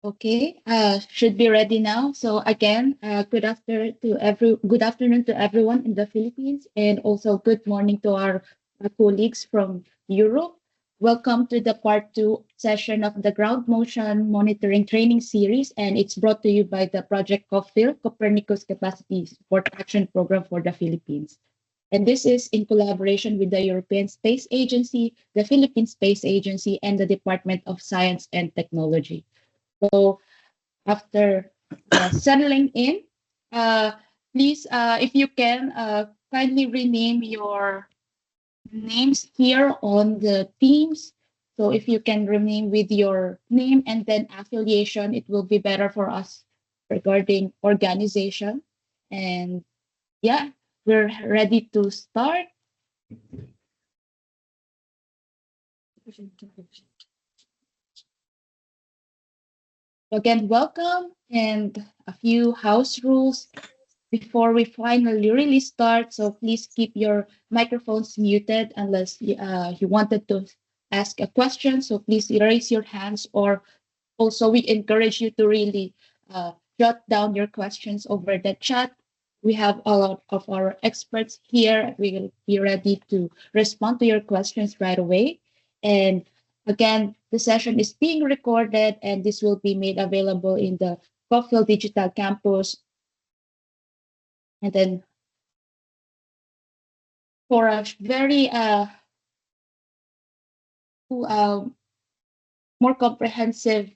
Okay, should be ready now. So again, good afternoon to everyone in the Philippines, and also good morning to our colleagues from Europe. Welcome to the part two session of the ground motion monitoring training series, and it's brought to you by the Project CopPhil Copernicus Capacity Support Action Program for the Philippines. And this is in collaboration with the European Space Agency, the Philippine Space Agency, and the Department of Science and Technology. So after settling in, uh, please, if you can, kindly rename your names here on the Teams. So if you can rename with your name and then affiliation, it will be better for us regarding organization. And yeah, we're ready to start. Again, welcome and a few house rules before we finally really start. So please keep your microphones muted unless you wanted to ask a question. So please raise your hands, or also we encourage you to really jot down your questions over the chat. We have a lot of our experts here. We will be ready to respond to your questions right away. And again, the session is being recorded and this will be made available in the CopPhil Digital Campus. And then for a very more comprehensive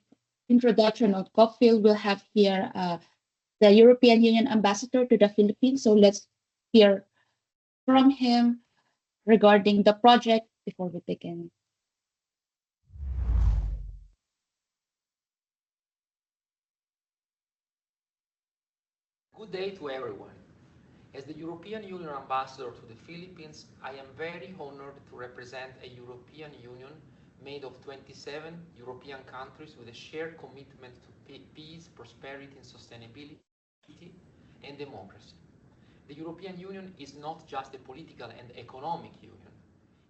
introduction on CopPhil, we'll have here the European Union Ambassador to the Philippines. So let's hear from him regarding the project before we begin. Good day to everyone. As the European Union Ambassador to the Philippines, I am very honored to represent a European Union made of 27 European countries with a shared commitment to peace, prosperity and sustainability and democracy. The European Union is not just a political and economic union.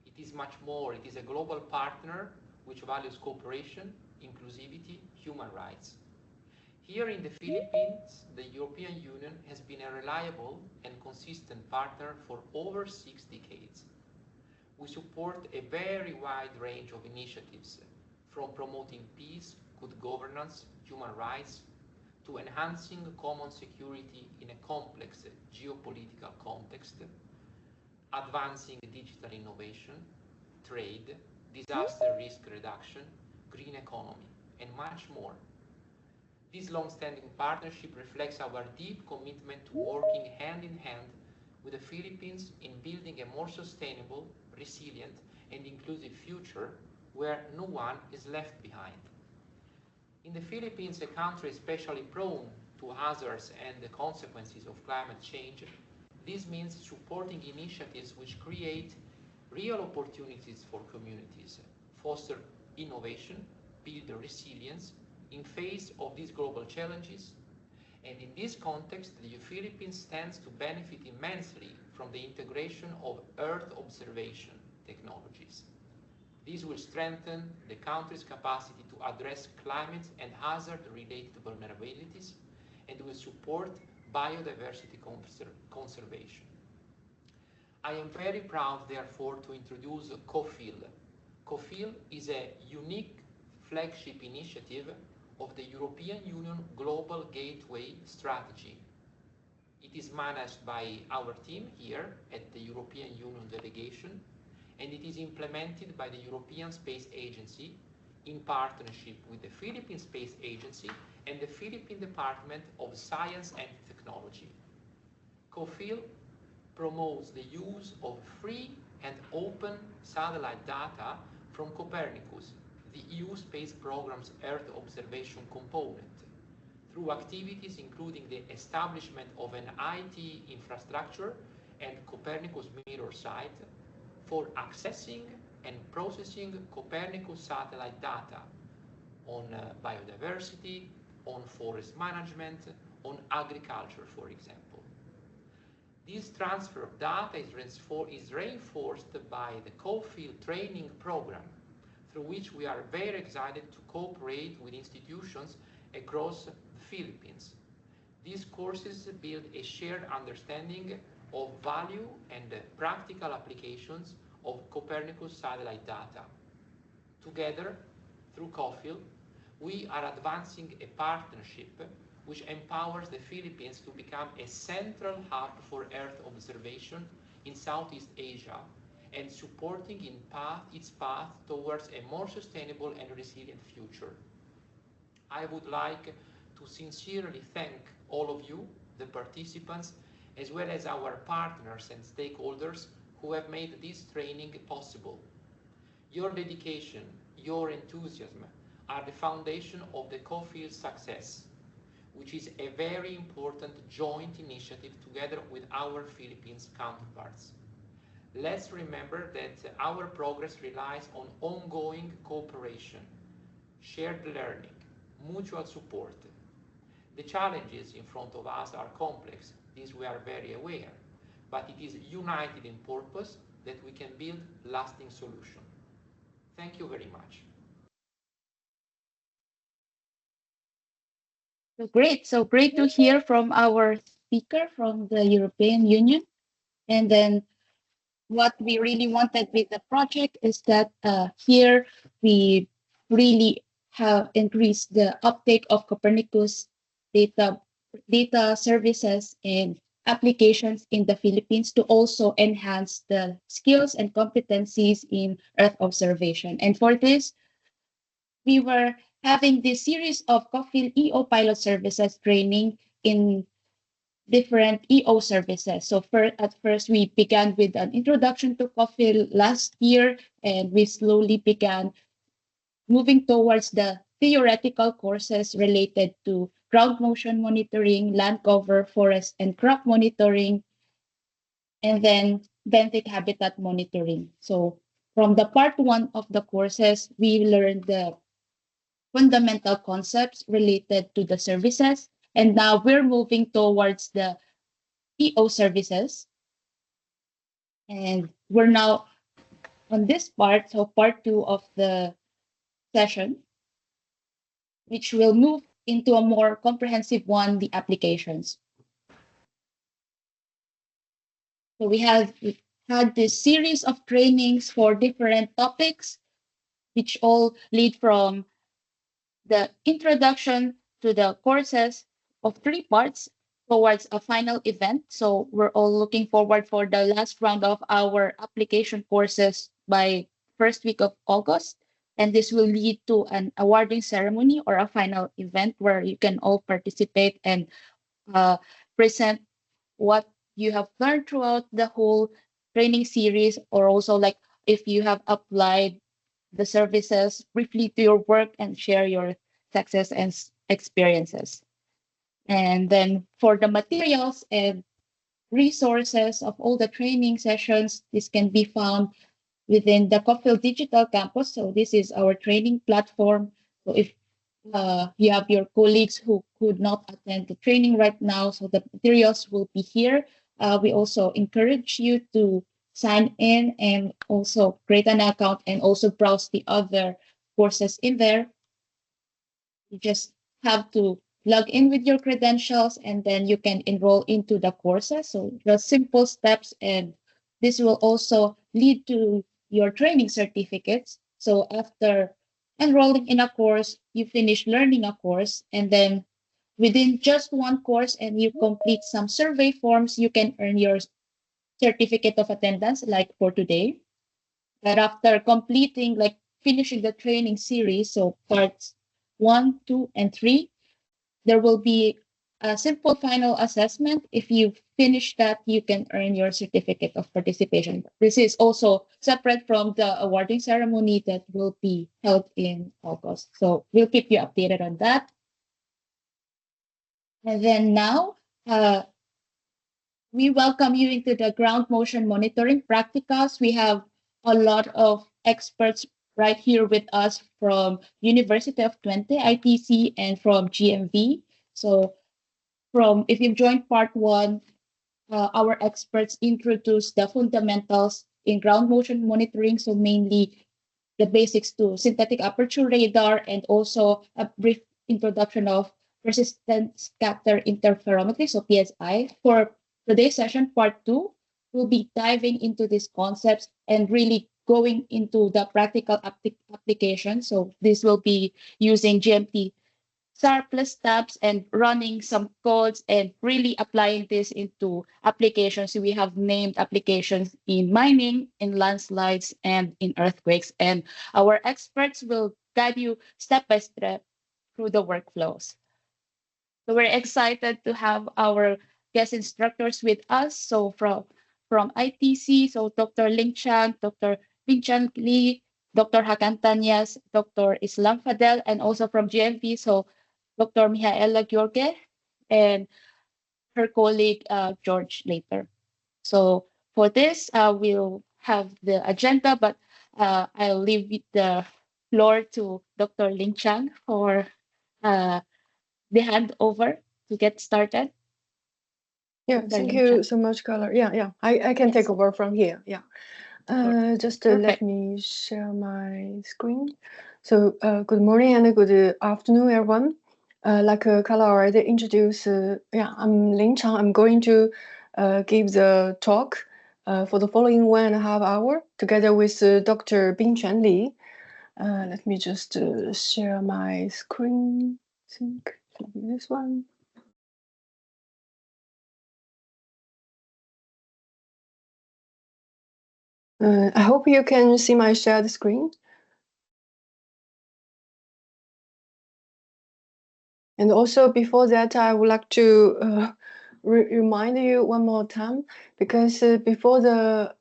It is much more. It is a global partner which values cooperation, inclusivity, human rights. Here in the Philippines, the European Union has been a reliable and consistent partner for over 6 decades. We support a very wide range of initiatives, from promoting peace, good governance, human rights, to enhancing common security in a complex geopolitical context, advancing digital innovation, trade, disaster risk reduction, green economy, and much more. This long-standing partnership reflects our deep commitment to working hand in hand with the Philippines in building a more sustainable, resilient, and inclusive future where no one is left behind. In the Philippines, a country especially prone to hazards and the consequences of climate change, this means supporting initiatives which create real opportunities for communities, foster innovation, build resilience, in face of these global challenges, and in this context, the Philippines stands to benefit immensely from the integration of Earth observation technologies. This will strengthen the country's capacity to address climate and hazard-related vulnerabilities and will support biodiversity conservation. I am very proud, therefore, to introduce CopPhil. CopPhil is a unique flagship initiative of the European Union Global Gateway Strategy. It is managed by our team here at the European Union delegation, and it is implemented by the European Space Agency in partnership with the Philippine Space Agency and the Philippine Department of Science and Technology. CopPhil promotes the use of free and open satellite data from Copernicus, the EU space program's Earth observation component, through activities including the establishment of an IT infrastructure and Copernicus mirror site for accessing and processing Copernicus satellite data on biodiversity, on forest management, on agriculture, for example. This transfer of data is reinforced by the CopPhil training program, through which we are very excited to cooperate with institutions across the Philippines. These courses build a shared understanding of value and practical applications of Copernicus satellite data. Together, through CopPhil, we are advancing a partnership which empowers the Philippines to become a central hub for Earth observation in Southeast Asia and supporting its path towards a more sustainable and resilient future. I would like to sincerely thank all of you, the participants, as well as our partners and stakeholders who have made this training possible. Your dedication, your enthusiasm are the foundation of the CopPhil success, which is a very important joint initiative together with our Philippines counterparts. Let's remember that our progress relies on ongoing cooperation, shared learning, mutual support. The challenges in front of us are complex, this we are very aware, but it is united in purpose that we can build lasting solutions. Thank you very much. So great to hear from our speaker from the European Union. And then what we really wanted with the project is that here we really have increased the uptake of Copernicus data services and applications in the Philippines to also enhance the skills and competencies in Earth observation. And for this, we were having this series of CopPhil EO pilot services training in different EO services. So at first, we began with an introduction to CopPhil last year, and we slowly began moving towards the theoretical courses related to ground motion monitoring, land cover, forest, and crop monitoring, and then benthic habitat monitoring. So from the part one of the courses, we learned the fundamental concepts related to the services. And now we're moving towards the EO services. And we're now on this part, so part two of the session, which will move into a more comprehensive one, the applications. So we have had this series of trainings for different topics, which all lead from the introduction to the courses of three parts towards a final event. So we're all looking forward for the last round of our application courses by first week of August. And this will lead to an awarding ceremony or a final event where you can all participate and present what you have learned throughout the whole training series, or also like if you have applied the services briefly to your work and share your success and experiences. And then for the materials and resources of all the training sessions, this can be found within the CopPhil Digital Campus. So this is our training platform. So if you have your colleagues who could not attend the training right now, so the materials will be here. We also encourage you to sign in and also create an account and also browse the other courses in there. You just have to log in with your credentials and then you can enroll into the courses. So the simple steps, and this will also lead to your training certificates. So after enrolling in a course, you finish learning a course, and then within just one course and you complete some survey forms, you can earn your certificate of attendance, like for today. But after completing, like finishing the training series, so parts 1, 2, and 3, there will be a simple final assessment. If you finish that, you can earn your certificate of participation. This is also separate from the awarding ceremony that will be held in August. So we'll keep you updated on that. And then now, we welcome you into the ground motion monitoring practicals. We have a lot of experts right here with us from University of Twente, ITC, and from GMV. So if you've joined part one, our experts introduce the fundamentals in ground motion monitoring. So mainly the basics to synthetic aperture radar, and also a brief introduction of persistent scatter interferometry, so PSI. For today's session, part 2, we'll be diving into these concepts and really going into the practical application. So this will be using GMTSAR+STAMPS and running some codes and really applying this into applications. We have named applications in mining, in landslides, and in earthquakes. And our experts will guide you step by step through the workflows. So we're excited to have our guest instructors with us. So from ITC, so Dr. Ling Chang, Dr. Vinchan Lee, Dr. Hakan Tanyas, Dr. Islam Fadel, and also from GMP, so Dr. Mihaela Gheorghe and her colleague George later. So for this, we'll have the agenda, but I'll leave the floor to Dr. Ling Chang for the handover to get started. Yeah, Dr. thank Ling you Chang. so much, Carla. Yeah, I can take over from here. Yeah. Just let Perfect. me share my screen. So good morning and good afternoon, everyone. Like Carla already introduced, I'm Ling Chang. I'm going to give the talk for the following 1.5 hours together with Dr. Bingquan Li. Let me just share my screen. I think it should be this one. I hope you can see my shared screen. And also before that, I would like to remind you one more time, because before the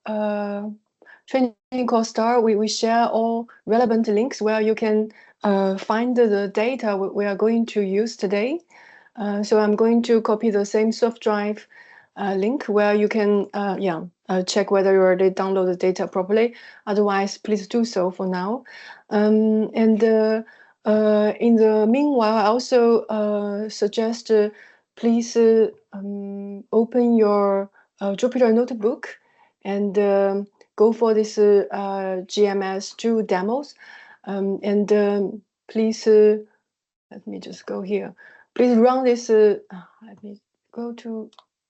training course start, we share all relevant links where you can find the data we are going to use today. So I'm going to copy the same soft drive link where you can check whether you already download the data properly. Otherwise, please do so for now. In the meanwhile, I also suggest please open your Jupyter Notebook and go for this GMS2 demos. Please, let me just go here. Please run this, let me go to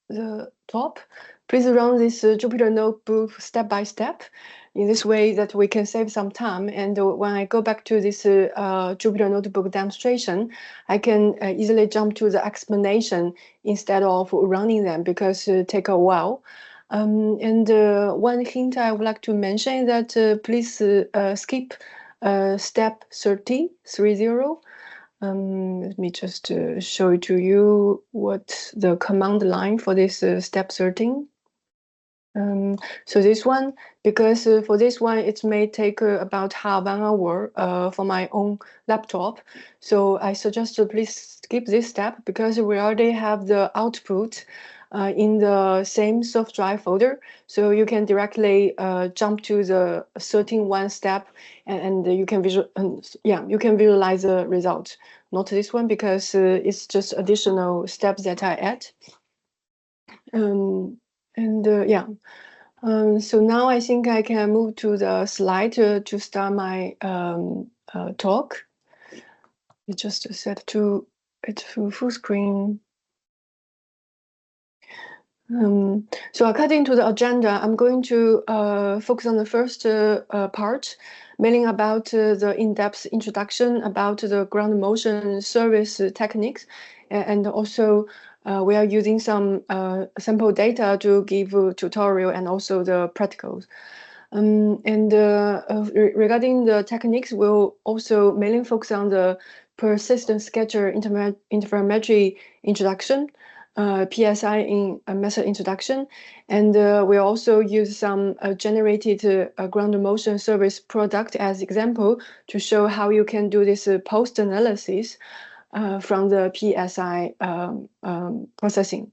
the top. Please run this Jupyter Notebook step by step. In this way that we can save some time. And when I go back to this Jupyter Notebook demonstration, I can easily jump to the explanation instead of running them, because it take a while. One hint I would like to mention is that please skip step 30. Let me just show it to you what the command line for this step 13. So this one, because for this one, it may take about half an hour for my own laptop. So I suggest you please skip this step, because we already have the output in the same soft drive folder. So you can directly jump to the 13 step, and you can you can visualize the result. Not this one, because it's just additional steps that I add. So now I think I can move to the slide to start my talk. We just set to full screen. So according to the agenda, I'm going to focus on the first part, mainly about the in-depth introduction about the ground motion service techniques, and also we are using some sample data to give a tutorial and also the practicals. Regarding the techniques, we'll also mainly focus on the persistent scatterer interferometry introduction, PSI in method introduction, and we also use some generated ground motion service product as example to show how you can do this post analysis from the PSI processing.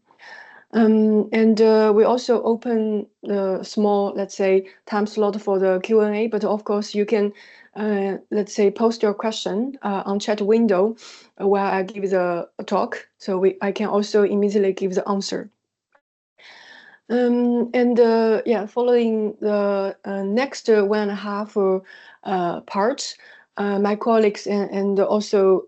We also open the small, let's say, time slot for the Q&A, but of course you can, let's say, post your question on chat window while I give the talk, so I can also immediately give the answer. Following the next 1.5 parts, my colleagues and also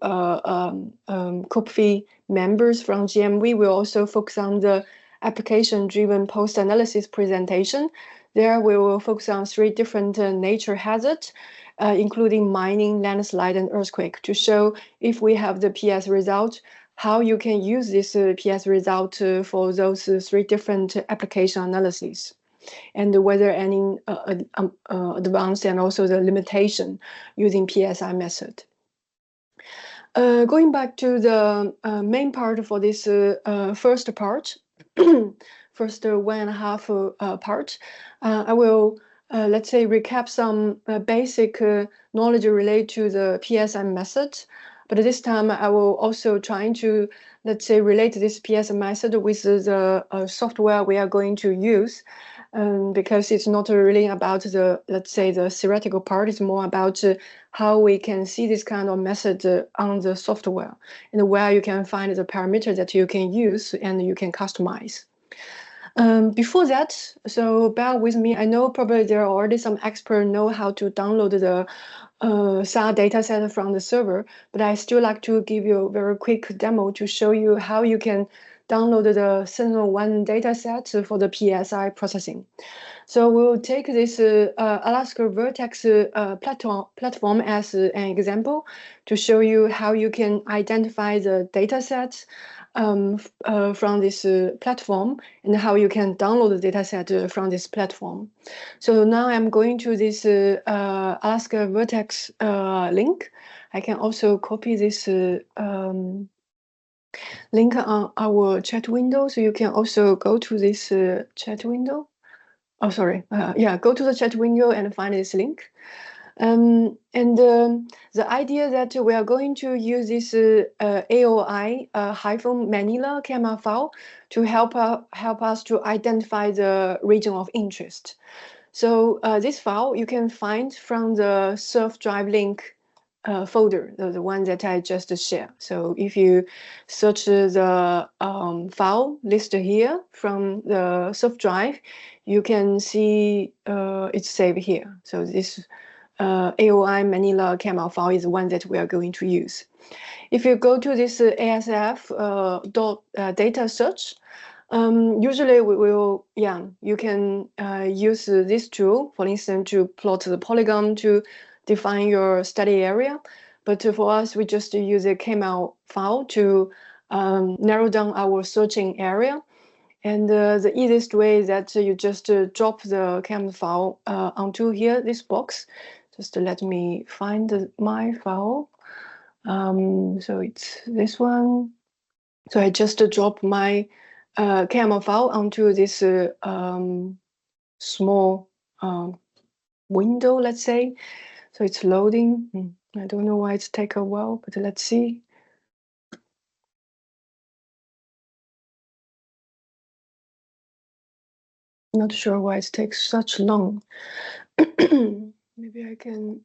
CopPhil members from GMV will also focus on the application-driven post-analysis presentation. There we will focus on 3 different nature hazards, including mining, landslide, and earthquake, to show if we have the PS result, how you can use this PS result for those 3 different application analyses, and whether any advanced and also the limitation using PSI method. Going back to the main part for this first part, first 1.5 part, I will, let's say, recap some basic knowledge related to the PSI method. But this time, I will also try to, let's say, relate this PSI method with the software we are going to use, because it's not really about the, let's say, the theoretical part. It's more about how we can see this kind of method on the software, and where you can find the parameter that you can use and you can customize. Before that, so bear with me. I know probably there are already some experts know how to download the SAR dataset from the server, but I still like to give you a very quick demo to show you how you can download the Sentinel-1 dataset for the PSI processing. So we'll take this Alaska Vertex platform as an example to show you how you can identify the datasets from this platform, and how you can download the dataset from this platform. So now I'm going to this Alaska Vertex link. I can also copy this link on our chat window, so you can also go to this chat window. Oh, sorry. Yeah, go to the chat window and find this link. The idea that we are going to use this AOI -Manila camera file to help us to identify the region of interest. So this file you can find from the surf drive link folder, the one that I just shared. So if you search the file listed here from the surf drive, you can see it's saved here. So this AOI Manila camera file is the one that we are going to use. If you go to this ASF data search, usually we will, you can use this tool, for instance, to plot the polygon to define your study area. But for us, we just use a KML file to narrow down our searching area. And the easiest way is that you just drop the KML file onto here, this box. Just let me find my file. So it's this one. So I just drop my KML file onto this small window, let's say. So it's loading. I don't know why it's taken a while, but let's see. Not sure why it takes such long. Maybe I can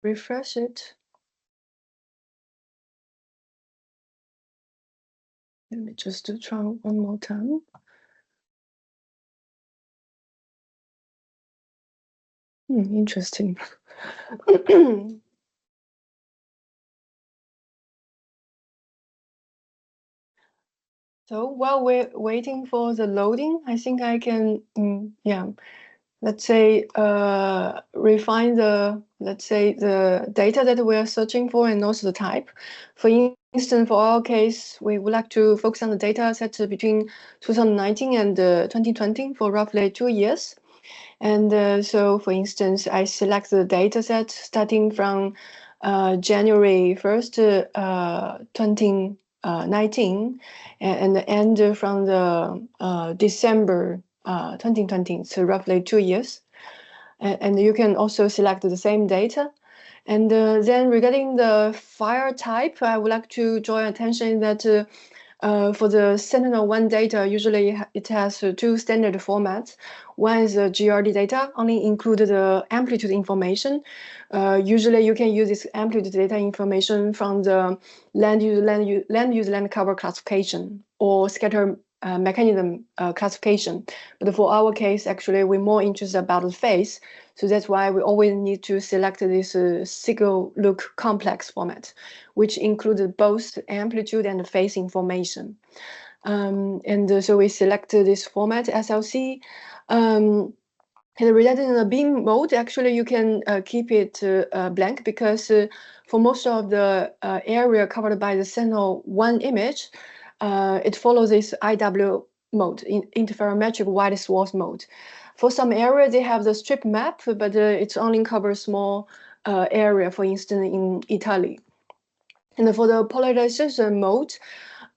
refresh it. Let me just try one more time. Interesting. So while we're waiting for the loading, I think I can, let's say, refine the, let's say, the data that we are searching for, and also the type. For instance, for our case, we would like to focus on the data set between 2019 and 2020 for roughly 2 years. And so, for instance, I select the data set starting from January 1st, 2019, and end from the December 2020, so roughly 2 years. And you can also select the same data. And then regarding the file type, I would like to draw your attention that for the Sentinel-1 data, usually it has 2 standard formats. One is the GRD data, only include the amplitude information. Usually you can use this amplitude data information from the land use land cover classification or scatter mechanism classification. But for our case, actually, we're more interested about the phase. So that's why we always need to select this single look complex format, which includes both amplitude and phase information. So we select this format SLC. And regarding the beam mode, actually you can keep it blank, because for most of the area covered by the Sentinel-1 image, it follows this IW mode, interferometric wide swath mode. For some area, they have the strip map, but it only covers small area, for instance, in Italy. And for the polarization mode,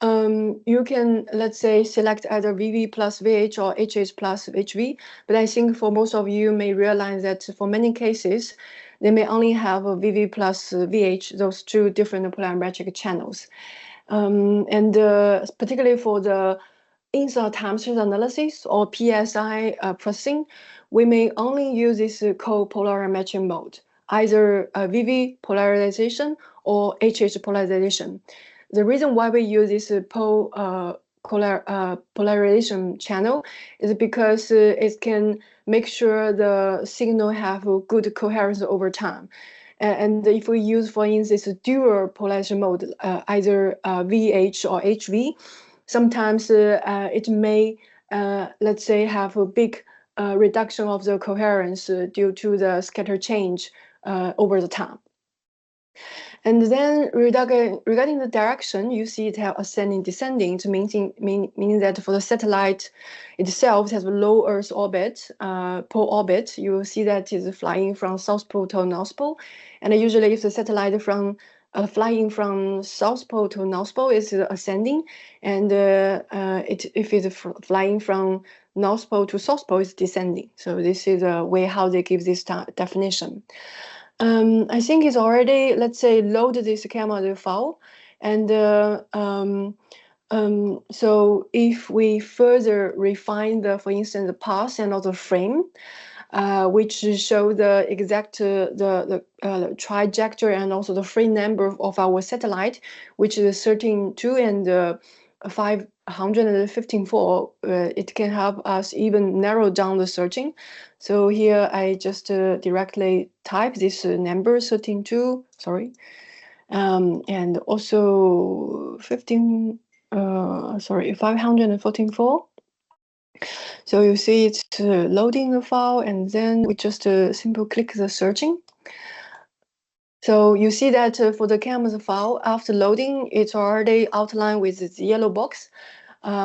you can, let's say, select either VV plus VH or HH plus HV. But I think for most of you may realize that for many cases, they may only have a VV plus VH, those two different polarimetric channels. And particularly for the inside time series analysis or PSI processing, we may only use this copolarimetric mode, either VV polarization or HH polarization. The reason why we use this polarization channel is because it can make sure the signal have a good coherence over time. And if we use, for instance, a dual polarization mode, either VH or HV, sometimes it may, let's say, have a big reduction of the coherence due to the scatter change over the time. And then regarding the direction, you see it have ascending, descending, meaning that for the satellite itself, it has a low Earth orbit, pole orbit. You will see that it's flying from South Pole to North Pole. And usually if the satellite flying from South Pole to North Pole is ascending, and if it's flying from North Pole to South Pole, it's descending. So this is a way how they give this definition. I think it's already, let's say, loaded this camera file. And so if we further refine for instance, the path and also frame, which show the exact the trajectory and also the frame number of our satellite, which is 13.2 and 515.4, it can help us even narrow down the searching. So here I just directly type this number 13.2, sorry, and also 514.4. So you see it's loading the file, and then we just simply click the searching. So you see that for the canvas file, after loading, it's already outlined with this yellow box,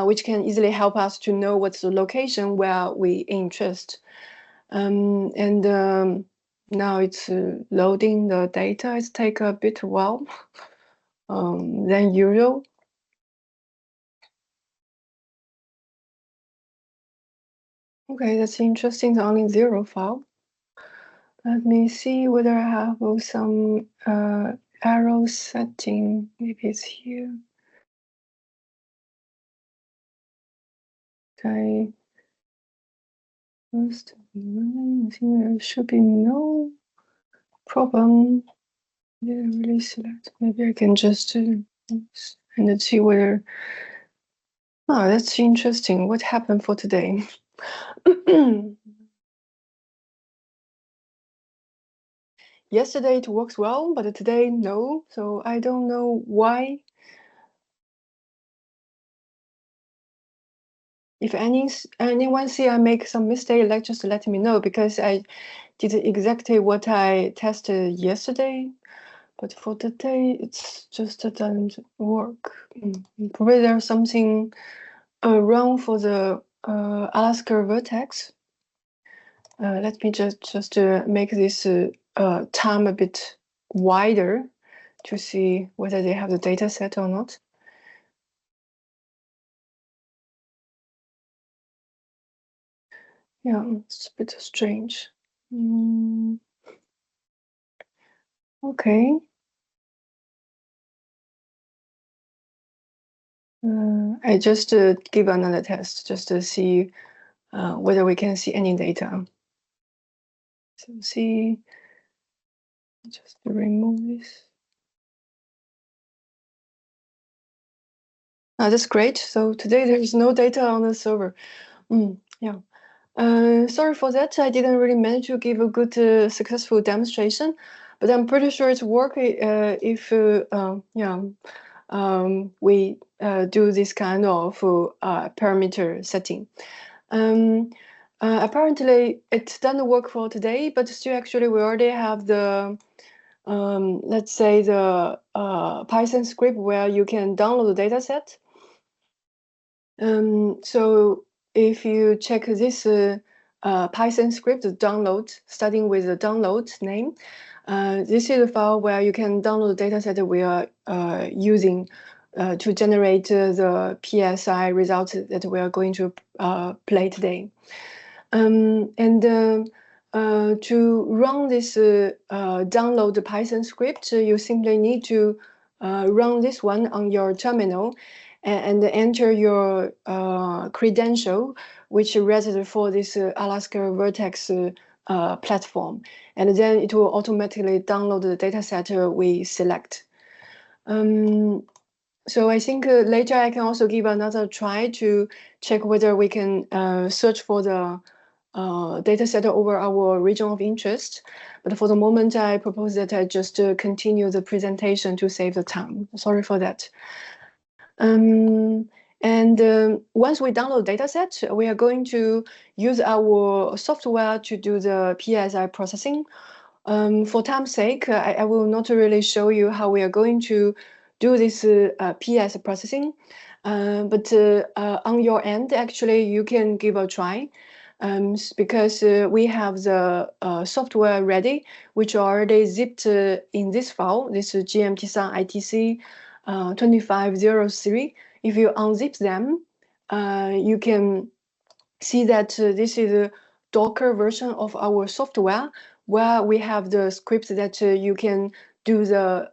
which can easily help us to know what's the location where we interest. Now it's loading the data. It's take a bit while than usual. Okay, that's interesting. It's only 0 file. Let me see whether I have some arrow setting. Maybe it's here. Okay. First, I think there should be no problem. Didn't really select. Maybe I can just and let's see whether. Oh, that's interesting. What happened for today? Yesterday it works well, but today no. So I don't know why. If anyone see I make some mistake, just let me know, because I did exactly what I tested yesterday. But for today, it's just doesn't work. Probably there's something wrong for the Alaska vertex. Let me just make this time a bit wider to see whether they have the data set or not. Yeah, it's a bit strange. Okay. I just give another test just to see whether we can see any data. So see, just remove this. That's great. So today there is no data on the server. Yeah. Sorry for that. I didn't really manage to give a good, successful demonstration, but I'm pretty sure it's working if we do this kind of parameter setting. Apparently, it doesn't work for today, but still, actually, we already have the let's say the Python script where you can download the dataset. So if you check this Python script download, starting with the download name, this is a file where you can download the dataset that we are using to generate the PSI results that we are going to play today. To run this download the Python script, you simply need to run this one on your terminal and enter your credential, which is registered for this Alaska Vertex platform. And then it will automatically download the dataset we select. So I think later I can also give another try to check whether we can search for the dataset over our region of interest. But for the moment, I propose that I just continue the presentation to save the time. Sorry for that. Once we download dataset, we are going to use our software to do the PSI processing. For time's sake, I will not really show you how we are going to do this PS processing. But on your end, actually, you can give a try. Because we have the software ready, which already zipped in this file, this GMTSAR ITC 2503. If you unzip them, you can see that this is a Docker version of our software, where we have the script that you can do the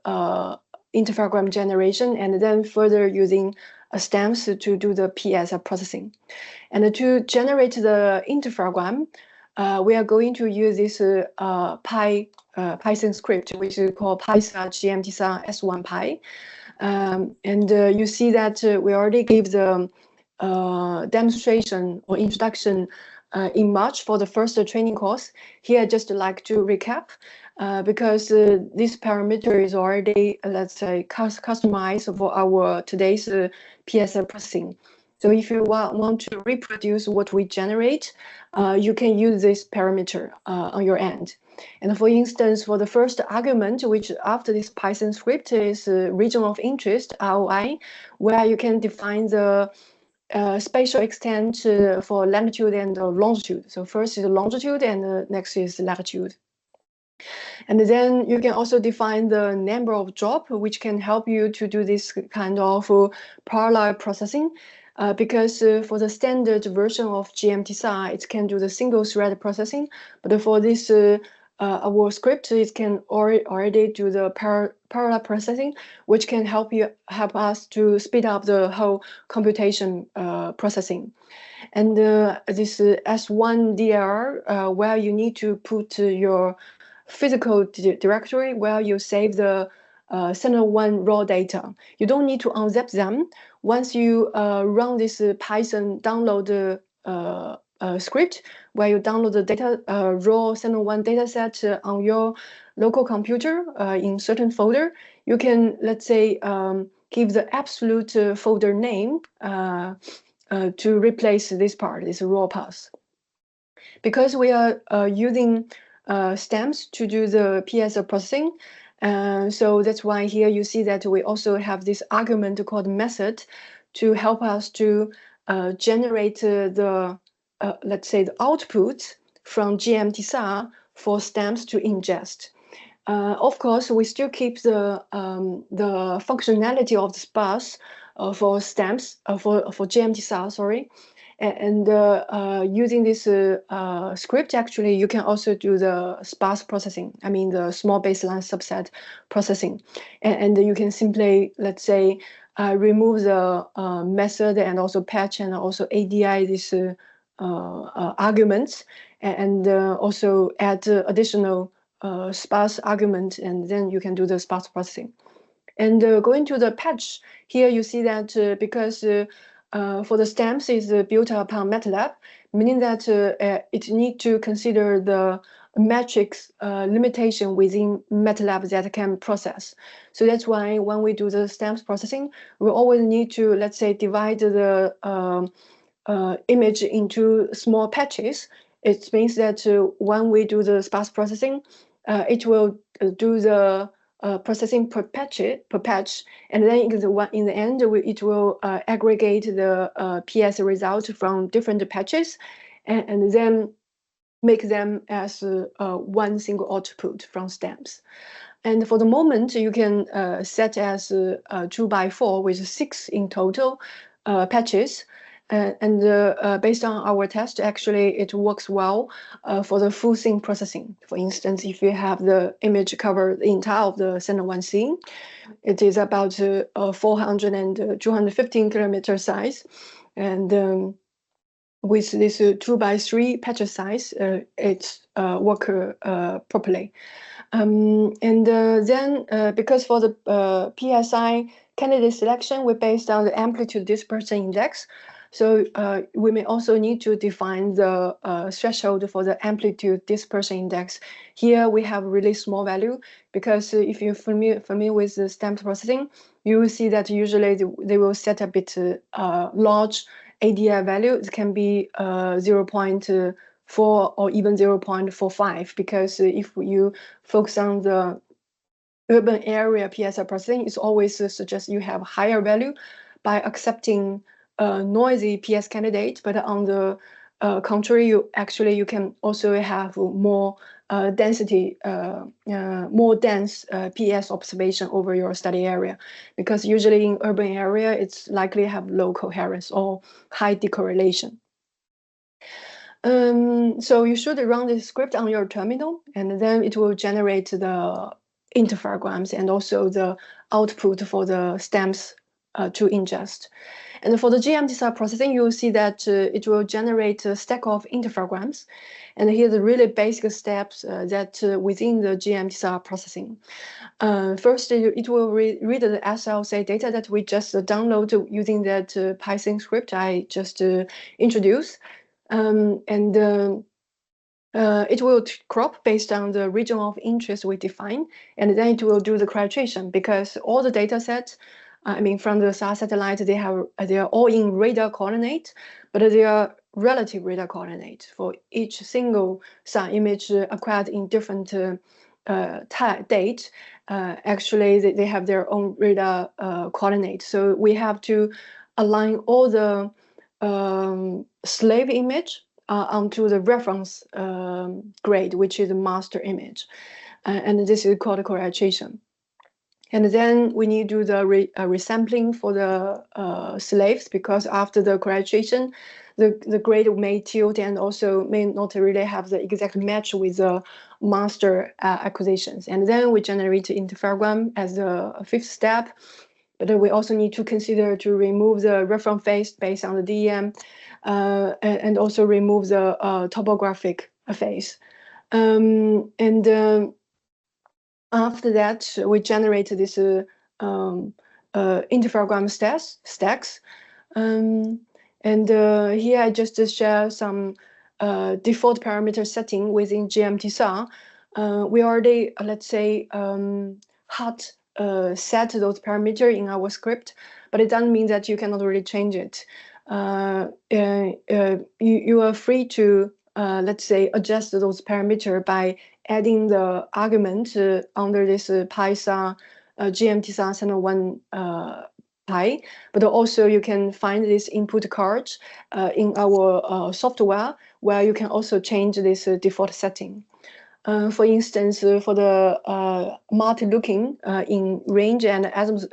interferogram generation and then further using stamps to do the PS processing. And to generate the interferogram, we are going to use this Python script, which is called PySAR GMTSAR S1Py. You see that we already gave the demonstration or introduction in March for the first training course. Here, I just like to recap because this parameter is already, let's say, customized for our today's PS processing. So if you want to reproduce what we generate, you can use this parameter on your end. And for instance, for the first argument, which after this Python script is region of interest, ROI, where you can define the spatial extent for latitude and longitude. So first is longitude and next is latitude. And then you can also define the number of jobs, which can help you to do this kind of parallel processing. Because for the standard version of GMTSAR, it can do the single thread processing. But for this our script, it can already do the parallel processing, which can help us to speed up the whole computation processing. And this S1DR, where you need to put your physical directory where you save the Center1 raw data. You don't need to unzip them. Once you run this Python download script, where you download the data raw Center1 dataset on your local computer in certain folder, you can, let's say, give the absolute folder name to replace this part, this raw path. Because we are using stamps to do the PS processing. So that's why here you see that we also have this argument called method to help us to generate the, let's say, the output from GMTSAR for stamps to ingest. Of course, we still keep the functionality of the sparse for stamps, for GMTSAR, sorry. And using this script, actually, you can also do the sparse processing. I mean, the small baseline subset processing. And you can simply, let's say, remove the method and also patch and also ADI these arguments, and also add additional sparse argument, and then you can do the sparse processing. And going to the patch, here you see that because for the stamps is built upon MATLAB. meaning that it need to consider the metrics limitation within MATLAB that can process. So that's why when we do the stamps processing, we always need to, let's say, divide the image into small patches. It means that when we do the sparse processing, it will do the processing per patch, and then in the end, it will aggregate the PS result from different patches, and then make them as one single output from stamps. And for the moment, you can set as 2x4 with 6 in total patches. Based on our test, actually, it works well for the full scene processing. For instance, if you have the image cover the entire of the center one scene, it is about 400 and 215 kilometer size. And with this 2x3 patch size, it's work properly. Then because for the PSI candidate selection, we based on the amplitude dispersion index. So we may also need to define the threshold for the amplitude dispersion index. Here we have really small value, because if you're familiar with the stamp processing, you will see that usually they will set a bit large ADI value. It can be 0.4 or even 0.45, because if you focus on the urban area PSI processing, it always suggests you have higher value by accepting noisy PS candidate. But on the contrary, you can also have more density, more dense PS observation over your study area, because usually in urban area, it's likely have low coherence or high decorrelation. So you should run this script on your terminal, and then it will generate the interferograms and also the output for the stamps to ingest. And for the GMTSAR processing, you will see that it will generate a stack of interferograms. And here are the really basic steps that within the GMTSAR processing. First, it will read the SLC data that we just download using that Python script I just introduced. It will crop based on the region of interest we define, and then it will do the criterization, because all the data sets, from the SAR satellite, they are all in radar coordinate, but they are relative radar coordinate for each single SAR image acquired in different date. Actually, they have their own radar coordinate. So we have to align all the slave image onto the reference grade, which is the master image. And this is called correlation. And then we need to do the resampling for the slaves, because after the correlation, the grade may tilt and also may not really have the exact match with the master acquisitions. And then we generate the interferogram as the fifth step. But then we also need to consider to remove the reference phase based on the DEM, and also remove the topographic phase. After that, we generate this interferogram stacks. Here I just share some default parameter setting within GMTSAR. We already, let's say, hard set those parameters in our script, but it doesn't mean that you cannot really change it. You are free to, let's say, adjust those parameters by adding the argument under this PySAR GMTSAR Center 1 Pi, but also you can find this input card in our software, where you can also change this default setting. For instance, for the multi-looking in range and azimuth,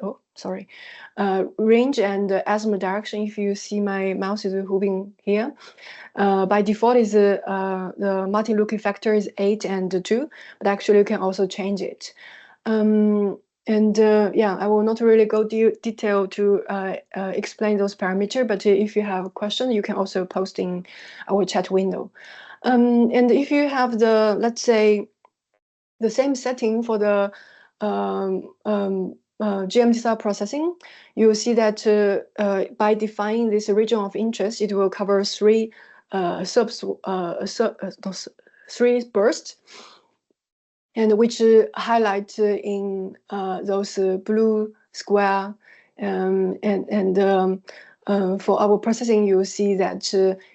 range and azimuth direction, if you see my mouse is moving here, by default is the multi-looking factor is 8 and 2, but actually you can also change it. Yeah, I will not really go detail to explain those parameters, but if you have a question, you can also post in our chat window. And if you have the, let's say, the same setting for the GMTSAR processing, you will see that by defining this region of interest, it will cover 3 those three bursts, and which highlight in those blue square. For our processing, you see that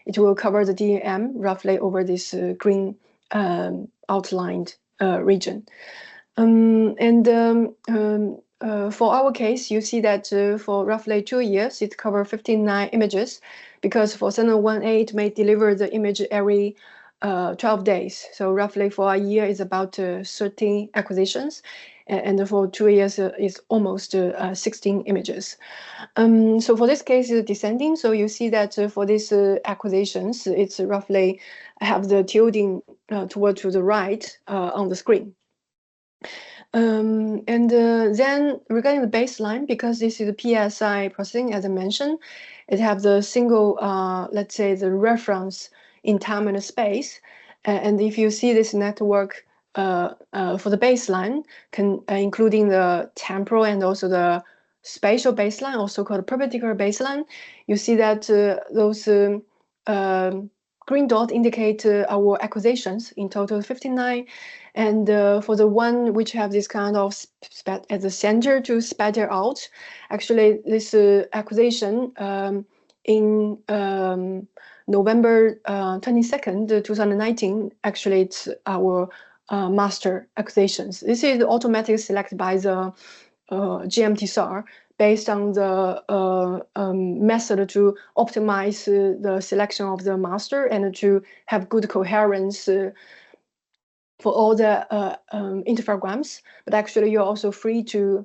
it will cover the DEM roughly over this green outlined region. For our case, you see that for roughly 2 years, it covers 59 images, because for Sentinel 1A, it may deliver the image every 12 days. So roughly for a year is about 13 acquisitions, and for 2 years is almost 16 images. So for this case, it's descending. So you see that for these acquisitions, it's roughly have the tilting toward to the right on the screen. Then regarding the baseline, because this is the PSI processing, as I mentioned, it has the single, let's say, the reference in time and space. And if you see this network for the baseline, including the temporal and also the spatial baseline, also called perpendicular baseline, you see that those green dot indicate our acquisitions, in total 59. And for the one which have this kind of at the center to spatter out, actually this acquisition in November 22nd, 2019, actually it's our master acquisitions. This is automatically selected by the GMTSAR based on the method to optimize the selection of the master and to have good coherence for all the interferograms. But actually, you're also free to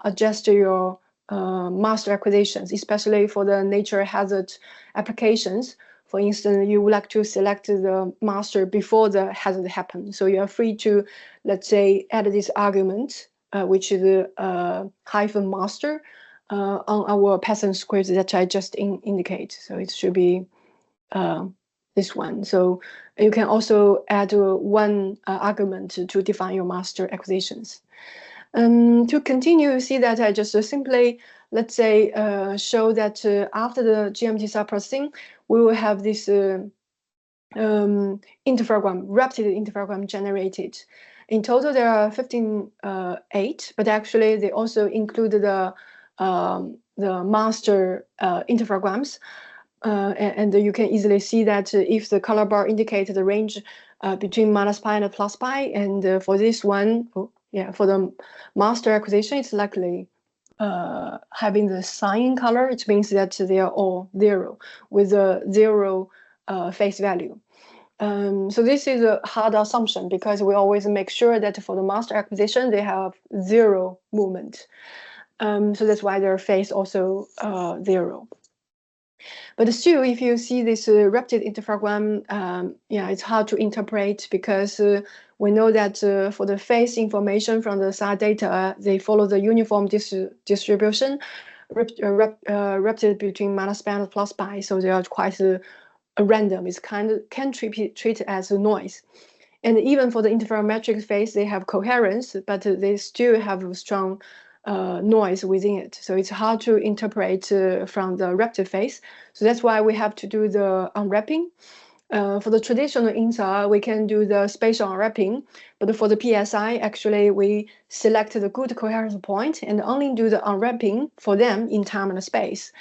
adjust your master acquisitions, especially for the nature hazard applications. For instance, you would like to select the master before the hazard happens. So you are free to, let's say, add this argument, which is hyphen master, on our Python script that I just indicate. So it should be this one. So you can also add one argument to define your master acquisitions. To continue, you see that I just simply, let's say, show that after the GMTSAR processing, we will have this interferogram, rapid interferogram generated. In total, there are 8, but actually they also include the master interferograms. And you can easily see that if the color bar indicates the range between -pi and +pi, and for this one, for the master acquisition, it's likely having the sign color. It means that they are all 0 with a 0 face value. So this is a hard assumption, because we always make sure that for the master acquisition, they have 0 movement. So that's why their face also 0. But still, if you see this rapid interferogram, it's hard to interpret, because we know that for the phase information from the SAR data, they follow the uniform distribution, rapid between -pi and +pi, so they are quite random. It's can treat as a noise. And even for the interferometric phase, they have coherence, but they still have a strong noise within it. So it's hard to interpret from the rapid phase. So that's why we have to do the unwrapping. For the traditional INSAR, we can do the spatial unwrapping, but for the PSI, actually, we select the good coherence point and only do the unwrapping for them in time and space.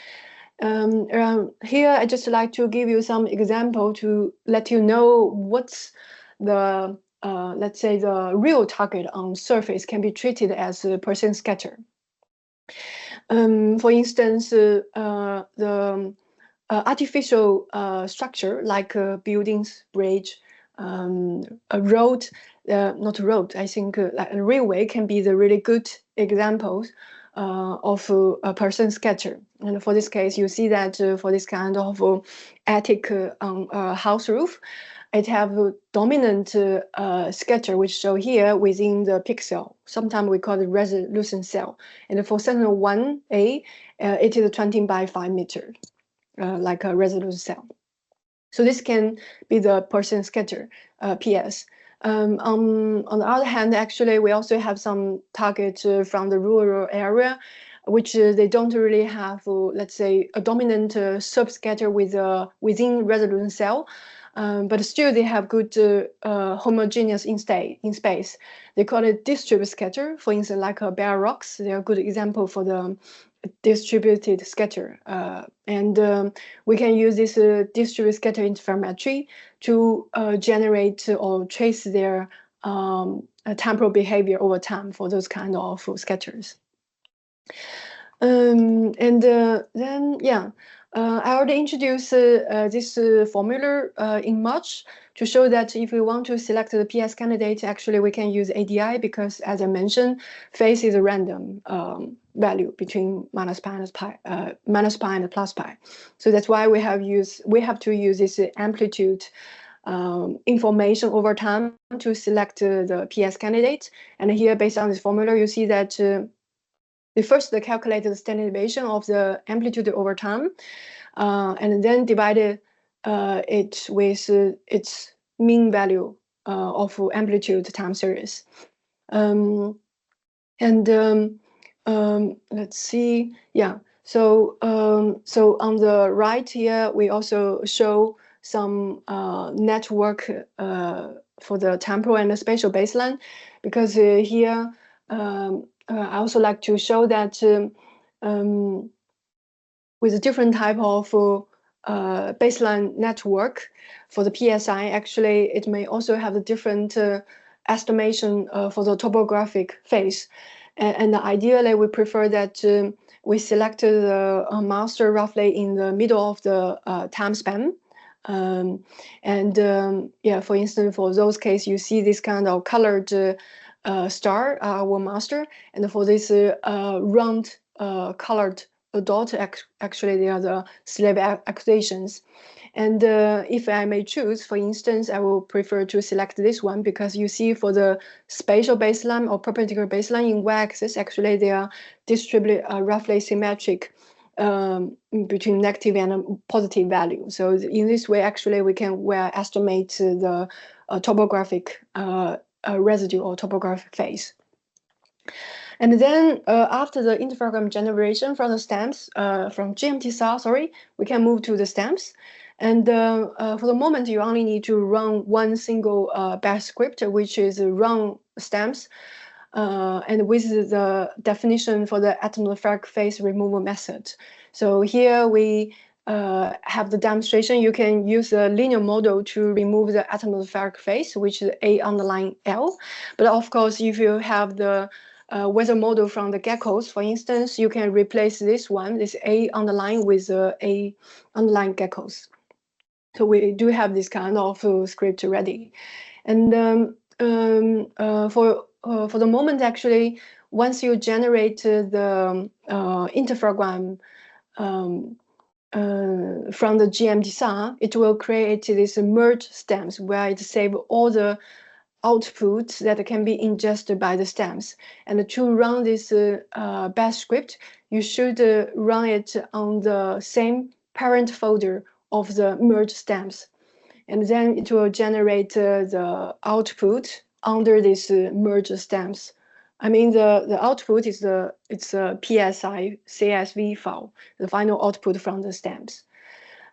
Here, I just like to give you some example to let you know what's the let's say the real target on surface can be treated as a Persistent scatter. For instance, the artificial structure like buildings, bridge, a road, not a road, I think like a railway can be the really good examples of a Persistent scatter. And for this case, you see that for this kind of attic on a house roof, it have a dominant scatter, which show here within the pixel. Sometimes we call it resolution cell. And for Sentinel 1A, it is 20 by 5 meters, like a resolution cell. So this can be the Persistent scatter, PS. On the other hand, actually, we also have some targets from the rural area. which they don't really have, let's say, a dominant subscatter with within resolution cell. But still they have good homogeneous in space. They call it distributed scatter. For instance, like bare rocks, they are a good example for the distributed scatter. And we can use this distributed scatter interferometry to generate or trace their temporal behavior over time for those kind of scatters. Then, yeah, I already introduced this formula in March to show that if we want to select the PS candidate, actually we can use ADI because, as I mentioned, phase is a random value between minus pi and plus pi. So that's why we have to use this amplitude information over time to select the PS candidate. And here, based on this formula, you see that we first calculate the standard deviation of the amplitude over time, and then divided it with its mean value of amplitude time series. Let's see. Yeah. So on the right here, we also show some network for the temporal and the spatial baseline, because here I also like to show that with a different type of baseline network for the PSI, actually, it may also have a different estimation for the topographic phase. And ideally, we prefer that we select the master roughly in the middle of the time span. Yeah, for instance, for those cases, you see this kind of colored star, our master, and for this round colored dot, actually they are the slave accusations. And if I may choose, for instance, I will prefer to select this one because you see for the spatial baseline or perpendicular baseline in y-axis, actually they are distributed roughly symmetric between negative and positive value. So in this way, actually, we can estimate the topographic residue or topographic phase. And then after the interferogram generation from the stamps, from GMTSAR, sorry, we can move to the stamps. And for the moment, you only need to run one single bash script, which is run stamps, and with the definition for the atmospheric phase removal method. So here we have the demonstration. You can use a linear model to remove the atmospheric phase, which is A underline L. But of course, if you have the weather model from the geckos, for instance, you can replace this one, this A underline, with A underline geckos. So we do have this kind of script ready. And for the moment, actually, once you generate the interferogram from the GMTSAR, it will create this merge stamps where it saves all the outputs that can be ingested by the stamps. And to run this bash script, you should run it on the same parent folder of the merge stamps. And then it will generate the output under this merge stamps. I mean, the output is it's a PSI CSV file, the final output from the stamps.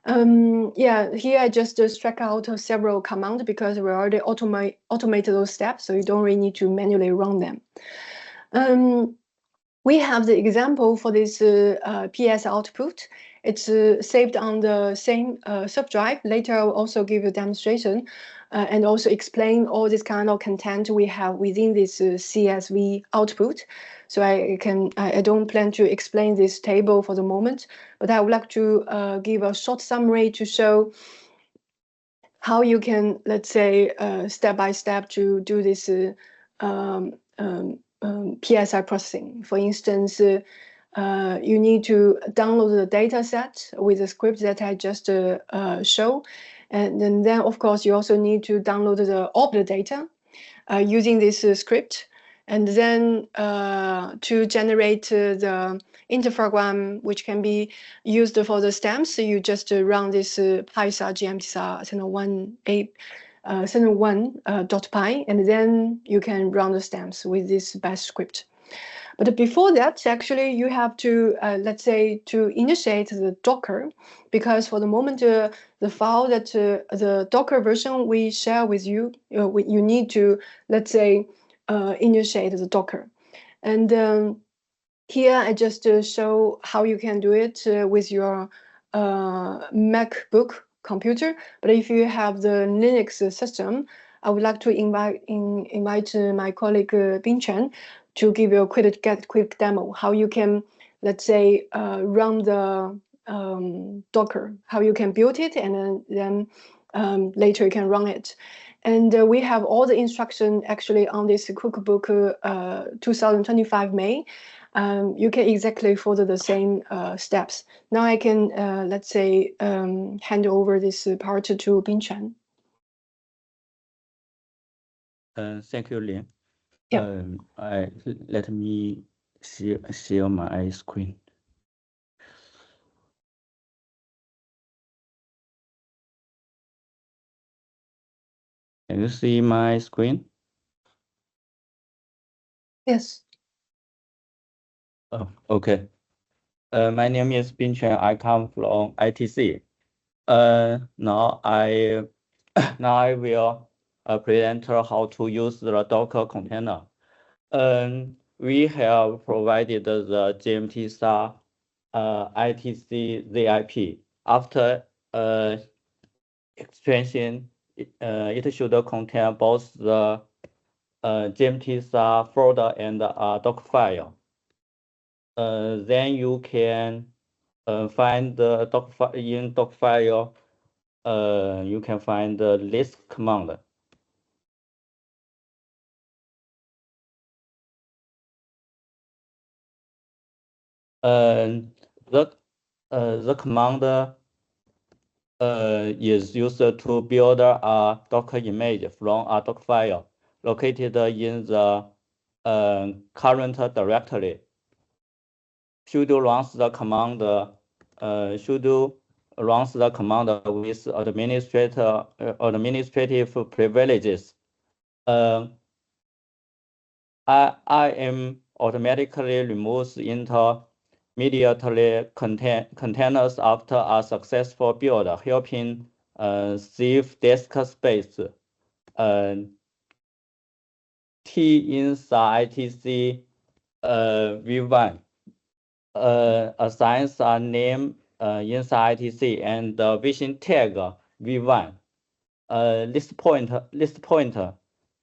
Yeah, here I just struck out several commands because we already automated those steps, so you don't really need to manually run them. We have the example for this PS output. It's saved on the same subdrive. Later, I will also give a demonstration and also explain all this kind of content we have within this CSV output. So I don't plan to explain this table for the moment, but I would like to give a short summary to show how you can, let's say, step by step to do this PSI processing. For instance, you need to download the data set with the script that I just show. And then, of course, you also need to download all the data using this script. And then to generate the interferogram, which can be used for the stamps, you just run this PySAR GMTSAR center1.py, and then you can run the stamps with this bash script. But before that, actually, you have to, let's say, to initiate the Docker, because for the moment, the file that the Docker version we share with you, you need to, let's say, initiate the Docker. And here I just show how you can do it with your MacBook computer. But if you have the Linux system, I would like to invite my colleague Bin Chen to give you a quick demo how you can, let's say, run the Docker, how you can build it, and then later you can run it. And we have all the instruction actually on this cookbook 2025 May. You can exactly follow the same steps. Now I can, let's say, hand over this part to Bin Chen. Thank you, Lin. Yeah. Let me share my screen. Can you see my screen? Yes. Oh, okay. My name is Bin Chen. I come from ITC. Now I will present how to use the Docker container. We have provided the GMTSAR ITC ZIP. After extension, it should contain both the GMTSAR folder and doc file. Then you can find the doc in doc file. You can find the list command. The command is used to build a Docker image from a doc file located in the current directory. Sudo runs the command. Sudo runs the command with administrative privileges. IAM automatically removes intermediately containers after a successful build, helping save disk space. T inside ITC v1 assigns a name inside ITC and the vision tag v1. List pointer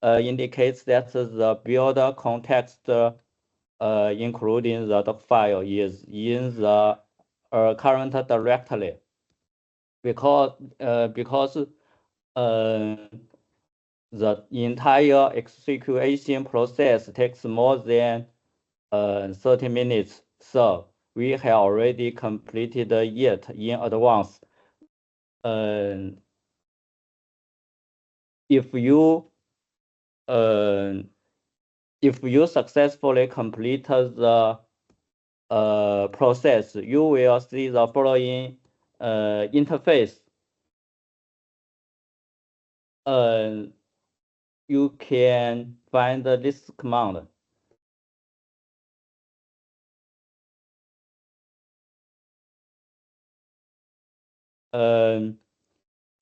indicates that the builder context, including the doc file, is in the current directory. Because the entire execution process takes more than 30 minutes, so we have already completed it in advance. If you successfully complete the process, you will see the following interface. You can find this command.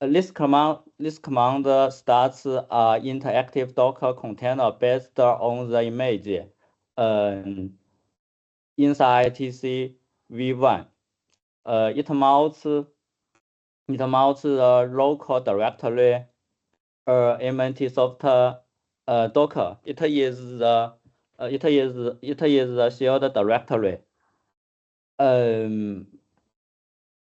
This command starts an interactive Docker container based on the image inside ITC v1. It mounts the local directory MNT software Docker. It is the shared directory.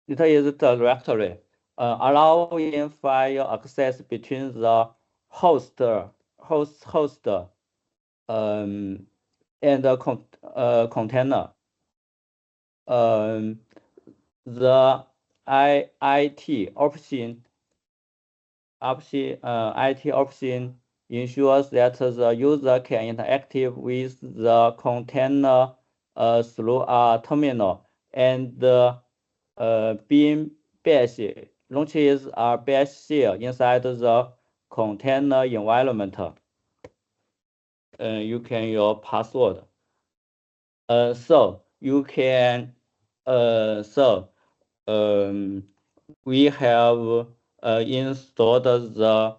It is the directory allowing file access between the host and the container. The IT option ensures that the user can interact with the container through a terminal, and being bash launches a bash shell inside the container environment. You can use password. So you can we have installed the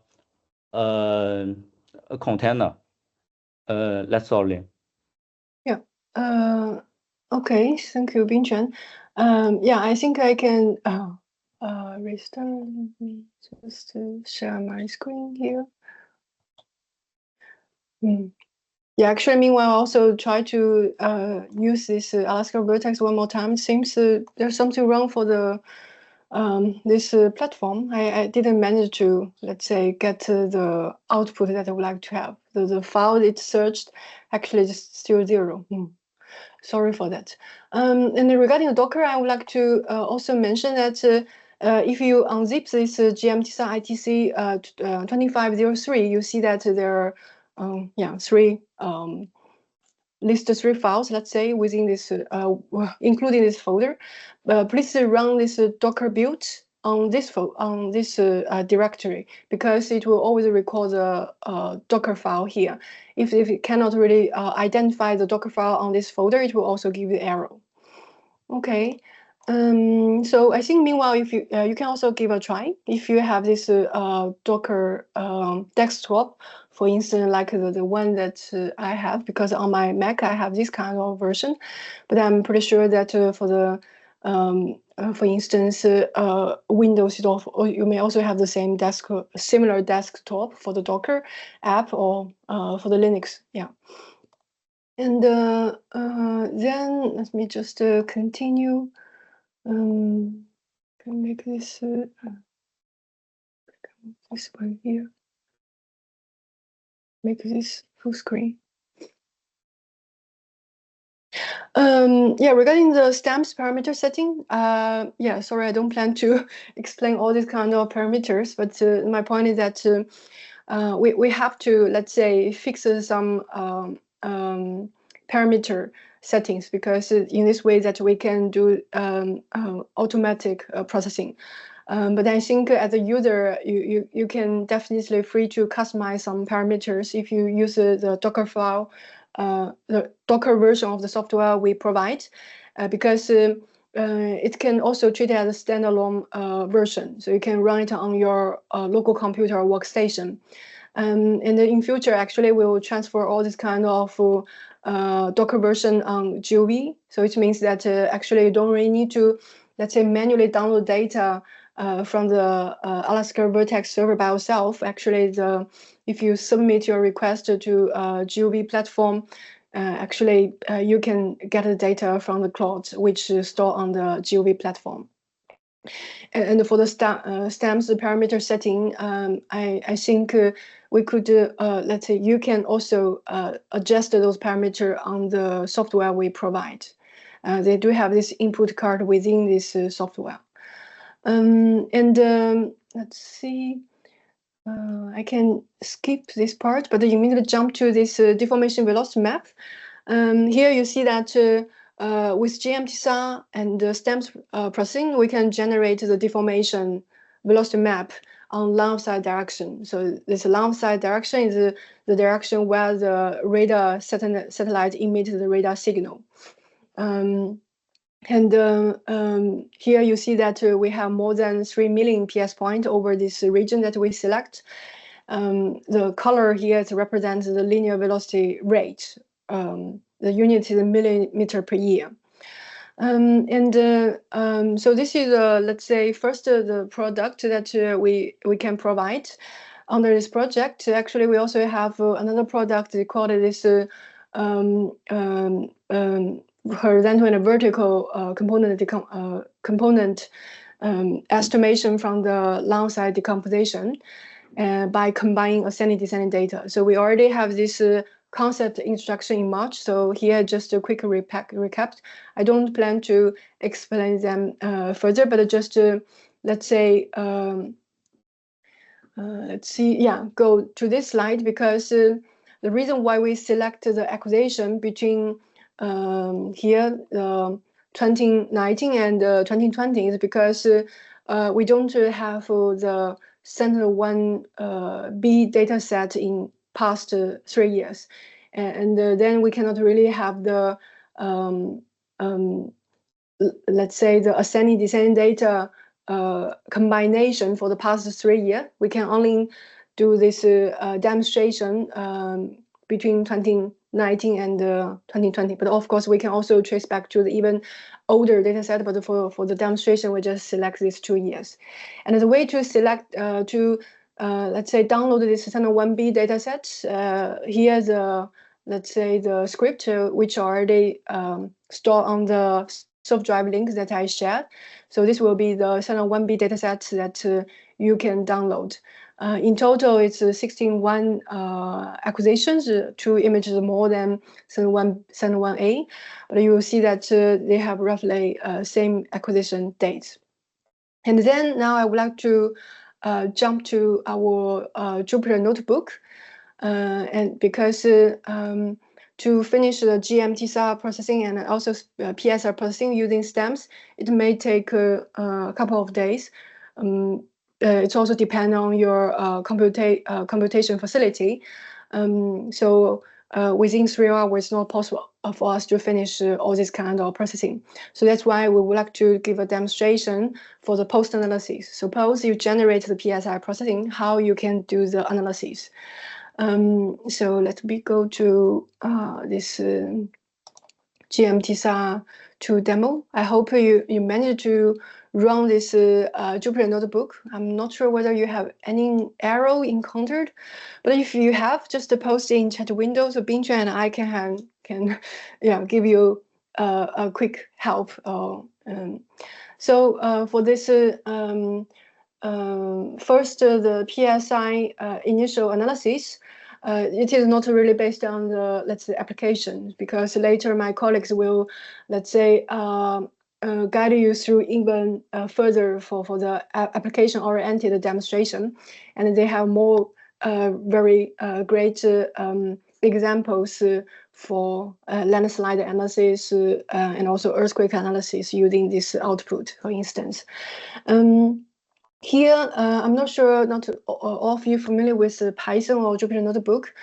container. That's all. Yeah. Okay. Thank you, Binchen. Yeah, I think I can restart. Let me just share my screen here. Yeah, actually, meanwhile, I also try to use this Alaska vertex one more time. It seems there's something wrong for the this platform. I didn't manage to, let's say, get the output that I would like to have. The file it searched actually is still 0. Sorry for that. And then regarding the Docker, I would like to also mention that if you unzip this GMTSAR ITC 2503, you see that there are list 3 files, let's say, within this, including this folder. Please run this Docker build on this directory, because it will always record the Docker file here. If it cannot really identify the Docker file on this folder, it will also give you error. Okay. So I think meanwhile, if you can also give a try if you have this Docker desktop, for instance, like the one that I have, because on my Mac I have this kind of version, but I'm pretty sure that for instance, Windows, you may also have the same similar desktop for the Docker app, or for the Linux. Yeah. And then let me just continue. Can make this this one here. Make this full screen. Yeah, regarding the stamps parameter setting, yeah, sorry, I don't plan to explain all these kind of parameters, but my point is that we have to, let's say, fix some parameter settings, because in this way that we can do automatic processing. But I think as a user, you can definitely free to customize some parameters if you use the Docker file, the Docker version of the software we provide, because it can also treat it as a standalone version. So you can run it on your local computer or workstation. And in future, actually, we will transfer all this kind of Docker version on GOV. So it means that actually you don't really need to, let's say, manually download data from the Alaska Vertex server by yourself. Actually, if you submit your request to GOV platform, actually you can get the data from the cloud, which is stored on the GOV platform. And for the stamps parameter setting, I think we could, let's say, you can also adjust those parameters on the software we provide. They do have this input card within this software. Let's see. I can skip this part, but you immediately jump to this deformation velocity map. Here you see that with GMTSAR and STAMPS processing, we can generate the deformation velocity map on line-of-sight direction. So this line-of-sight direction is the direction where the radar satellite emits the radar signal. Here you see that we have more than 3 million PS points over this region that we select. The color here represents the linear velocity rate. The unit is millimeter per year. So this is, let's say, first the product that we can provide under this project. Actually, we also have another product called this horizontal and vertical component estimation from the line-of-sight decomposition by combining ascending descending data. So we already have this concept instruction in March. So here just a quick recap. I don't plan to explain them further, but just let's say let's see. Yeah, go to this slide, because the reason why we select the acquisition between here 2019 and 2020 is because we don't have the Sentinel-1B data set in past 3 years, and then we cannot really have the let's say the ascending descending data combination for the past 3 years. We can only do this demonstration between 2019 and 2020. But of course, we can also trace back to the even older data set. But for the demonstration, we just select these 2 years. And the way to select let's say download this Sentinel 1B data set. Here's let's say the script which already stored on the soft drive links that I shared. So this will be the Sentinel 1B dataset that you can download. In total, it's 16 acquisitions, 2 images more than Sentinel 1A, but you will see that they have roughly same acquisition dates. And then now I would like to jump to our Jupyter Notebook, and because to finish the GMTSAR processing and also PSR processing using STAMPS, it may take a couple of days. It's also depend on your computation facility. So within 3 hours, it's not possible for us to finish all this kind of processing. So that's why we would like to give a demonstration for the post-analysis. Suppose you generate the PSI processing, how you can do the analysis. So let me go to this GMTSAR2 demo. I hope you managed to run this Jupyter Notebook. I'm not sure whether you have any error encountered, but if you have, just post in chat window so Binchuan and I can give you a quick help. So for this first, the PSI initial analysis, it is not really based on the, let's say, application, because later my colleagues will, let's say, guide you through even further for the application-oriented demonstration. And they have more very great examples for landslide analysis and also earthquake analysis using this output, for instance. Here, I'm not sure, not all of you familiar with Python or Jupyter Notebook.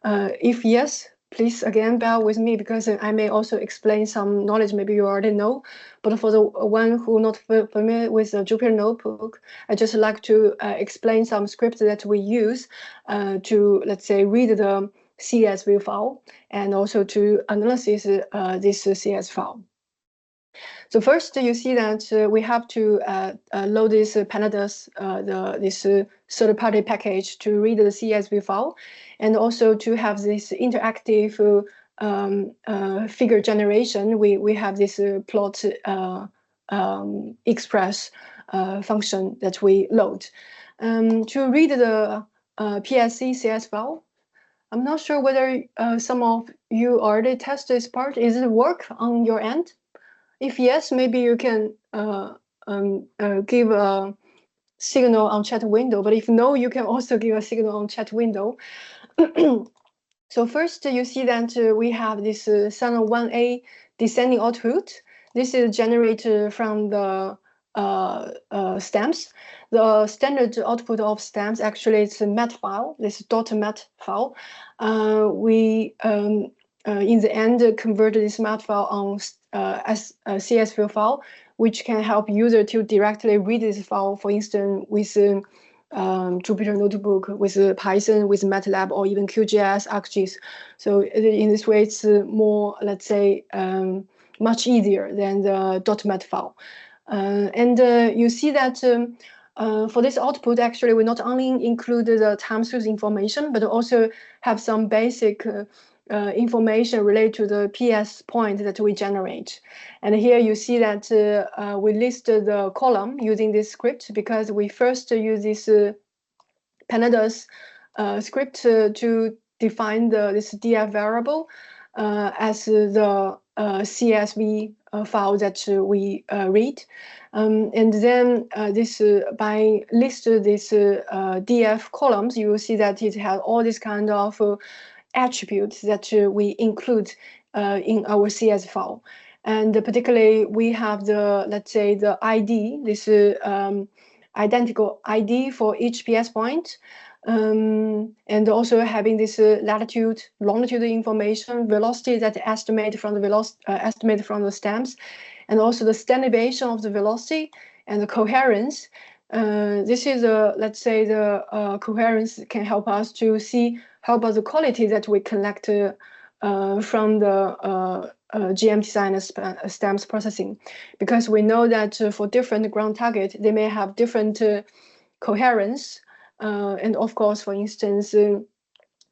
If yes, please again bear with me, because I may also explain some knowledge maybe you already know. But for the one who not familiar with the Jupyter Notebook, I just like to explain some scripts that we use to, let's say, read the CSV file and also to analyze this CS file. So first, you see that we have to load this pandas, this third-party package to read the CSV file, and also to have this interactive figure generation. We have this plot express function that we load. To read the PSC CS file, I'm not sure whether some of you already test this part. Is it work on your end? If yes, maybe you can give a signal on chat window. But if no, you can also give a signal on chat window. So first, you see that we have this Sentinel 1A descending output. This is generated from the STAMPS. The standard output of STAMPS actually is a mat file, this .mat file. We in the end convert this mat file on as a CSV file, which can help user to directly read this file, for instance, with Jupyter Notebook, with Python, with MATLAB, or even QGIS, ArcGIS. So in this way, it's more, let's say, much easier than the .mat file. And you see that for this output, actually, we not only include the time series information, but also have some basic information related to the PS point that we generate. And here you see that we list the column using this script, because we first use this pandas script to define this df variable as the CSV file that we read. And then this by list this df columns, you will see that it has all this kind of attributes that we include in our CS file. And particularly, we have the, let's say, the ID, this identical ID for each PS point. And also having this latitude, longitude information, velocity that estimated from the stamps, and also the standard deviation of the velocity and the coherence. This is let's say the coherence can help us to see how about the quality that we collect from the GMTSAR stamps processing, because we know that for different ground target they may have different coherence. And of course, for instance,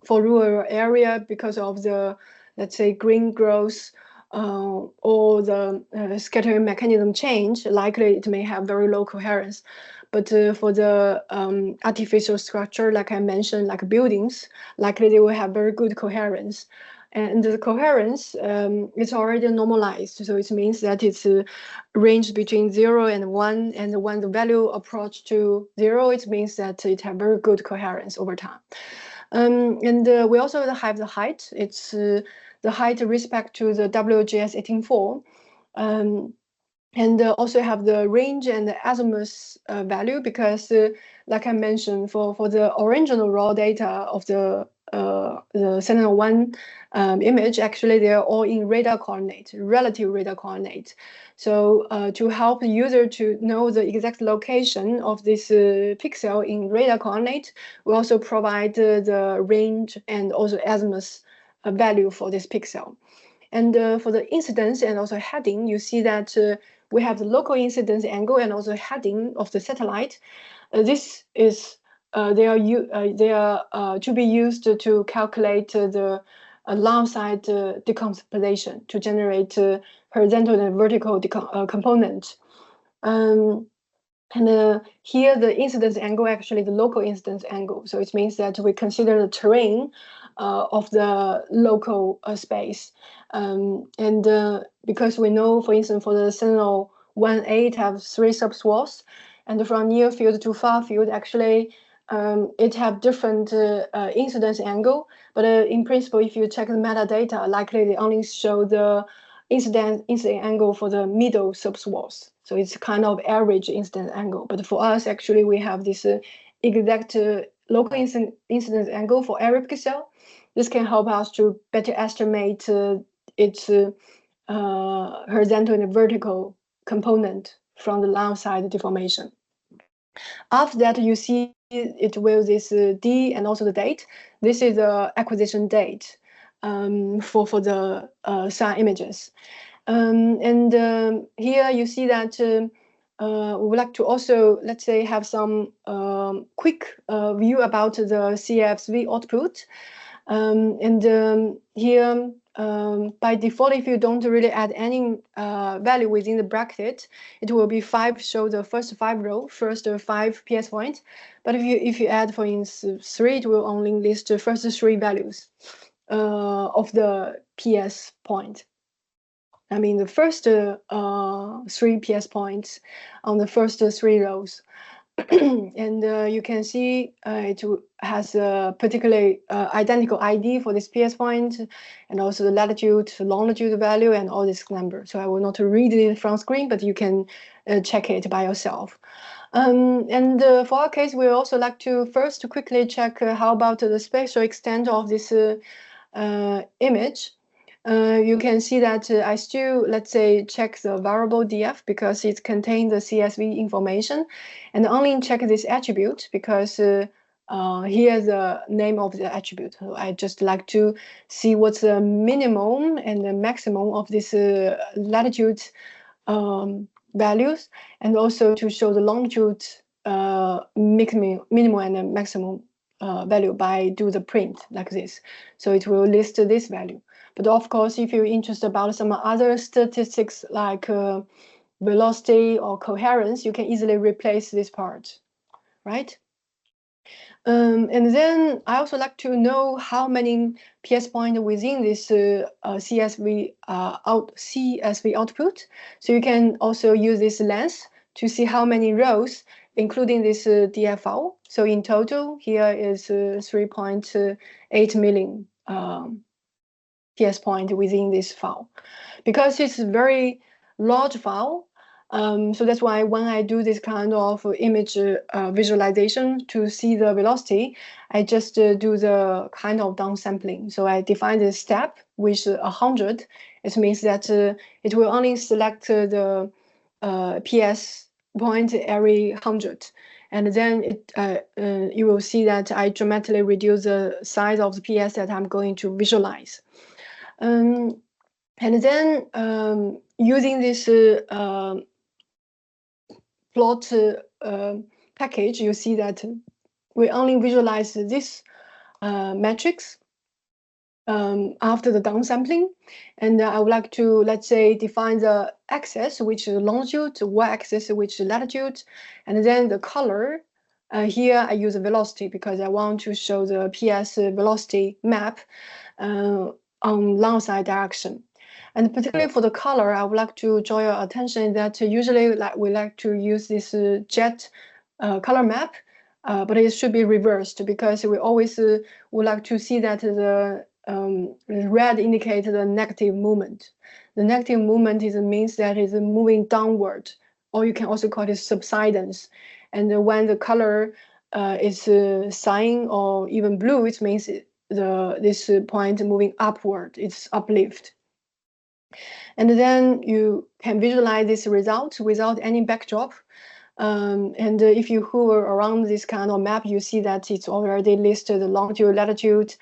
for rural area, because of the, let's say, green growth or the scattering mechanism change, likely it may have very low coherence. But for the artificial structure, like I mentioned, like buildings, likely they will have very good coherence. And the coherence is already normalized, so it means that it's range between 0 and 1, and when the value approach to 0, it means that it has very good coherence over time. And we also have the height. It's the height respect to the WGS 18.4. And also have the range and the azimuth value, because like I mentioned, for the original raw data of the Sentinel-1 image, actually they're all in radar coordinate, relative radar coordinate. So to help the user to know the exact location of this pixel in radar coordinate, we also provide the range and also azimuth value for this pixel. And for the incidence and also heading, you see that we have the local incidence angle and also heading of the satellite. This is they are to be used to calculate the line side decomposition to generate horizontal and vertical component. And here the incidence angle, actually the local incidence angle. So it means that we consider the terrain of the local space. And because we know, for instance, for the Sentinel-1A, it have 3 subswaths, and from near field to far field, actually, it have different incidence angle. But in principle, if you check the metadata, likely they only show the incident angle for the middle subswath. So it's kind of average incidence angle. But for us, actually, we have this exact local incidence angle for every pixel. This can help us to better estimate its horizontal and vertical component from the line side deformation. After that, you see it with this D and also the date. This is the acquisition date for the SAR images. And here you see that we would like to also, let's say, have some quick view about the CFSV output. Here, by default, if you don't really add any value within the bracket, it will be 5, show the first 5 row, first 5 PS points. But if you add, for instance, 3, it will only list the first 3 values of the PS point. I mean, the first 3 PS points on the first 3 rows. And you can see it has a particularly identical ID for this PS point, and also the latitude, longitude value, and all this number. So I will not read it from screen, but you can check it by yourself. And for our case, we also like to first quickly check how about the spatial extent of this image. You can see that I still, let's say, check the variable df because it contains the CSV information, and only check this attribute because here's the name of the attribute. So I just like to see what's the minimum and the maximum of this latitude values, and also to show the longitude minimum and the maximum value by do the print like this. So it will list this value. But of course, if you're interested about some other statistics like velocity or coherence, you can easily replace this part, right? And then I also like to know how many PS points within this CSV output. So you can also use this length to see how many rows, including this DF file. So in total, here is 3.8 million PS point within this file. Because it's a very large file, So that's why when I do this kind of image visualization to see the velocity, I just do the kind of downsampling. So I define the step with 100. It means that it will only select the PS point every 100. And then you will see that I dramatically reduce the size of the PS that I'm going to visualize. And then using this plot package, you see that we only visualize this matrix after the downsampling. And I would like to, let's say, define the axis, which is longitude, y-axis, which is latitude, and then the color. Here I use a velocity because I want to show the PS velocity map on long side direction. And particularly for the color, I would like to draw your attention that usually we like to use this jet color map, but it should be reversed because we always would like to see that the red indicates the negative movement. The negative movement means that it's moving downward, or you can also call it subsidence. And when the color is cyan or even blue, it means this point moving upward, it's uplift. And then you can visualize this result without any backdrop. And if you hover around this kind of map, you see that it's already listed the longitude, latitude,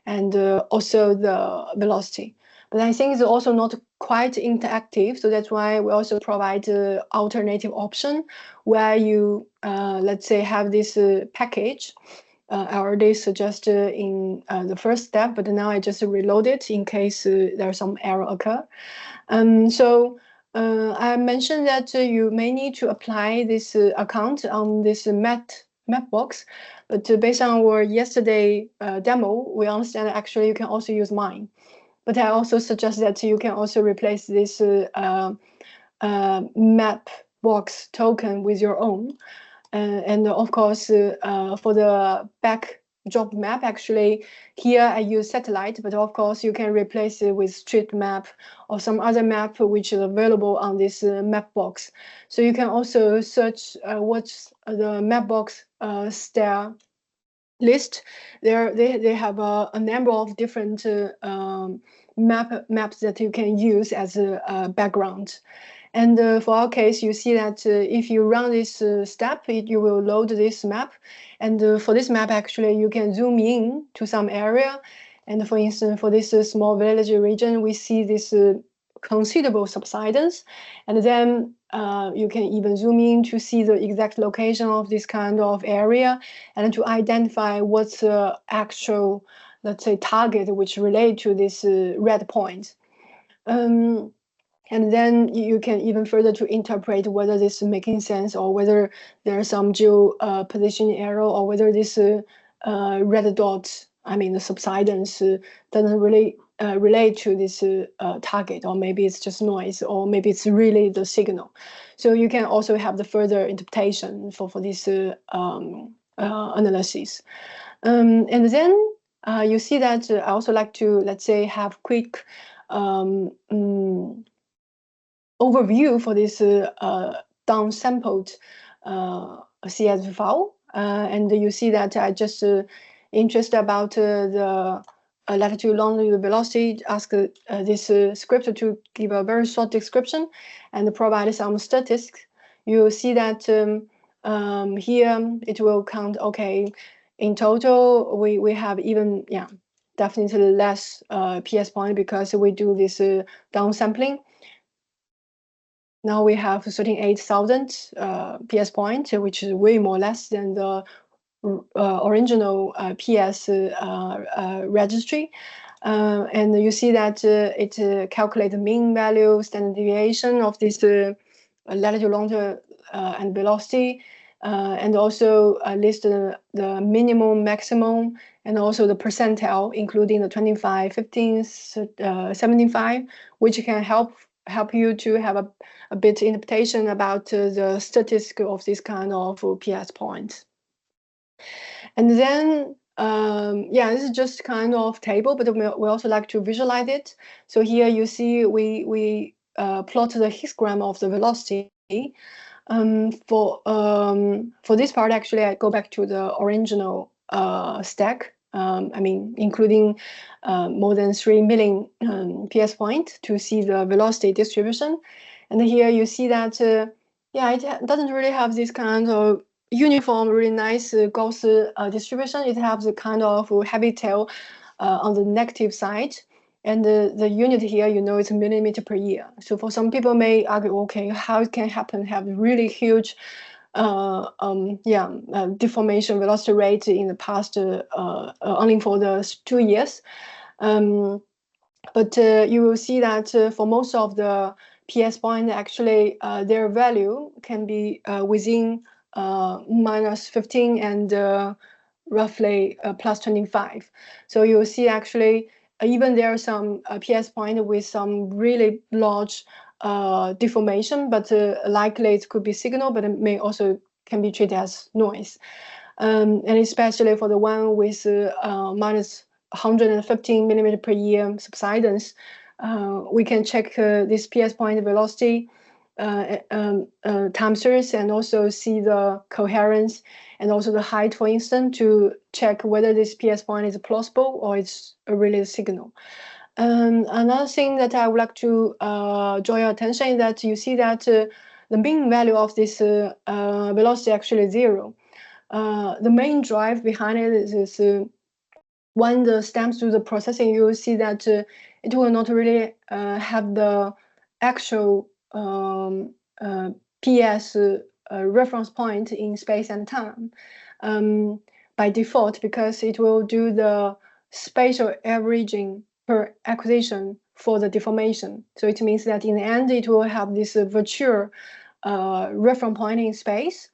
and also the velocity. But I think it's also not quite interactive, so that's why we also provide an alternative option where you, let's say, have this package. I already suggested in the first step, but now I just reload it in case there's some error occur. So I mentioned that you may need to apply this account on this Mapbox, but based on our yesterday demo, we understand that actually you can also use mine. But I also suggest that you can also replace this Mapbox token with your own. And of course, for the backdrop map, actually, here I use satellite, but of course you can replace it with street map or some other map which is available on this map box. So you can also search what's the Mapbox style list. They have a number of different maps that you can use as a background. And for our case, you see that if you run this step, you will load this map. And for this map, actually, you can zoom in to some area. And for instance, for this small village region, we see this considerable subsidence. And then you can even zoom in to see the exact location of this kind of area and to identify what's the actual, let's say, target which relate to this red point. And then you can even further to interpret whether this is making sense or whether there's some geo position error or whether this red dot, I mean the subsidence, doesn't really relate to this target, or maybe it's just noise, or maybe it's really the signal. So you can also have the further interpretation for this analysis. And then you see that I also like to, let's say, have quick overview for this downsampled CSV file. And you see that I just interested about the latitude, longitude, velocity, ask this script to give a very short description and provide some statistics. You see that here it will count, okay, in total, we have even, definitely less PS point because we do this downsampling. Now we have 38,000 PS point, which is way more less than the original PS registry. And you see that it calculates the mean value, standard deviation of this latitude, longitude, and velocity, and also list the minimum, maximum, and also the percentile, including the 25, 15, 75, which can help you to have a bit interpretation about the statistic of this kind of PS points. And then, this is just kind of table, but we also like to visualize it. So here you see we plot the histogram of the velocity For this part, actually, I go back to the original stack. I mean, including more than 3 million PS points to see the velocity distribution. And here you see that, yeah, it doesn't really have this kind of uniform, really nice Gauss distribution. It has a kind of heavy tail on the negative side. And the unit here, you know, it's millimeter per year. So for some people may argue, okay, how it can happen, have really huge deformation velocity rate in the past only for the 2 years. But you will see that for most of the PS point, actually their value can be within -15 and roughly +25. So you'll see actually even there are some PS point with some really large deformation, but likely it could be signal, but it may also can be treated as noise. And especially for the one with minus 115 millimeter per year subsidence, we can check this PS point velocity time series and also see the coherence and also the height, for instance, to check whether this PS point is plausible or it's a really signal. Another thing that I would like to draw your attention is that you see that the mean value of this velocity actually is 0. The main drive behind it is when the stamps do the processing, you will see that it will not really have the actual PS reference point in space and time by default, because it will do the spatial averaging per acquisition for the deformation. So it means that in the end, it will have this virtual reference point in space.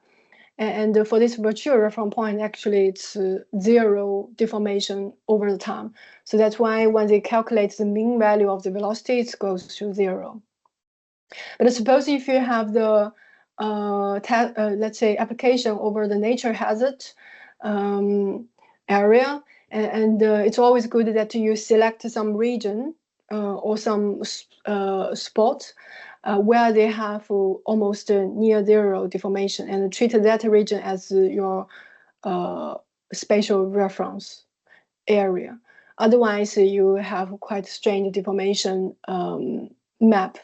And for this virtual reference point, actually, it's 0 deformation over the time. So that's why when they calculate the mean value of the velocity, it goes to 0. But suppose if you have the, let's say, application over the nature hazard area, and it's always good that you select some region or some spot where they have almost near 0 deformation and treat that region as your spatial reference area. Otherwise, you have quite strange deformation map.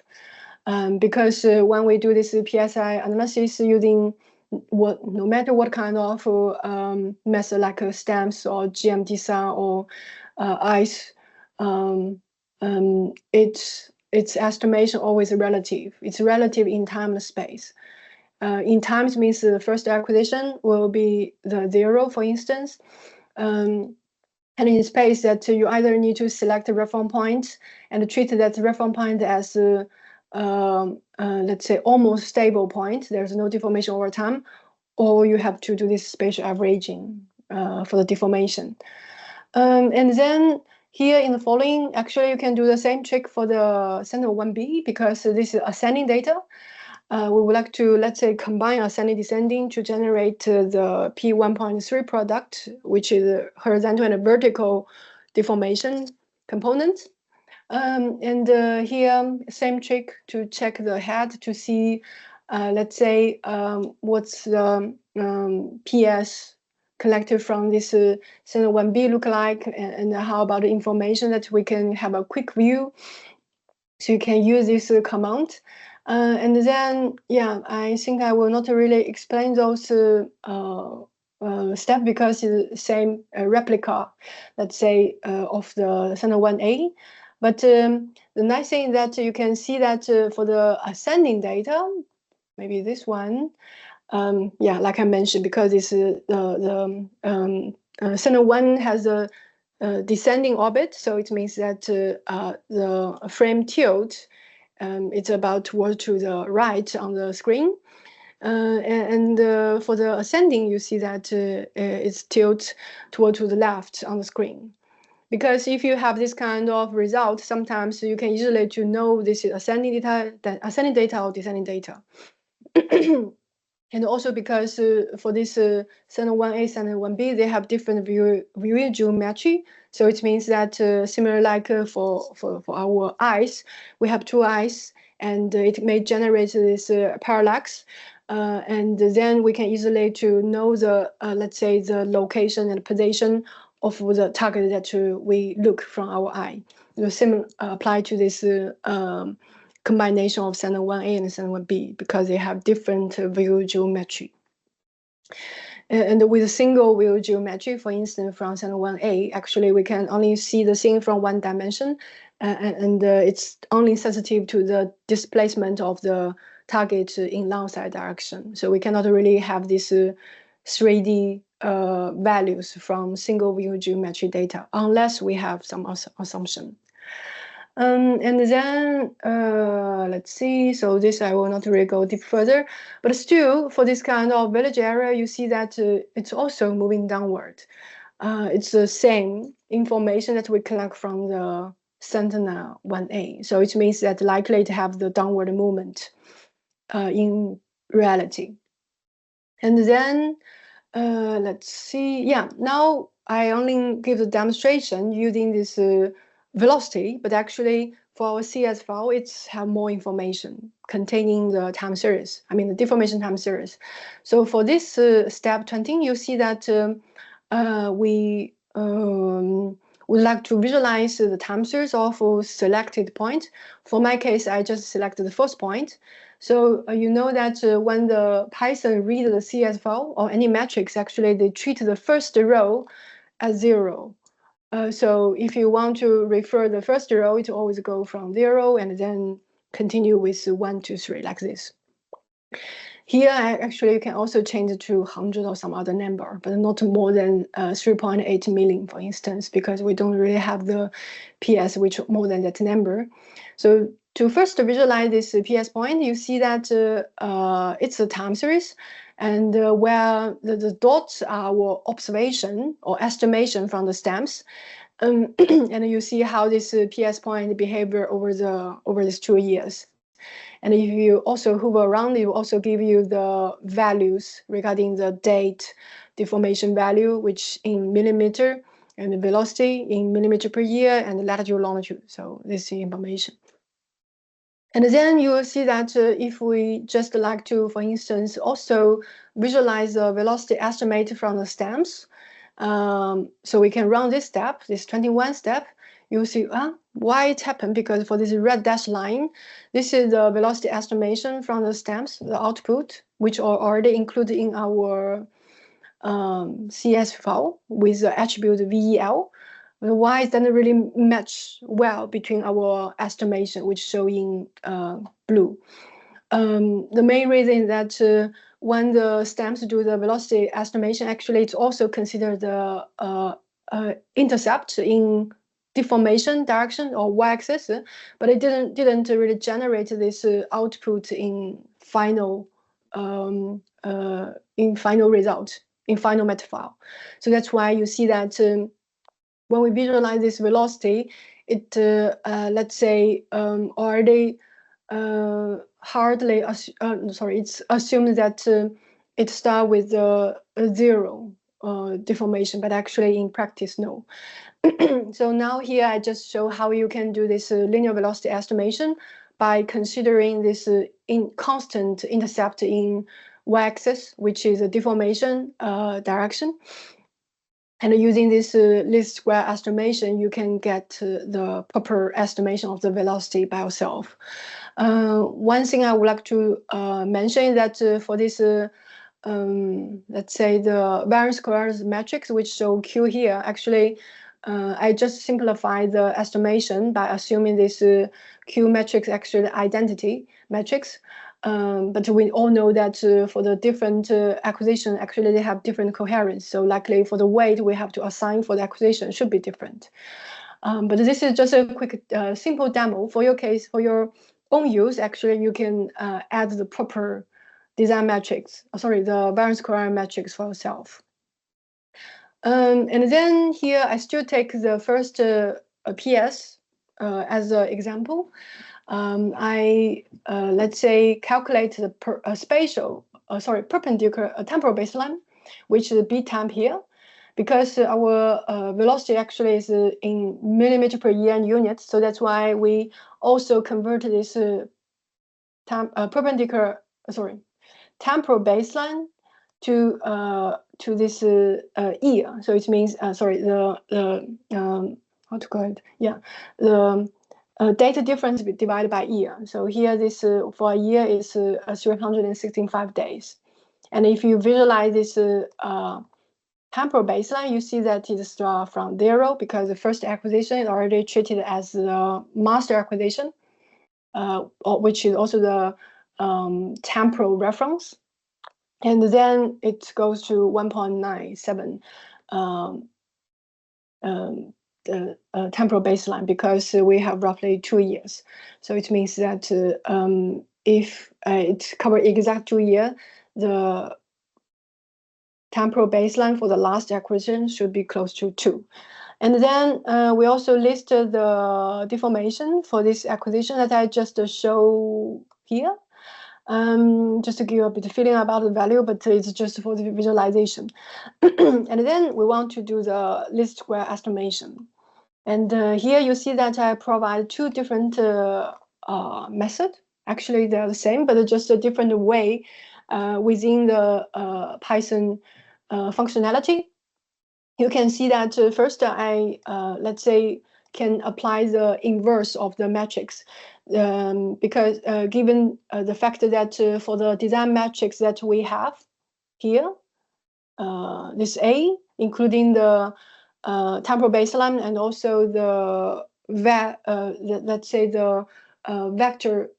Because when we do this PSI analysis using no matter what kind of method, like STAMPS or GMTSAR or ICE, its estimation always relative. It's relative in time and space. In times means the first acquisition will be the 0, for instance. And in space, that you either need to select a reference point and treat that reference point as let's say almost stable point. There's no deformation over time, or you have to do this spatial averaging for the deformation. And then here in the following, actually you can do the same trick for the center 1B, because this is ascending data. We would like to, let's say, combine ascending descending to generate the P1.3 product, which is a horizontal and a vertical deformation component. And here, same trick to check the head to see, let's say, what's the PS collected from this center 1B look like, and how about the information that we can have a quick view. So you can use this command. And then, yeah, I think I will not really explain those steps, because it's the same replica, let's say, of the center 1A. But the nice thing is that you can see that for the ascending data, maybe this one, yeah, like I mentioned, because it's the center 1 has a descending orbit, so it means that the frame tilt it's about toward to the right on the screen. And for the ascending, you see that it's tilt toward to the left on the screen. Because if you have this kind of result, sometimes you can easily to know this is ascending data or descending data. And also because for this center 1A, center 1B, they have different view geometry. So it means that similar like for our eyes, we have 2 eyes, and it may generate this parallax. And then we can easily to know the, let's say, the location and position of the target that we look from our eye. The same apply to this combination of Center 1A and Center 1B because they have different view geometry. And with a single view geometry, for instance, from Center 1A, actually we can only see the thing from one dimension, and it's only sensitive to the displacement of the target in landside direction. So we cannot really have this 3D values from single view geometry data unless we have some assumption. And then let's see, so this I will not really go deep further, but still for this kind of village area, you see that it's also moving downward. It's the same information that we collect from the Sentinel 1A. So it means that likely to have the downward movement in reality. And then let's see, yeah, now I only give the demonstration using this velocity, but actually for our CS file, it's have more information containing the time series, I mean the deformation time series. So for this step 20, you see that we would like to visualize the time series of a selected point. For my case, I just selected the first point. So you know that when the Python read the CS file or any matrix, actually they treat the first row as 0. So if you want to refer the first row, it always go from 0 and then continue with 1, 2, 3 like this. Here, actually, you can also change it to 100 or some other number, but not more than 3.8 million, for instance, because we don't really have the PS which more than that number. So to first visualize this PS point, you see that it's a time series, and where the dots are our observation or estimation from the stamps. And you see how this PS point behavior over these 2 years. And if you also hover around, it will also give you the values regarding the date, deformation value, which in millimeter, and the velocity in millimeter per year, and the latitude, longitude. So this is the information. And then you will see that if we just like to, for instance, also visualize the velocity estimate from the stamps, so we can run this step, this 21 step, you'll see why it happened, because for this red dashed line, this is the velocity estimation from the stamps, the output, which are already included in our CS file with the attribute VEL. Why it doesn't really match well between our estimation, which show in blue. The main reason is that when the stamps do the velocity estimation, actually it's also considered the intercept in deformation direction or y-axis, but it didn't really generate this output in final result, in final meta file. So that's why you see that when we visualize this velocity, it let's say already hardly it's assumed that it starts with 0 deformation, but actually in practice no. So now here I just show how you can do this linear velocity estimation by considering this constant intercept in y-axis, which is a deformation direction. And using this least square estimation, you can get the proper estimation of the velocity by yourself. One thing I would like to mention is that for this, let's say the variance covariance matrix, which show Q here, actually, I just simplify the estimation by assuming this Q matrix actually the identity matrix. But we all know that for the different acquisition, actually they have different coherence. So likely for the weight we have to assign for the acquisition should be different. But this is just a quick, simple demo. For your case, for your own use, actually you can add the proper design matrix, the variance covariance matrix for yourself. And then here I still take the first PS as an example. I let's say calculate the perpendicular temporal baseline, which is B temp here, because our velocity actually is in millimeter per year in units. So that's why we also convert this temporal baseline to this ear. So it means sorry, the how to call it? Yeah, the data difference divided by year. So here this for a year is 365 days. And if you visualize this temporal baseline, you see that it starts from 0 because the first acquisition is already treated as the master acquisition, which is also the temporal reference. And then it goes to 1.97 temporal baseline because we have roughly 2 years. So it means that if it covers exact 2 years, the temporal baseline for the last acquisition should be close to 2. And then we also listed the deformation for this acquisition that I just show here. Just to give you a bit of feeling about the value, but it's just for the visualization. And then we want to do the least square estimation. And here you see that I provide 2 different methods. Actually, they're the same, but just a different way within the Python functionality. You can see that first I, let's say, can apply the inverse of the matrix because given the fact that for the design matrix that we have here, this A, including the temporal baseline and also the let's say the vector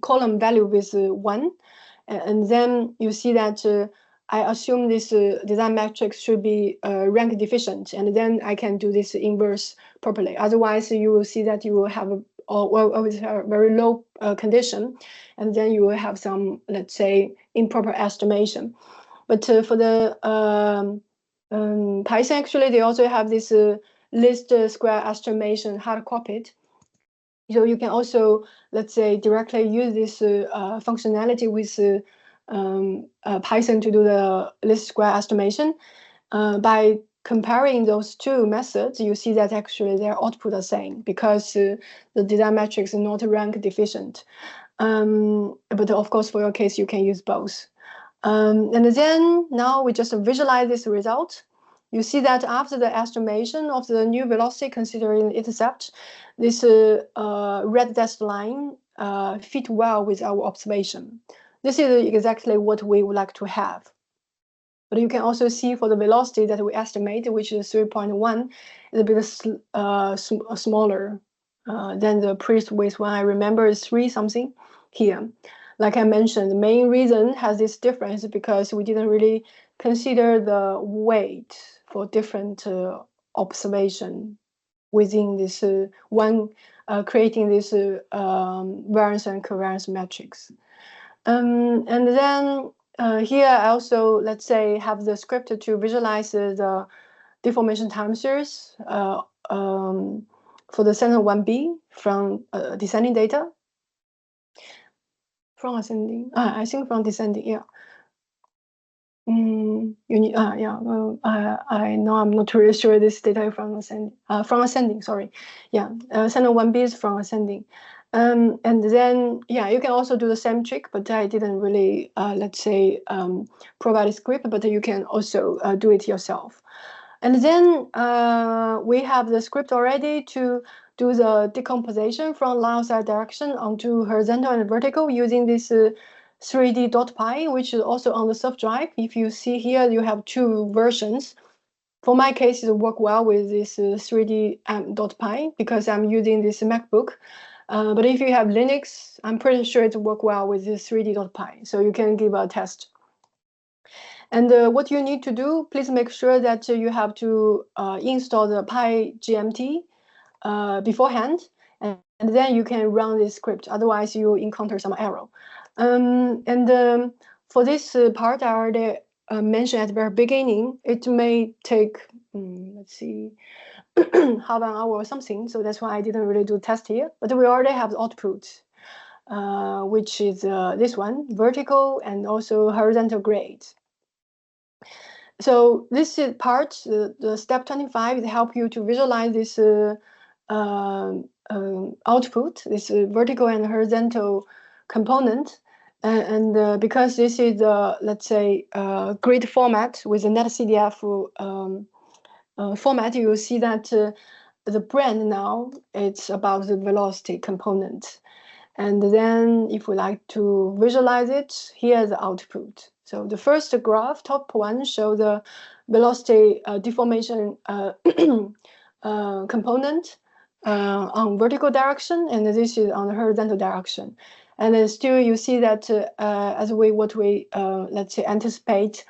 column value with 1, and then you see that I assume this design matrix should be rank deficient, and then I can do this inverse properly. Otherwise, you will see that you will have a very low condition, and then you will have some, let's say, improper estimation. But for the Python, actually, they also have this least square estimation hard copied. So you can also, let's say, directly use this functionality with Python to do the least square estimation. By comparing those 2 methods, you see that actually their output are the same because the design matrix is not rank deficient. But of course, for your case, you can use both. And then now we just visualize this result. You see that after the estimation of the new velocity considering the intercept, this red dashed line fit well with our observation. This is exactly what we would like to have. But you can also see for the velocity that we estimate, which is 3.1, is a bit smaller than the previous one. I remember is 3 something here. Like I mentioned, the main reason has this difference because we didn't really consider the weight for different observation within this one, creating this variance and covariance matrix. And then here I also, let's say, have the script to visualize the deformation time series for the center 1B from descending data. From ascending, I think from descending, yeah. Yeah. Well, I know I'm not really sure this data from ascending. Sorry, yeah. Center 1B is from ascending, and then yeah, you can also do the same trick, but I didn't really let's say provide a script, but you can also do it yourself. And then we have the script already to do the decomposition from line of sight direction onto horizontal and vertical using this 3D.py, which is also on the soft drive. If you see here, you have 2 versions. For my case, it works well with this 3D.py because I'm using this MacBook. But if you have Linux, I'm pretty sure it works well with this 3D.py. So you can give a test. And what you need to do, please make sure that you have to install the PyGMT beforehand, and then you can run this script. Otherwise, you encounter some error. For this part, I already mentioned at the very beginning, it may take, let's see, half an hour or something. So that's why I didn't really do test here. But we already have the output, which is this one, vertical and also horizontal grade. So this is part, the step 25, it helps you to visualize this output, this vertical and horizontal component. And because this is let's say grid format with a netcdf format, you will see that the brand now it's about the velocity component. And then if we like to visualize it, here's the output. So the first graph, top one, show the velocity deformation component on vertical direction, and this is on the horizontal direction. And then still you see that as what we let's say anticipate,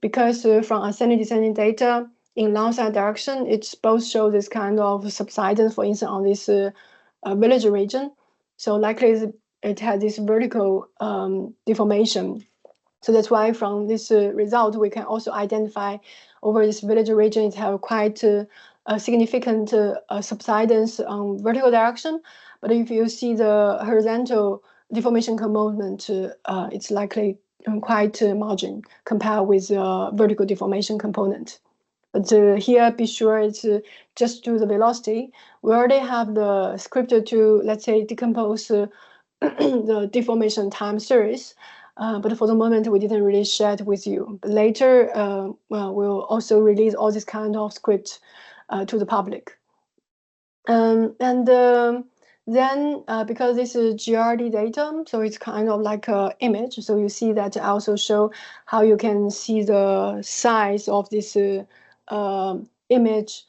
because from ascending descending data in long side direction, it's both show this kind of subsidence, for instance, on this village region. So likely it had this vertical deformation. So that's why from this result, we can also identify over this village region, it have quite a significant subsidence on vertical direction. But if you see the horizontal deformation component, it's likely quite margin compared with vertical deformation component. But here, be sure it's just do the velocity. We already have the script to, let's say, decompose the deformation time series. But for the moment, we didn't really share it with you. But later, well, we'll also release all this kind of script to the public. Then, because this is GRD data, so it's kind of like an image. So you see that I also show how you can see the size of this image.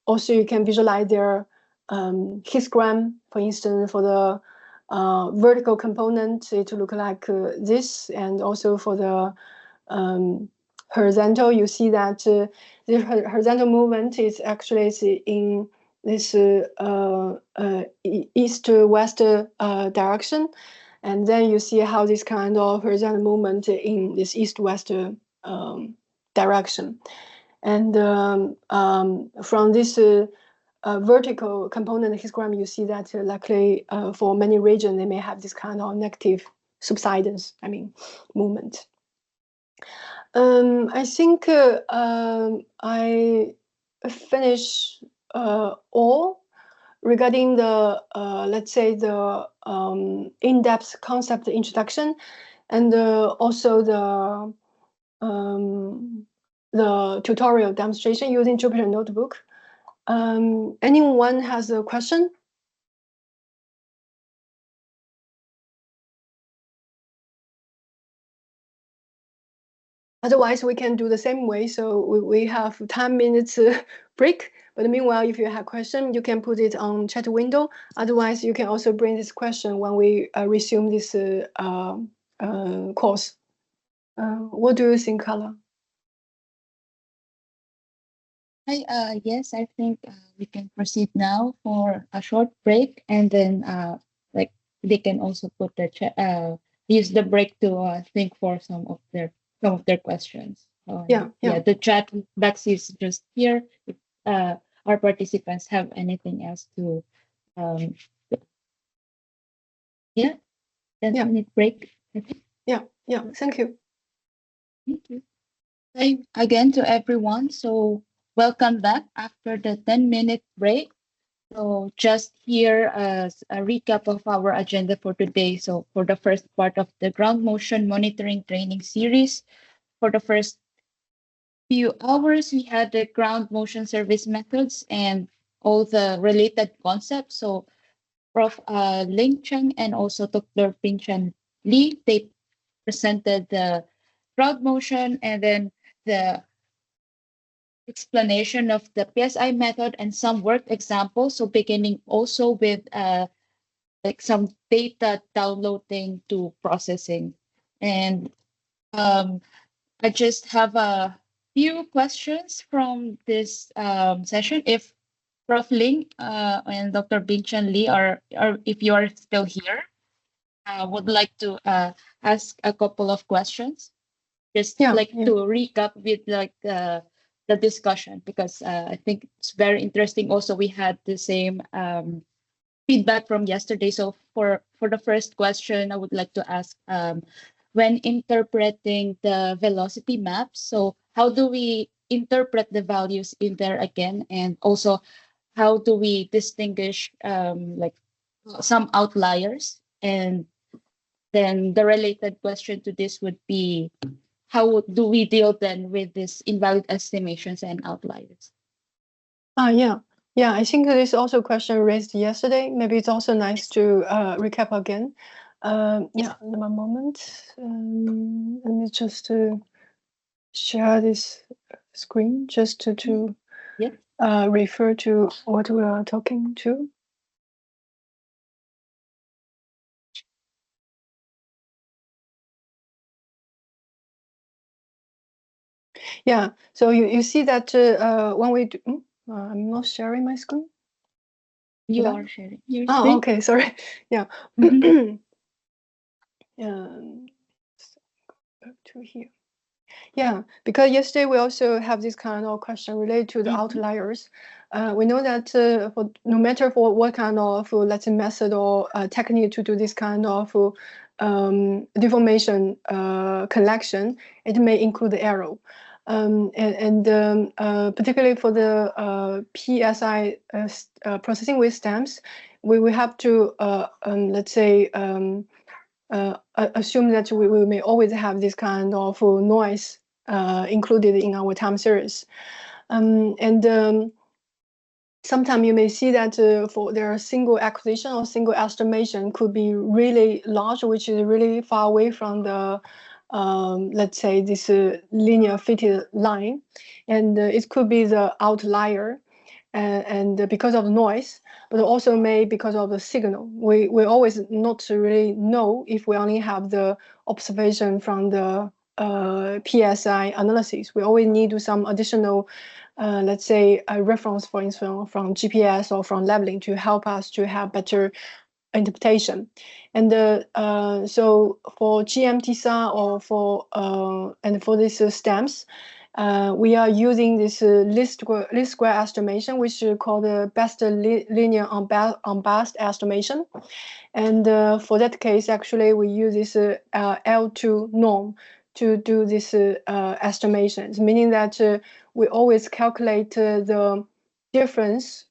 Also you can visualize their histogram, for instance, for the vertical component, it look like this, and also for the horizontal, you see that the horizontal movement is actually in this east-west direction, and then you see how this kind of horizontal movement in this east-west direction. And from this vertical component histogram, you see that likely for many regions, they may have this kind of negative subsidence, movement. I think I finish all regarding the, let's say, the in-depth concept introduction, and also the tutorial demonstration using Jupyter Notebook. Anyone has a question? Otherwise, we can do the same way. So we have 10 minutes break. But meanwhile, if you have a question, you can put it on chat window. Otherwise, you can also bring this question when we resume this course. What do you think, Carla? Yes, I think we can proceed now for a short break, and then like they can also put the use the break to think for some of their questions. Yeah. The chat box is just here. If our participants have anything else to, 10-minute break. I think. Yeah. Thank you. Thank you. Hi again to everyone. So welcome back after the 10-minute break. So just here as a recap of our agenda for today. So for the first part of the ground motion monitoring training series, for the first few hours, we had the ground motion service methods and all the related concepts. So Prof. Ling Cheng and also Dr. Pinchan Lee, they presented the ground motion and then the explanation of the PSI method and some work examples. So beginning also with like some data downloading to processing. And I just have a few questions from this session. If Prof. Ling and Dr. Binchan Lee are if you are still here, would like to ask a couple of questions. Just to recap with like the discussion, because I think it's very interesting. Also, we had the same feedback from yesterday. So for the first question, I would like to ask, when interpreting the velocity maps, so how do we interpret the values in there again? And also, how do we distinguish like some outliers. And then the related question to this would be, how do we deal then with these invalid estimations and outliers? Yeah, I think this is also a question raised yesterday. Maybe it's also nice to recap again. Yeah, one moment. Let me just share this screen just to refer to what we are talking to. Yeah, so you see that when we do, I'm not sharing my screen. You are sharing your Oh, screen? okay, sorry. Yeah. Back to here. Yeah, because yesterday we also have this kind of question related to the outliers. We know that for no matter for what kind of let's say method or technique to do this kind of deformation collection, it may include error. Particularly for the PSI processing with stamps, we have to let's say assume that we may always have this kind of noise included in our time series. Sometimes you may see that for their single acquisition or single estimation could be really large, which is really far away from the let's say this linear fitted line, and it could be the outlier. And because of noise, but also may because of the signal. We always not really know if we only have the observation from the PSI analysis. We always need to some additional, let's say, a reference, for instance, from GPS or from leveling to help us to have better interpretation. And so for GMTSAR or for and for these stamps, we are using this least square estimation, which is called the best linear unbiased estimation. And for that case, actually, we use this L2 norm to do this estimations, meaning that we always calculate the difference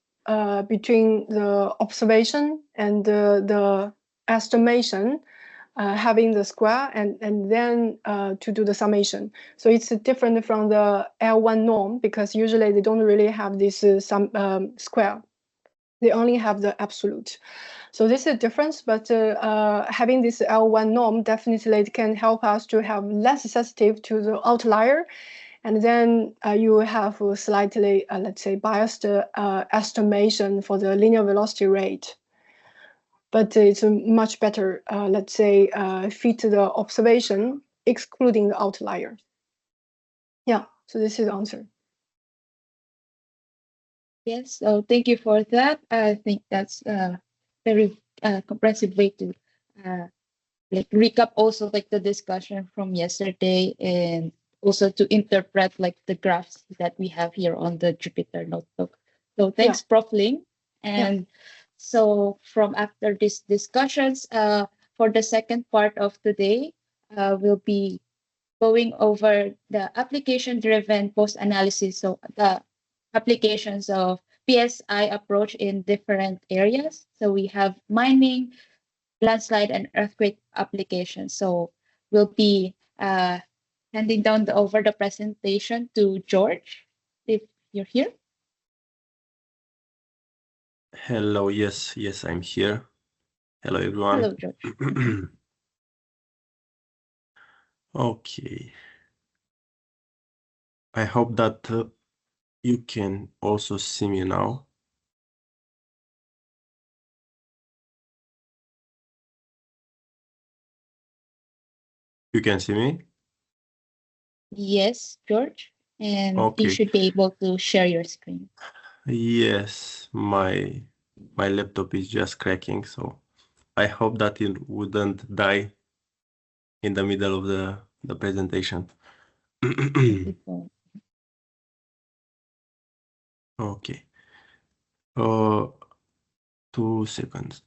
between the observation and the estimation, having the square and then to do the summation. So it's different from the L1 norm because usually they don't really have this square. They only have the absolute. So this is a difference, but having this L1 norm definitely can help us to have less sensitive to the outlier. And then you will have a slightly, let's say, biased estimation for the linear velocity rate. But it's a much better, let's say, fit the observation, excluding the outlier. Yeah, so this is the answer. Yes, so thank you for that. I think that's a very comprehensive way to like recap also like the discussion from yesterday and also to interpret like the graphs that we have here on the Jupyter Notebook. So thanks, Prof. Ling. And so from after these discussions, for the second part of today, we'll be going over the application-driven post-analysis, so the applications of PSI approach in different areas. So we have mining, landslide, and earthquake applications. So we'll be handing down over the presentation to George, if you're here. Hello, yes, I'm here. Hello, everyone. Hello, George. Okay. I hope that you can also see me now. You can see me? Yes, George. And Okay. you should be able to share your screen. Yes, my laptop is just cracking, so I hope that it wouldn't die in the middle of the presentation. Okay. 2 seconds.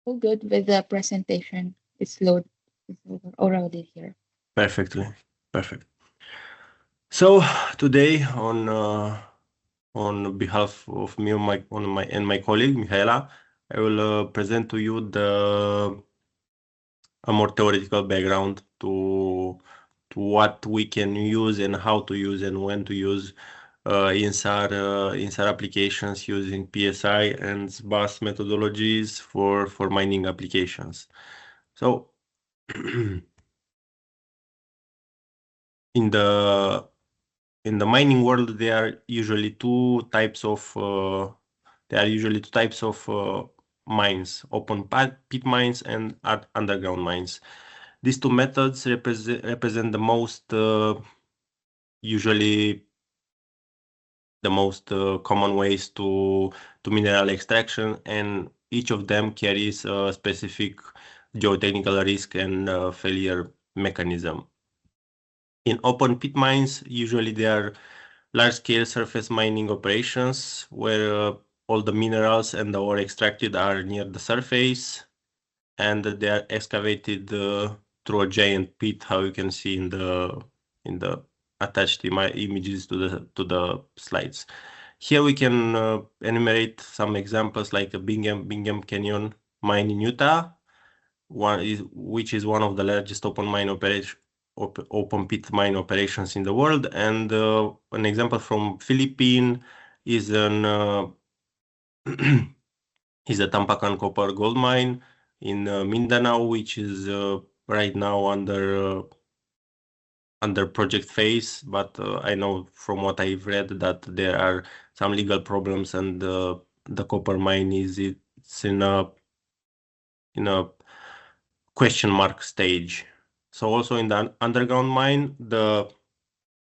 all good with the presentation. It's loaded already here. Perfectly. Perfect. So today on behalf of me and my colleague Michaela, I will present to you a more theoretical background to what we can use and how to use and when to use INSAR applications using PSI and SBAS methodologies for mining applications. So in the mining world, there are usually two types of mines: open pit mines and underground mines. These two methods represent the most usually the most common ways to mineral extraction, and each of them carries a specific geotechnical risk and failure mechanism. In open pit mines, usually there are large-scale surface mining operations where all the minerals and the ore extracted are near the surface, and they are excavated through a giant pit, how you can see in the attached images to the slides. Here we can enumerate some examples like the Bingham Canyon mine in Utah, which is one of the largest open pit mine operations in the world, and an example from Philippines is is a Tampakan copper gold mine in Mindanao, which is right now under project phase, but I know from what I've read that there are some legal problems, and the copper mine it's in a question mark stage. So also in the underground mine, the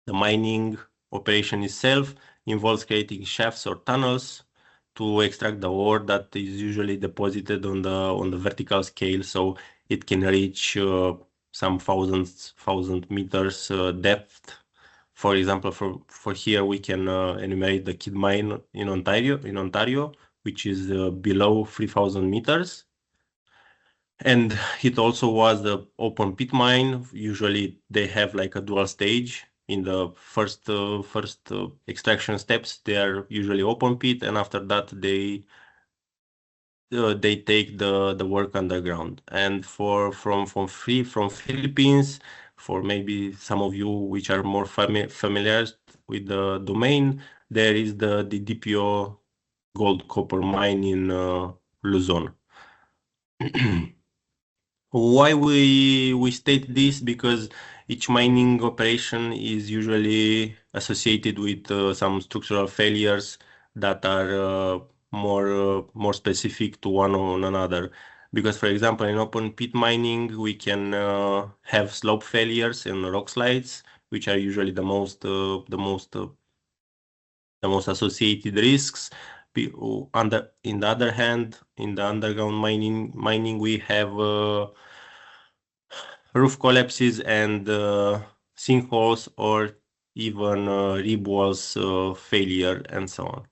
mining operation itself involves creating shafts or tunnels to extract the ore that is usually deposited on the vertical scale, so it can reach some thousand meters depth. For example, for here we can enumerate the Kidd mine in Ontario, which is below 3,000 meters. And it also was the open pit mine. Usually they have like a dual stage. In the first extraction steps, they are usually open pit, and after that they take the work underground. And from Philippines, for maybe some of you which are more familiar with the domain, there is the DPO gold copper mine in Luzon. Why we state this? Because each mining operation is usually associated with some structural failures that are more specific to one or another. Because, for example, in open pit mining, we can have slope failures and rock slides, which are usually the most associated risks. In the other hand, in the underground mining we have roof collapses and sinkholes, or even rib walls failure, and so on.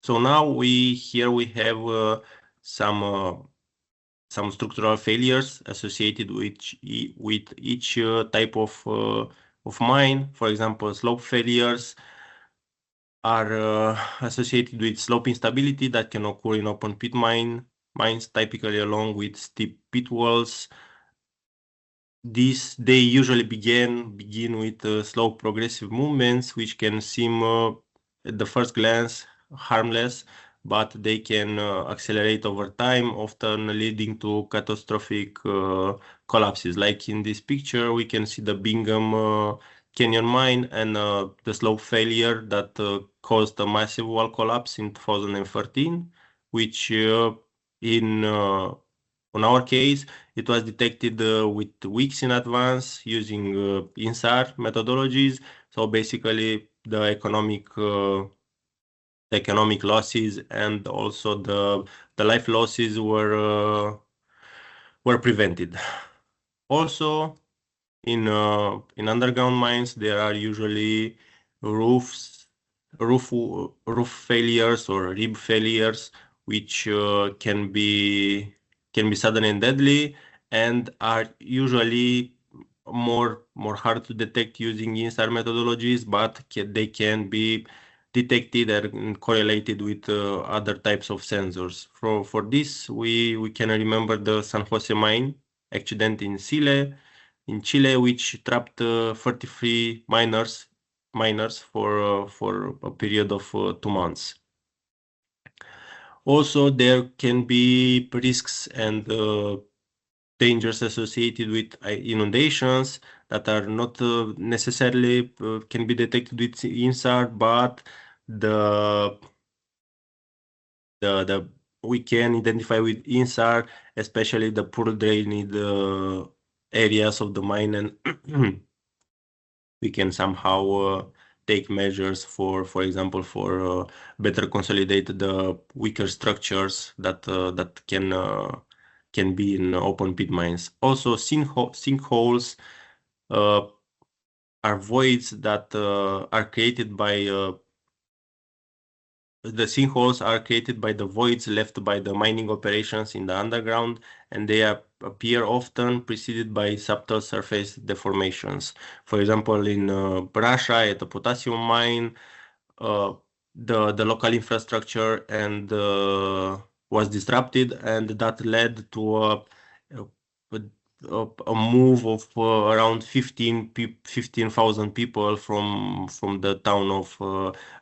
So now we have some structural failures associated with each type of mine. For example, slope failures are associated with slope instability that can occur in open pit mines, typically along with steep pit walls. They usually begin with slow progressive movements, which can seem at the first glance harmless, but they can accelerate over time, often leading to catastrophic collapses. Like in this picture, we can see the Bingham Canyon mine and the slope failure that caused a massive wall collapse in 2013, which on our case, it was detected with weeks in advance using INSAR methodologies. So basically, the economic losses and also the life losses were prevented. Also, in underground mines, there are usually roof failures or rib failures, which can be sudden and deadly, and are usually more hard to detect using INSAR methodologies, but they can be detected and correlated with other types of sensors. For this, we can remember the San Jose mine accident in Chile, which trapped 33 miners for a period of 2 months. Also, there can be risks and dangers associated with inundations that are not necessarily can be detected with INSAR, but we can identify with INSAR, especially the poor drained areas of the mine, and we can somehow take measures for example, for better consolidate the weaker structures that can be in open pit mines. Also, sinkholes are voids that are created by the sinkholes are created by the voids left by the mining operations in the underground, and they appear often preceded by subtle surface deformations. For example, in Russia, at the potassium mine, the local infrastructure and was disrupted, and that led to a move of around 15,000 people from the town of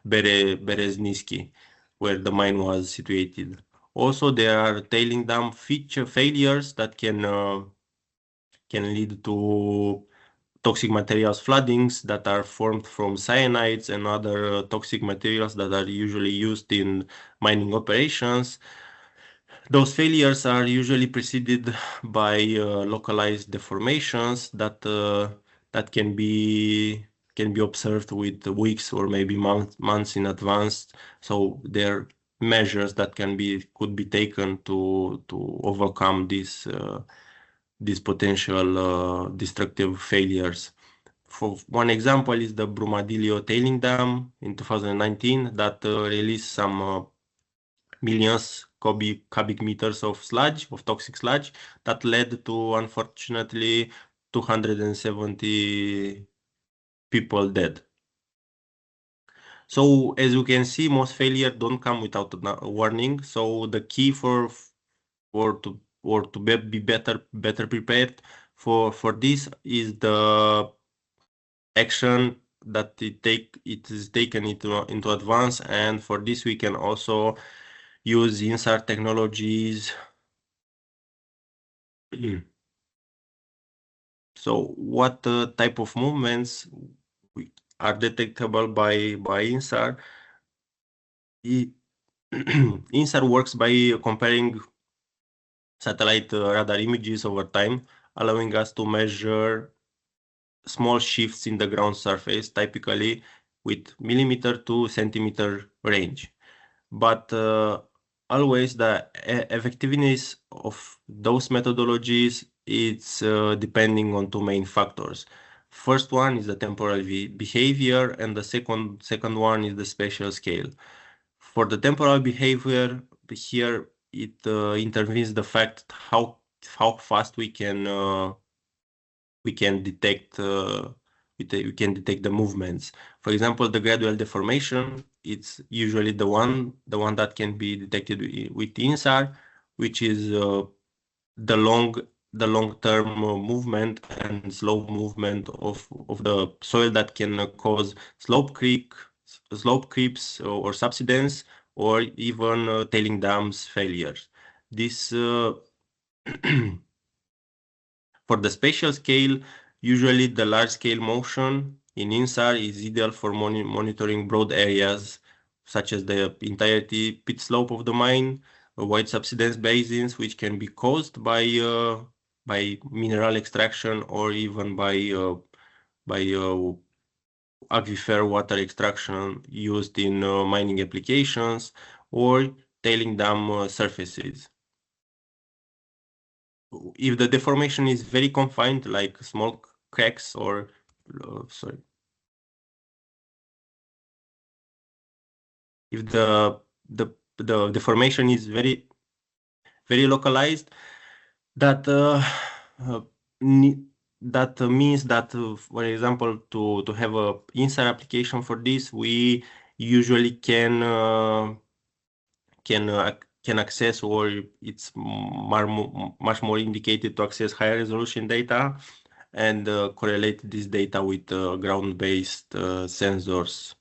Bereznyski, where the mine was situated. Also, there are tailing dam failures that can lead to toxic materials floodings that are formed from cyanides and other toxic materials that are usually used in mining operations. Those failures are usually preceded by localized deformations that can be observed with weeks or maybe months in advance. So there are measures that could be taken to overcome these potential destructive failures. For one example is the Brumadillo tailing dam in 2019 that released some millions cubic meters of sludge, of toxic sludge, that led to, unfortunately, 270 people dead. So as you can see, most failures don't come without a warning. So the key to be better prepared for this is the action that it is taken into advance, and for this we can also use INSAR technologies. So what type of movements are detectable by INSAR? INSAR works by comparing satellite radar images over time, allowing us to measure small shifts in the ground surface, typically with millimeter to centimeter range. But always the effectiveness of those methodologies, it's depending on two main factors. First one is the temporal behavior, and the second one is the spatial scale. For the temporal behavior, here it intervenes the fact how fast we can detect the movements. For example, the gradual deformation, it's usually the one that can be detected with INSAR, which is the long-term movement and slow movement of the soil that can cause slope creeps or subsidence, or even tailing dams failures. This For the spatial scale, usually the large-scale motion in INSAR is ideal for monitoring broad areas, such as the entirety pit slope of the mine, wide subsidence basins, which can be caused by mineral extraction or even by aquifer water extraction used in mining applications, or tailing dam surfaces. If the deformation is very confined, like small cracks or if the the deformation is very localized. That that means that, for example, to have a INSAR application for this, we usually can access, or it's much more indicated to access higher resolution data and correlate this data with ground-based sensors.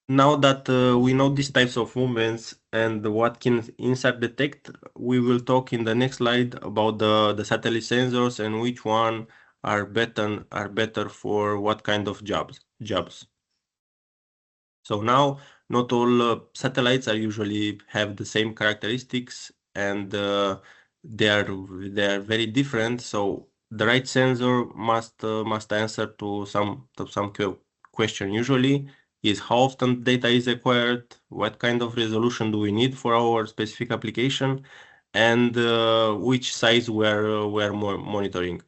Now that we know these types of movements and what can INSAR detect, we will talk in the next slide about the satellite sensors and which one are better for what kind of jobs. So now, not all satellites usually have the same characteristics, and they are very different. So the right sensor must answer to some question. Usually, is how often data is acquired, what kind of resolution do we need for our specific application, and which size we're monitoring.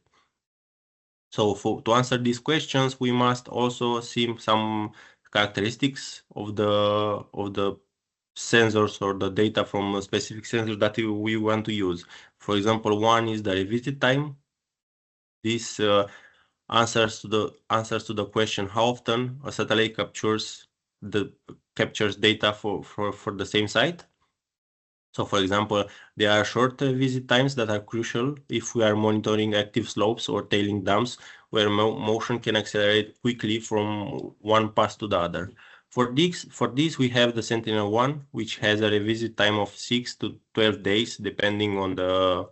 So to answer these questions, we must also see some characteristics of the sensors or the data from a specific sensor that we want to use. For example, one is the revisit time. This answers to the question how often a satellite captures data for the same site. So, for example, there are short visit times that are crucial if we are monitoring active slopes or tailing dams where motion can accelerate quickly from one pass to the other. For this, we have the Sentinel-1, which has a revisit time of 6 to 12 days, depending on the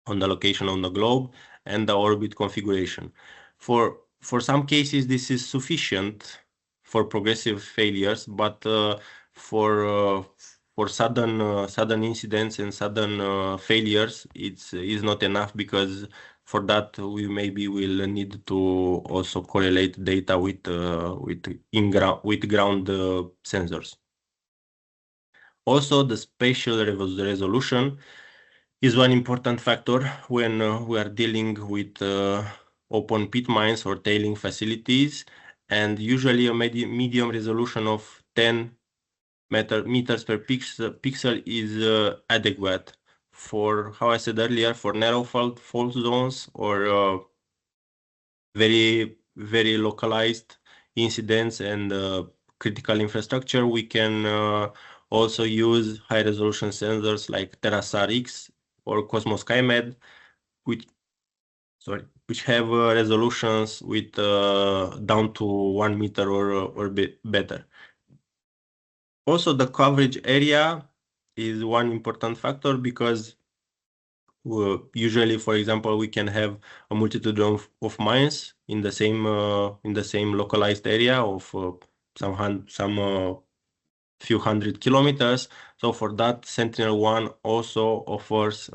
location on the globe and the orbit configuration. For some cases, this is sufficient for progressive failures, but for sudden incidents and sudden failures, is not enough, because for that we maybe will need to also correlate data with ground sensors. Also, the spatial resolution is one important factor when we are dealing with open pit mines or tailing facilities, and usually a medium resolution of 10 meters per pixel is adequate for, how I said earlier, for narrow fault zones or very localized incidents and critical infrastructure. We can also use high resolution sensors like TerraSAR-X or Cosmos SkyMed, which have resolutions with down to 1 meter or better. Also, the coverage area is one important factor, because usually, for example, we can have a multitude of mines in the same localized area of some few hundred kilometers. So for that, Sentinel-1 also offers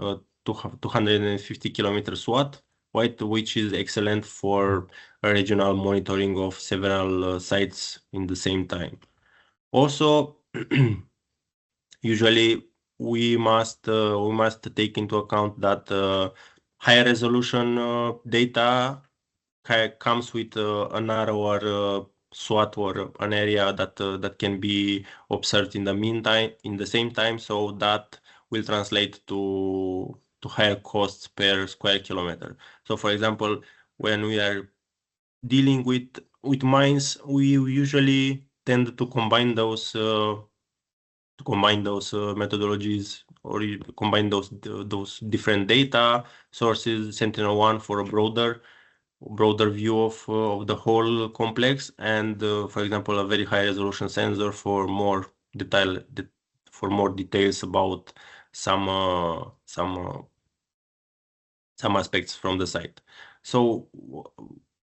250 kilometer SWAT, which is excellent for regional monitoring of several sites in the same time. Also, usually we must take into account that higher resolution data comes with a narrower SWAT or an area that can be observed in the same time, so that will translate to higher costs per square kilometer. So, for example, when we are dealing with mines, we usually tend to combine those methodologies, or combine those different data sources. Sentinel-1 for a broader view of the whole complex, and for example, a very high resolution sensor for more details about some aspects from the site. So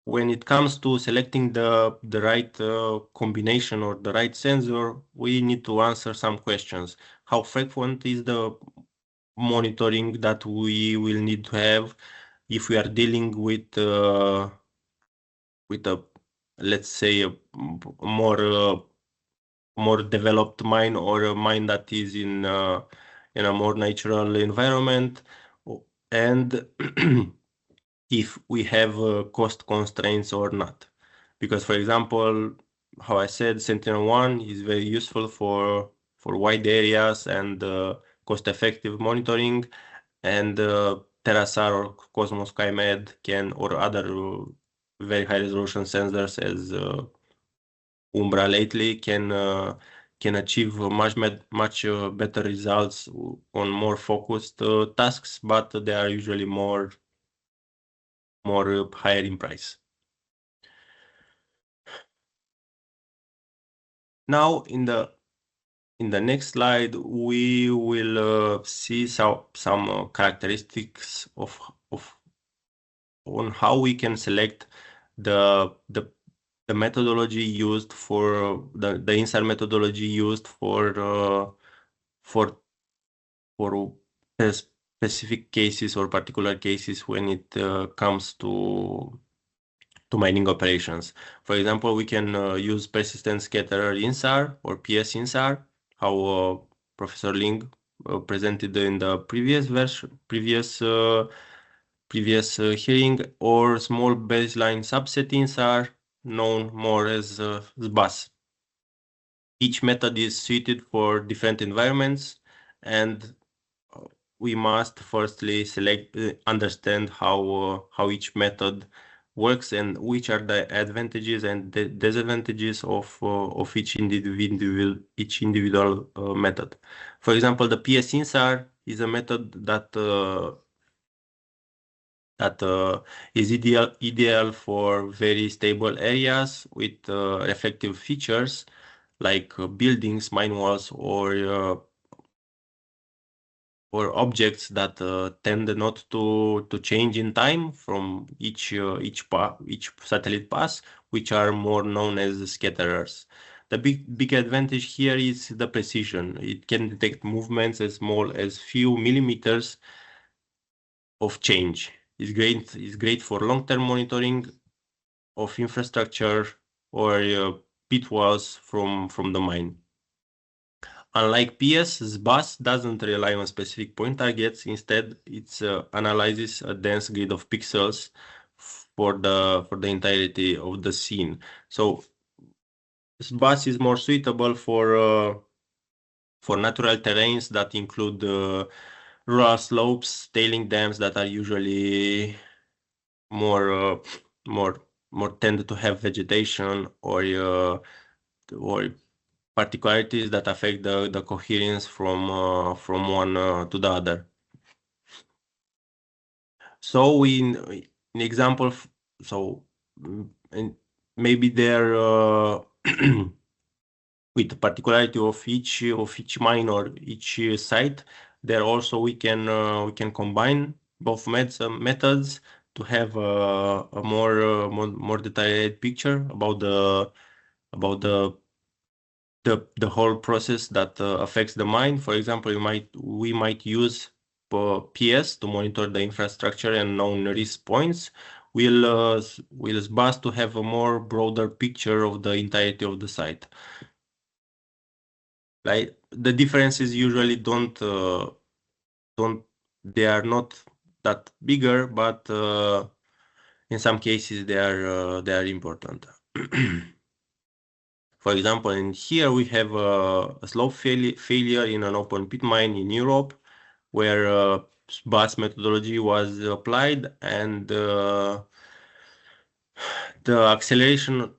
when it comes to selecting the right combination or the right sensor, we need to answer some questions. How frequent is the monitoring that we will need to have if we are dealing with a, let's say, a more developed mine, or a mine that is in a more natural environment, and if we have cost constraints or not. Because, for example, how I said, Sentinel-1 is very useful for wide areas and cost-effective monitoring, and TerraSAR or Cosmos SkyMed can, or other very high-resolution sensors as Umbra lately can achieve much better results on more focused tasks, but they are usually more higher in price. Now, in the next slide, we will see some characteristics on how we can select the methodology used for the INSAR methodology used for specific cases or particular cases when it comes to mining operations. For example, we can use Persistent Scatterer INSAR or PS INSAR, how Professor Ling presented in the previous hearing, or small baseline subset INSAR, known more as SBAS. Each method is suited for different environments, and we must firstly understand how each method works and which are the advantages and the disadvantages of each individual method. For example, the PS INSAR is a method that is ideal for very stable areas with reflective features like buildings, mine walls, or objects that tend not to change in time from each satellite pass, which are more known as scatterers. The big advantage here is the precision. It can detect movements as small as few millimeters of change. It's great for long-term monitoring of infrastructure or pit walls from the mine. Unlike PS, SBAS doesn't rely on specific point targets. Instead, it analyzes a dense grid of pixels for the entirety of the scene. So SBAS is more suitable for natural terrains that include rural slopes, tailing dams that are usually more tend to have vegetation or particularities that affect the coherence from one to the other. So in example, and maybe there with the particularity of each mine or each site, there also we can combine both methods to have a more detailed picture about the whole process that affects the mine. For example, we might use PS to monitor the infrastructure and known risk points. We'll SBAS to have a more broader picture of the entirety of the site. Like the differences usually they are not that bigger, but in some cases they are important. For example, in here we have a slope failure in an open pit mine in Europe, where SBAS methodology was applied, and the acceleration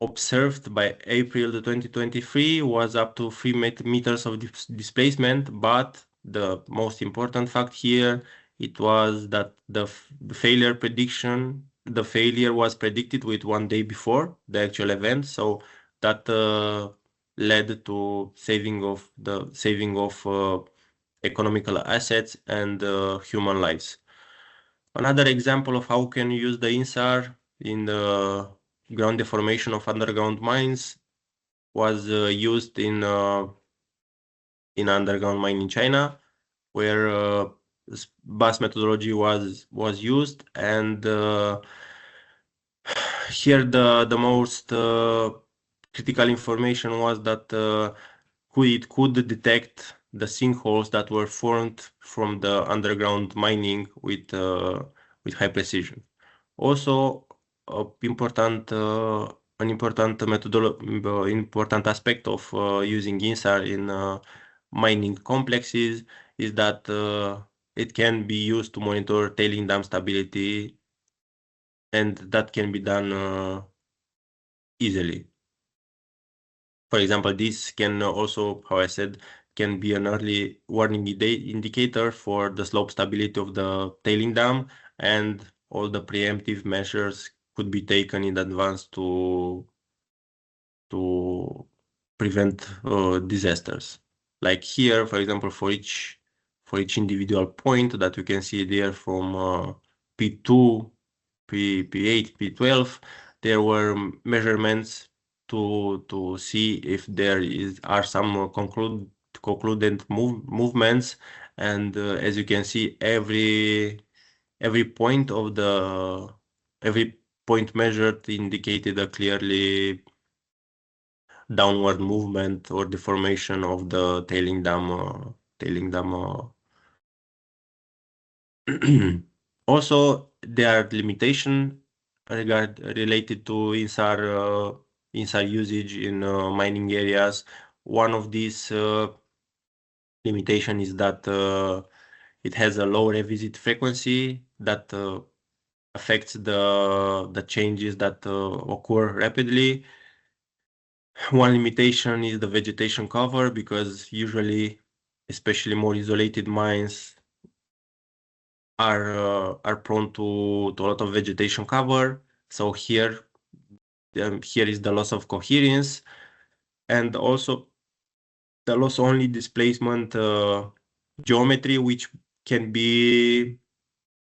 observed by April 2023 was up to 3 meters of displacement, but the most important fact here, it was that the failure was predicted with 1 day before the actual event, so that led to saving of economical assets and human lives. Another example of how can you use the INSAR in the ground deformation of underground mines was used in underground mine in China, where SBAS methodology was used, and here the most critical information was that it could detect the sinkholes that were formed from the underground mining with high precision. Also, important an important important aspect of using INSAR in mining complexes is that it can be used to monitor tailing dam stability, and that can be done easily. For example, this can also, how I said, can be an early warning indicator for the slope stability of the tailing dam, and all the preemptive measures could be taken in advance to prevent disasters. Like here, for example, for each individual point that you can see there from P2, P8, P12, there were measurements to see if there are some concludent movements, and as you can see, every point of the every point measured indicated a clearly downward movement or deformation of the tailing dam. Also, there are limitations related to INSAR usage in mining areas. One of these limitation is that it has a low revisit frequency that affects the changes that occur rapidly. One limitation is the vegetation cover, because usually, especially more isolated mines, are prone to a lot of vegetation cover. So here is the loss of coherence, and also the loss only displacement geometry, which can be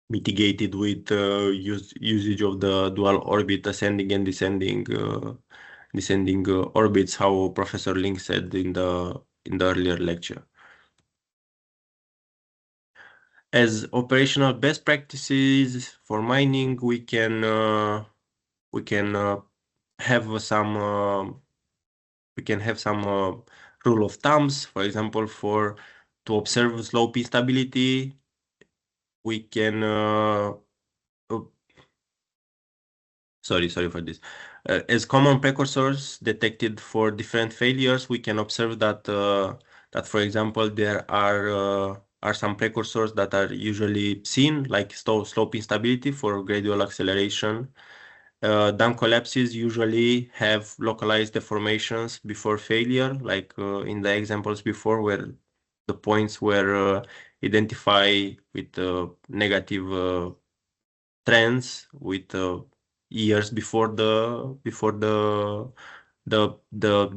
mitigated with usage of the dual orbit ascending and descending orbits, how Professor Link said in the earlier lecture. As operational best practices for mining, we can have some rule of thumbs. For example, to observe slope instability, we can sorry for this. As common precursors detected for different failures, we can observe that for example, there are some precursors that are usually seen, like slope instability for gradual acceleration. Dam collapses usually have localized deformations before failure, like in the examples before, where the points were identified with negative trends with years before the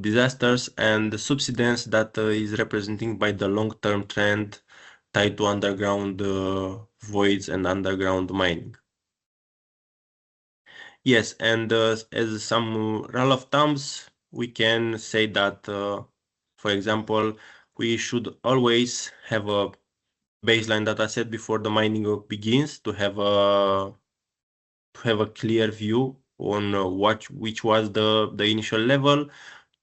disasters, and the subsidence that is represented by the long-term trend tied to underground voids and underground mining. Yes, and as some rule of thumbs, we can say that, for example, we should always have a baseline data set before the mining begins to have a clear view on which was the initial level,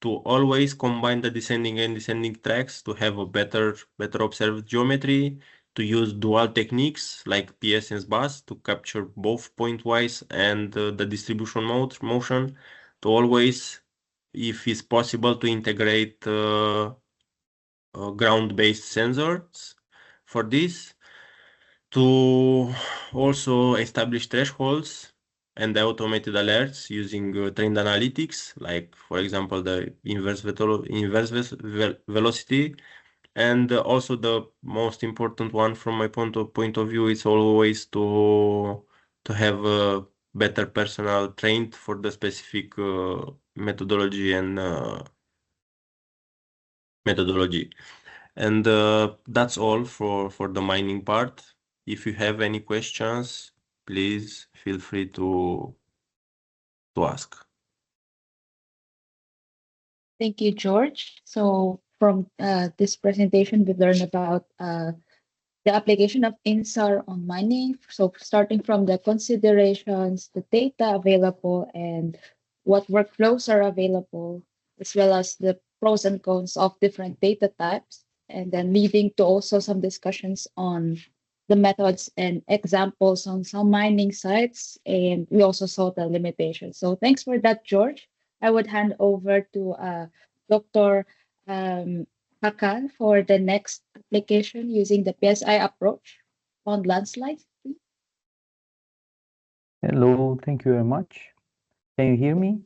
to always combine the descending and descending tracks to have a better observed geometry, to use dual techniques like PS and SBAS to capture both pointwise and the distribution motion, to always, if it's possible, to integrate ground-based sensors for this, to also establish thresholds and the automated alerts using trained analytics, like, for example, the inverse velocity. And also the most important one from my point of view is always to have a better personnel trained for the specific methodology. And that's all for the mining part. If you have any questions, please feel free to ask. Thank you, George. So from this presentation, we learned about the application of INSAR on mining. So starting from the considerations, the data available, and what workflows are available, as well as the pros and cons of different data types, and then leading to also some discussions on the methods and examples on some mining sites, and we also saw the limitations. So thanks for that, George. I would hand over to Dr. Hakan for the next application using the PSI approach on landslides. Hello, thank you very much. Can you hear me?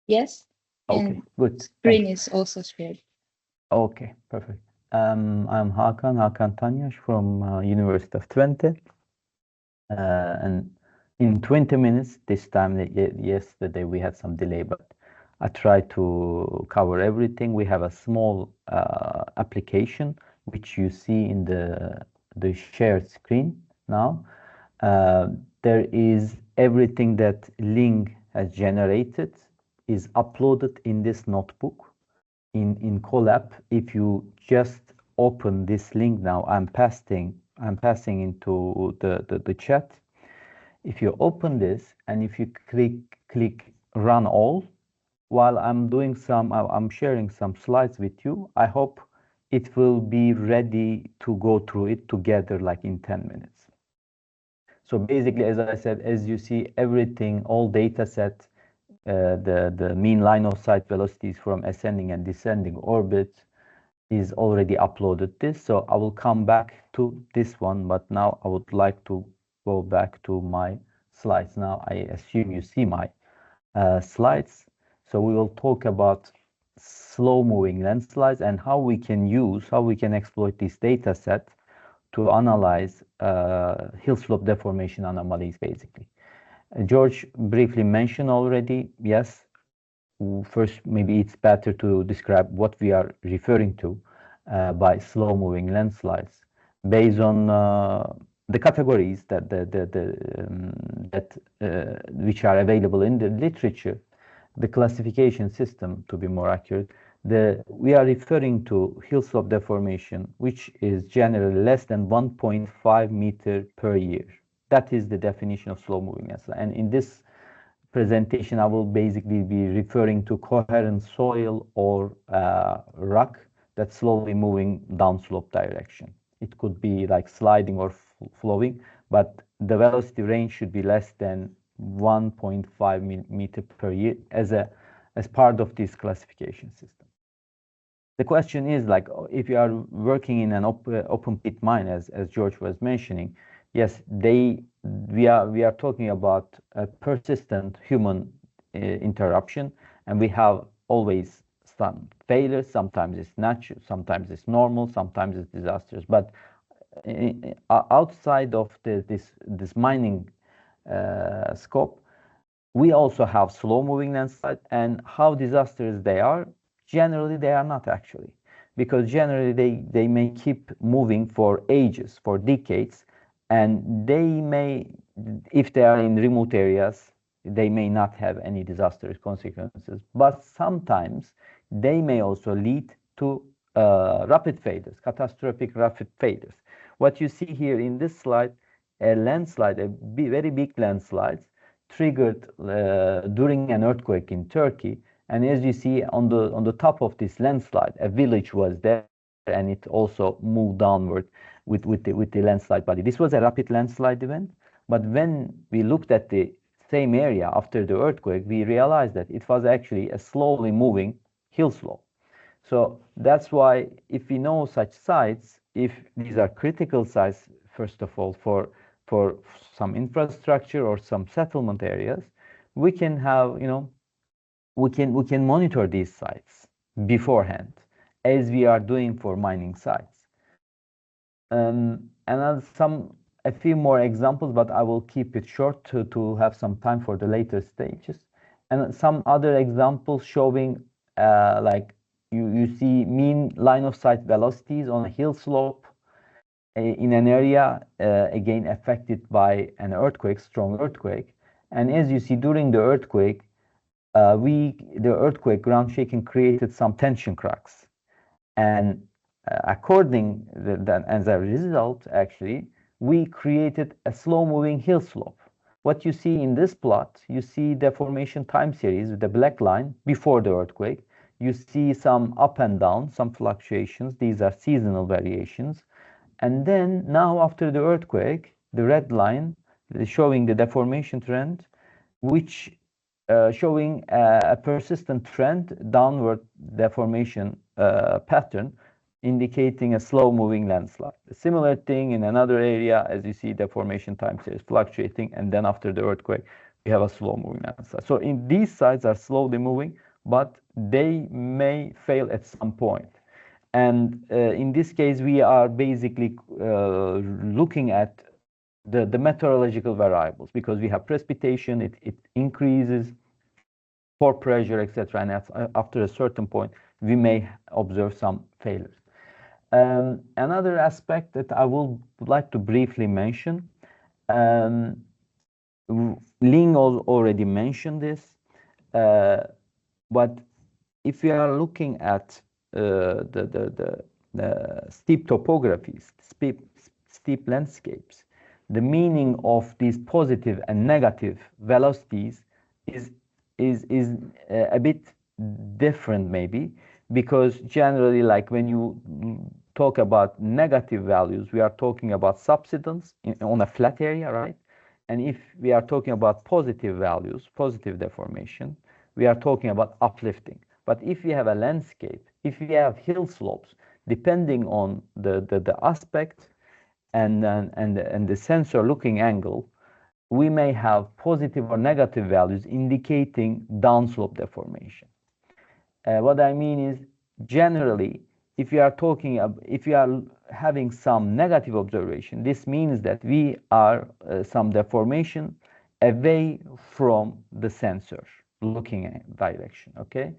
Yes. Okay, And good. screen Thanks. is also shared. Okay, perfect. I'm Hakan Tanyash from University of Twente. And in 20 minutes, this time, yesterday we had some delay, but I tried to cover everything. We have a small application, which you see in the shared screen now. There is everything that Ling has generated is uploaded in this notebook in Colab. If you just open this link now, I'm passing into the chat. If you open this and if you click run all, while I'm sharing some slides with you, I hope it will be ready to go through it together like in 10 minutes. So basically, as I said, as you see, everything, all data set, the mean line of sight velocities from ascending and descending orbits is already uploaded this. So I will come back to this one, but now I would like to go back to my slides. Now I assume you see my slides. So we will talk about slow moving landslides and how we can exploit this data set to analyze hill slope deformation anomalies basically. George briefly mentioned already, yes, first maybe it's better to describe what we are referring to by slow moving landslides based on the categories which are available in the literature, the classification system to be more accurate. We are referring to hill slope deformation, which is generally less than 1.5 meter per year. That is the definition of slow moving landslide. And in this presentation, I will basically be referring to coherent soil or rock that's slowly moving downslope direction. It could be like sliding or flowing, but the velocity range should be less than 1.5 meter per year as part of this classification system. The question is like, if you are working in an open pit mine, as George was mentioning, yes, we are talking about a persistent human interruption, and we have always some failures. Sometimes it's natural, sometimes it's normal, sometimes it's disastrous. But outside of this mining scope, we also have slow-moving landslides, and how disastrous they are. Generally, they are not actually, because generally they may keep moving for ages, for decades, and they may, if they are in remote areas, they may not have any disastrous consequences. But sometimes they may also lead to rapid failures, catastrophic rapid failures. What you see here in this slide, a landslide, very big landslide, triggered during an earthquake in Turkey. And as you see on the top of this landslide, a village was there, and it also moved downward with the landslide body. This was a rapid landslide event, but when we looked at the same area after the earthquake, we realized that it was actually a slowly moving hill slope. So that's why if we know such sites, if these are critical sites, first of all, for some infrastructure or some settlement areas, we can have, we can monitor these sites beforehand, as we are doing for mining sites. And a few more examples, but I will keep it short to have some time for the later stages. And some other examples showing like you see mean line of sight velocities on a hill slope in an area again affected by an earthquake, strong earthquake. And as you see during the earthquake, the earthquake ground shaking created some tension cracks, and as a result, actually, we created a slow-moving hill slope. What you see in this plot, you see deformation time series with the black line before the earthquake. You see some up and down, some fluctuations. These are seasonal variations. And then now after the earthquake, the red line is showing the deformation trend, which showing a persistent trend, downward deformation pattern, indicating a slow-moving landslide. A similar thing in another area, as you see, deformation time series fluctuating, and then after the earthquake, we have a slow-moving landslide. So in these sites are slowly moving, but they may fail at some point. And in this case, we are basically looking at the meteorological variables, because we have precipitation, it increases, pore pressure, etc. And after a certain point, we may observe some failures. Another aspect that I would like to briefly mention, Ling already mentioned this, but if we are looking at the steep topographies, steep landscapes, the meaning of these positive and negative velocities is a bit different maybe, because generally, like when you talk about negative values, we are talking about subsidence on a flat area, right? And if we are talking about positive values, positive deformation, we are talking about uplifting. But if we have a landscape, if we have hill slopes, depending on the aspect and the sensor looking angle, we may have positive or negative values indicating downslope deformation. What I mean is, generally, if you are having some negative observation, this means that we are some deformation away from the sensor looking direction. Okay,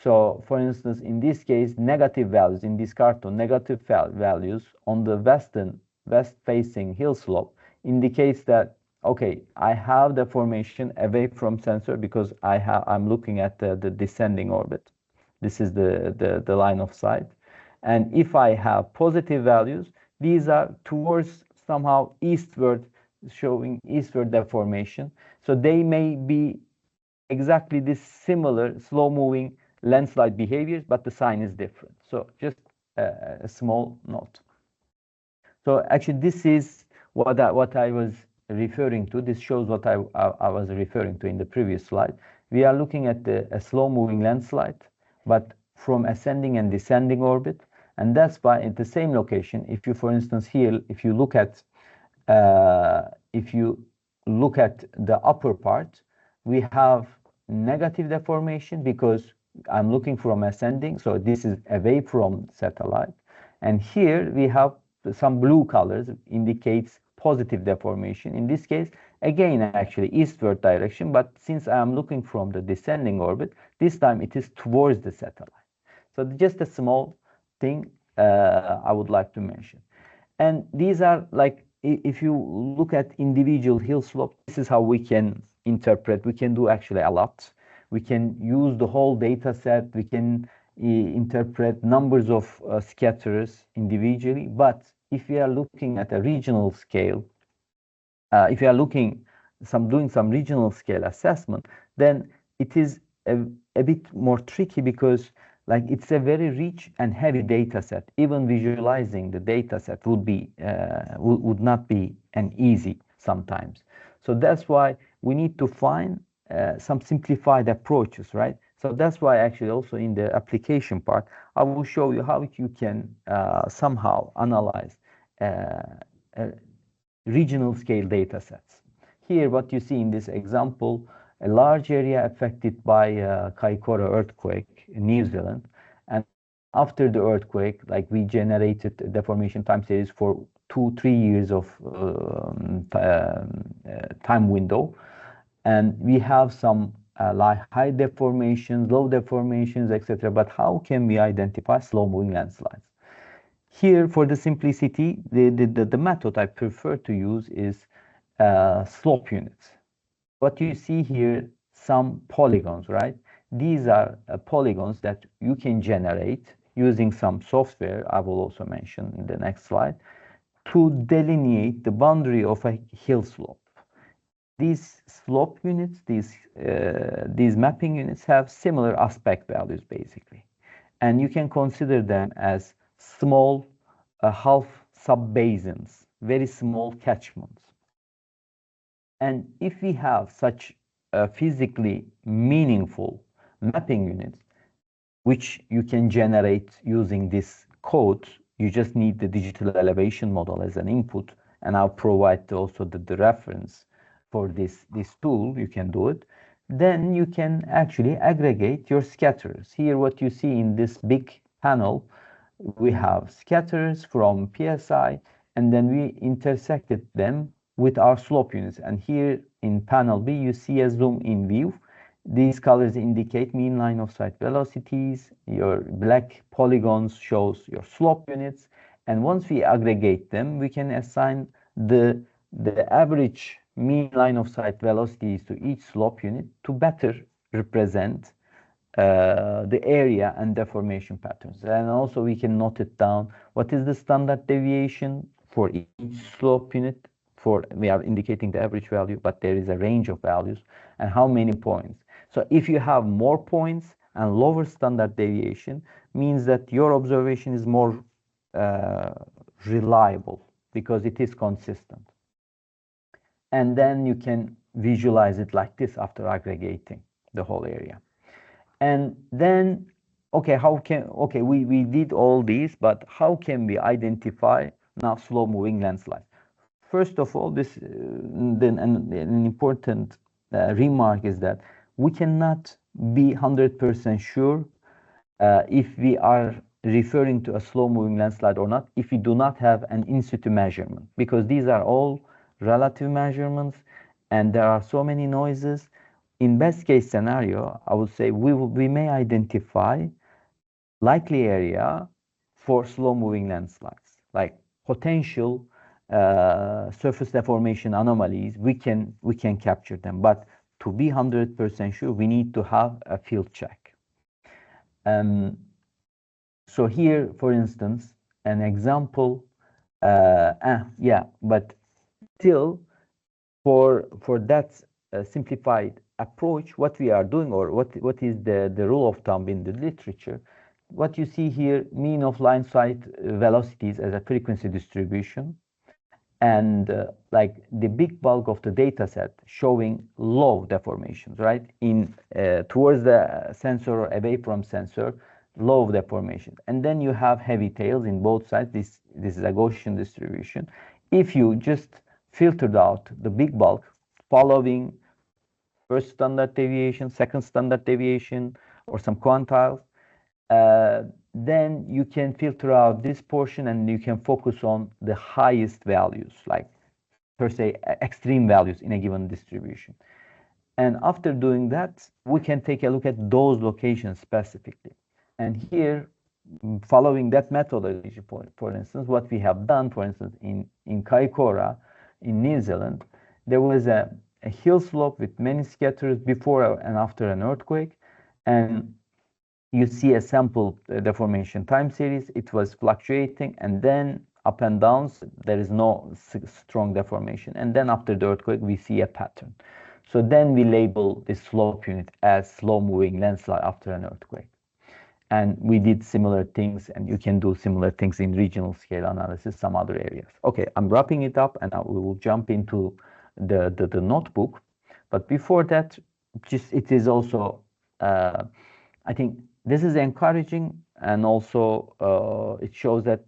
so for instance, in this case, negative values in this cartoon, negative values on the west-facing hill slope indicates that, okay, I have deformation away from sensor because I'm looking at the descending orbit. This is the line of sight. And if I have positive values, these are towards somehow eastward, showing eastward deformation. So they may be exactly this similar slow-moving landslide behaviors, but the sign is different. So just a small note. So actually, this is what I was referring to. This shows what I was referring to in the previous slide. We are looking at a slow-moving landslide, but from ascending and descending orbit. And that's why at the same location, if you, for instance, here, if you look at the upper part, we have negative deformation because I'm looking from ascending, so this is away from satellite. And here we have some blue colors, indicates positive deformation. In this case, again, actually eastward direction, but since I'm looking from the descending orbit, this time it is towards the satellite. So just a small thing I would like to mention. And these are like, if you look at individual hill slope, this is how we can interpret. We can do actually a lot. We can use the whole data set. We can interpret numbers of scatterers individually. But if we are looking at a regional scale, if you are doing some regional scale assessment, then it is a bit more tricky, because like it's a very rich and heavy data set. Even visualizing the data set would not be an easy sometimes. So that's why we need to find some simplified approaches, right? So that's why actually also in the application part, I will show you how you can somehow analyze regional scale data sets. Here, what you see in this example, a large area affected by Kaikoura earthquake in New Zealand. And after the earthquake, like we generated a deformation time series for 2-3 years of time window. And we have some like high deformations, low deformations, etc. But how can we identify slow-moving landslides? Here, for the simplicity, the method I prefer to use is slope units. What you see here, some polygons, right? These are polygons that you can generate using some software, I will also mention in the next slide, to delineate the boundary of a hill slope. These slope units, these mapping units have similar aspect values basically. And you can consider them as small half sub-basins, very small catchments. And if we have such physically meaningful mapping units, which you can generate using this code, you just need the digital elevation model as an input, and I'll provide also the reference for this tool. You can do it. Then you can actually aggregate your scatterers. Here, what you see in this big panel, we have scatterers from PSI, and then we intersected them with our slope units. And here in panel B, you see a zoom in view. These colors indicate mean line of sight velocities. Your black polygons shows your slope units. And once we aggregate them, we can assign the average mean line of sight velocities to each slope unit to better represent the area and deformation patterns. And also we can note it down. What is the standard deviation for each slope unit? We are indicating the average value, but there is a range of values, and how many points. So if you have more points and lower standard deviation, means that your observation is more reliable because it is consistent. And then you can visualize it like this after aggregating the whole area. And then, okay, we did all these, but how can we identify now slow moving landslides? First of all, an important remark is that we cannot be 100% sure if we are referring to a slow moving landslide or not if we do not have an in situ measurement, because these are all relative measurements and there are so many noises. In best case scenario, I would say we may identify likely area for slow moving landslides, like potential surface deformation anomalies. We can capture them, but to be 100% sure, we need to have a field check. So here, for instance, an example, but still for that simplified approach, what we are doing, or what is the rule of thumb in the literature, what you see here, mean of line sight velocities as a frequency distribution, and like the big bulk of the data set showing low deformations, right? Towards the sensor or away from sensor, low deformation. And then you have heavy tails in both sides. This is a Gaussian distribution. If you just filtered out the big bulk following first standard deviation, second standard deviation, or some quantiles, then you can filter out this portion and you can focus on the highest values, like per se extreme values in a given distribution. And after doing that, we can take a look at those locations specifically. And here, following that methodology, for instance, what we have done, for instance, in Kaikoura, in New Zealand, there was a hill slope with many scatterers before and after an earthquake. And you see a sample deformation time series. It was fluctuating, and then up and downs, there is no strong deformation. And then after the earthquake, we see a pattern. So then we label this slope unit as slow moving landslide after an earthquake. And we did similar things, and you can do similar things in regional scale analysis, some other areas. Okay, I'm wrapping it up, and we will jump into the notebook. But before that, it is also, I think this is encouraging, and also it shows that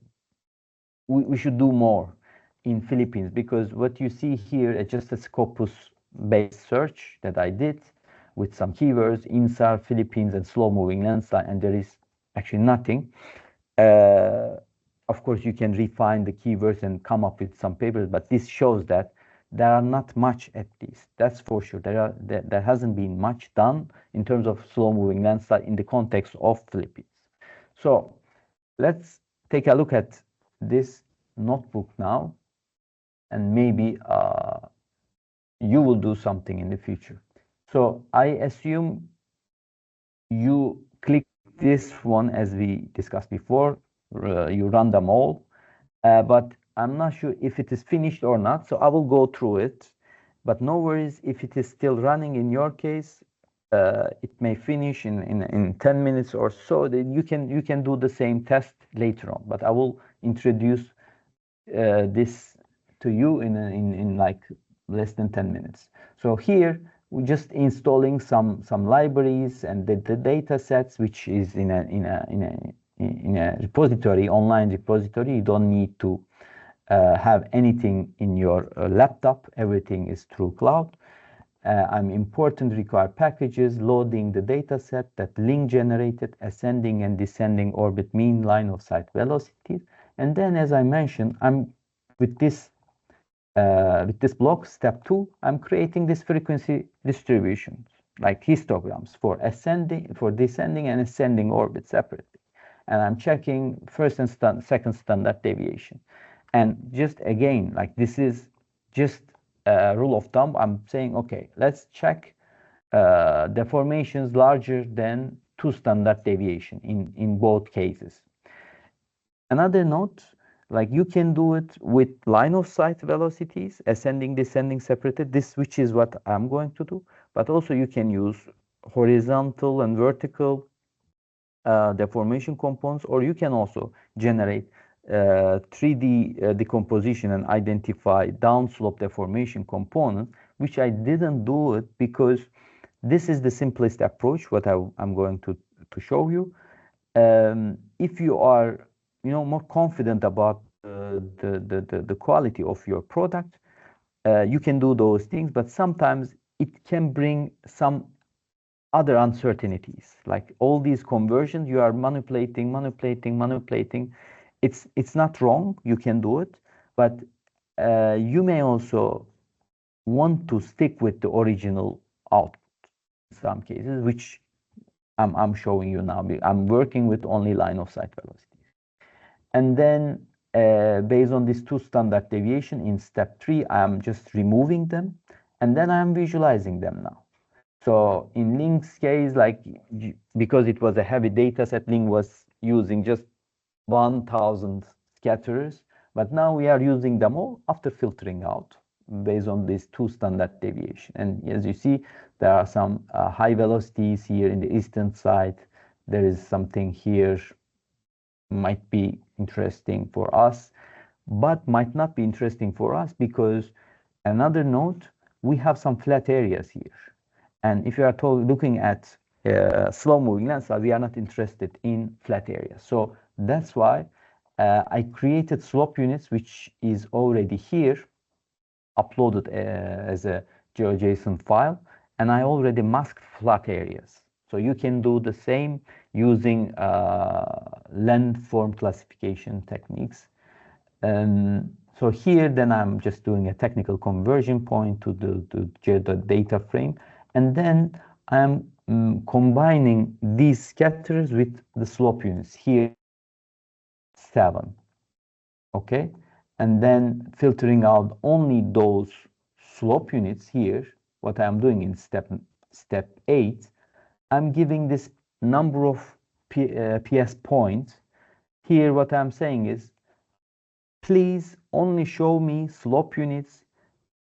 we should do more in Philippines, because what you see here is just a Scopus-based search that I did with some keywords, INSAR, Philippines, and slow-moving landslide, and there is actually nothing. Of course, you can refine the keywords and come up with some papers, but this shows that there are not much, at least. That's for sure. There hasn't been much done in terms of slow-moving landslide in the context of Philippines. So let's take a look at this notebook now, and maybe you will do something in the future. So I assume you click this one as we discussed before, you run them all, but I'm not sure if it is finished or not, so I will go through it, but no worries if it is still running in your case. It may finish in 10 minutes or so. Then you can do the same test later on, but I will introduce this to you in like less than 10 minutes. So here we're just installing some libraries and the data sets, which is in a repository, online repository. You don't need to have anything in your laptop. Everything is through cloud. I'm importing required packages, loading the data set, that link generated, ascending and descending orbit mean line of sight velocities. And then, as I mentioned, I'm with this block, step 2, I'm creating this frequency distributions, like histograms for descending and ascending orbit separately. And I'm checking first and second standard deviation. And just again, like this is just a rule of thumb. I'm saying, okay, let's check deformations larger than 2 standard deviation in both cases. Another note, like you can do it with line of sight velocities, ascending, descending separated, which is what I'm going to do. But also you can use horizontal and vertical deformation components, or you can also generate 3D decomposition and identify downslope deformation component, which I didn't do it because this is the simplest approach, what I'm going to show you. If you are more confident about the quality of your product, you can do those things, but sometimes it can bring some other uncertainties, like all these conversions you are manipulating. It's not wrong, you can do it, but you may also want to stick with the original output in some cases, which I'm showing you now. I'm working with only line of sight velocities. And then based on these 2 standard deviation in step 3, I'm just removing them, and then I'm visualizing them now. So in Link's case, like because it was a heavy data set, Link was using just 1,000 scatterers, but now we are using them all after filtering out based on these 2 standard deviation. And as you see, there are some high velocities here in the eastern side. There is something here might be interesting for us, but might not be interesting for us because another note, we have some flat areas here. And if you are looking at slow-moving landslides, we are not interested in flat areas. So that's why I created slope units, which is already here, uploaded as a GeoJSON file, and I already masked flat areas. So you can do the same using landform classification techniques. So here, then I'm just doing a technical conversion point to the data frame. And then I'm combining these scatters with the slope units here, 7, okay? And then filtering out only those slope units here, what I'm doing in step 8, I'm giving this number of PS points. Here, what I'm saying is, please only show me slope units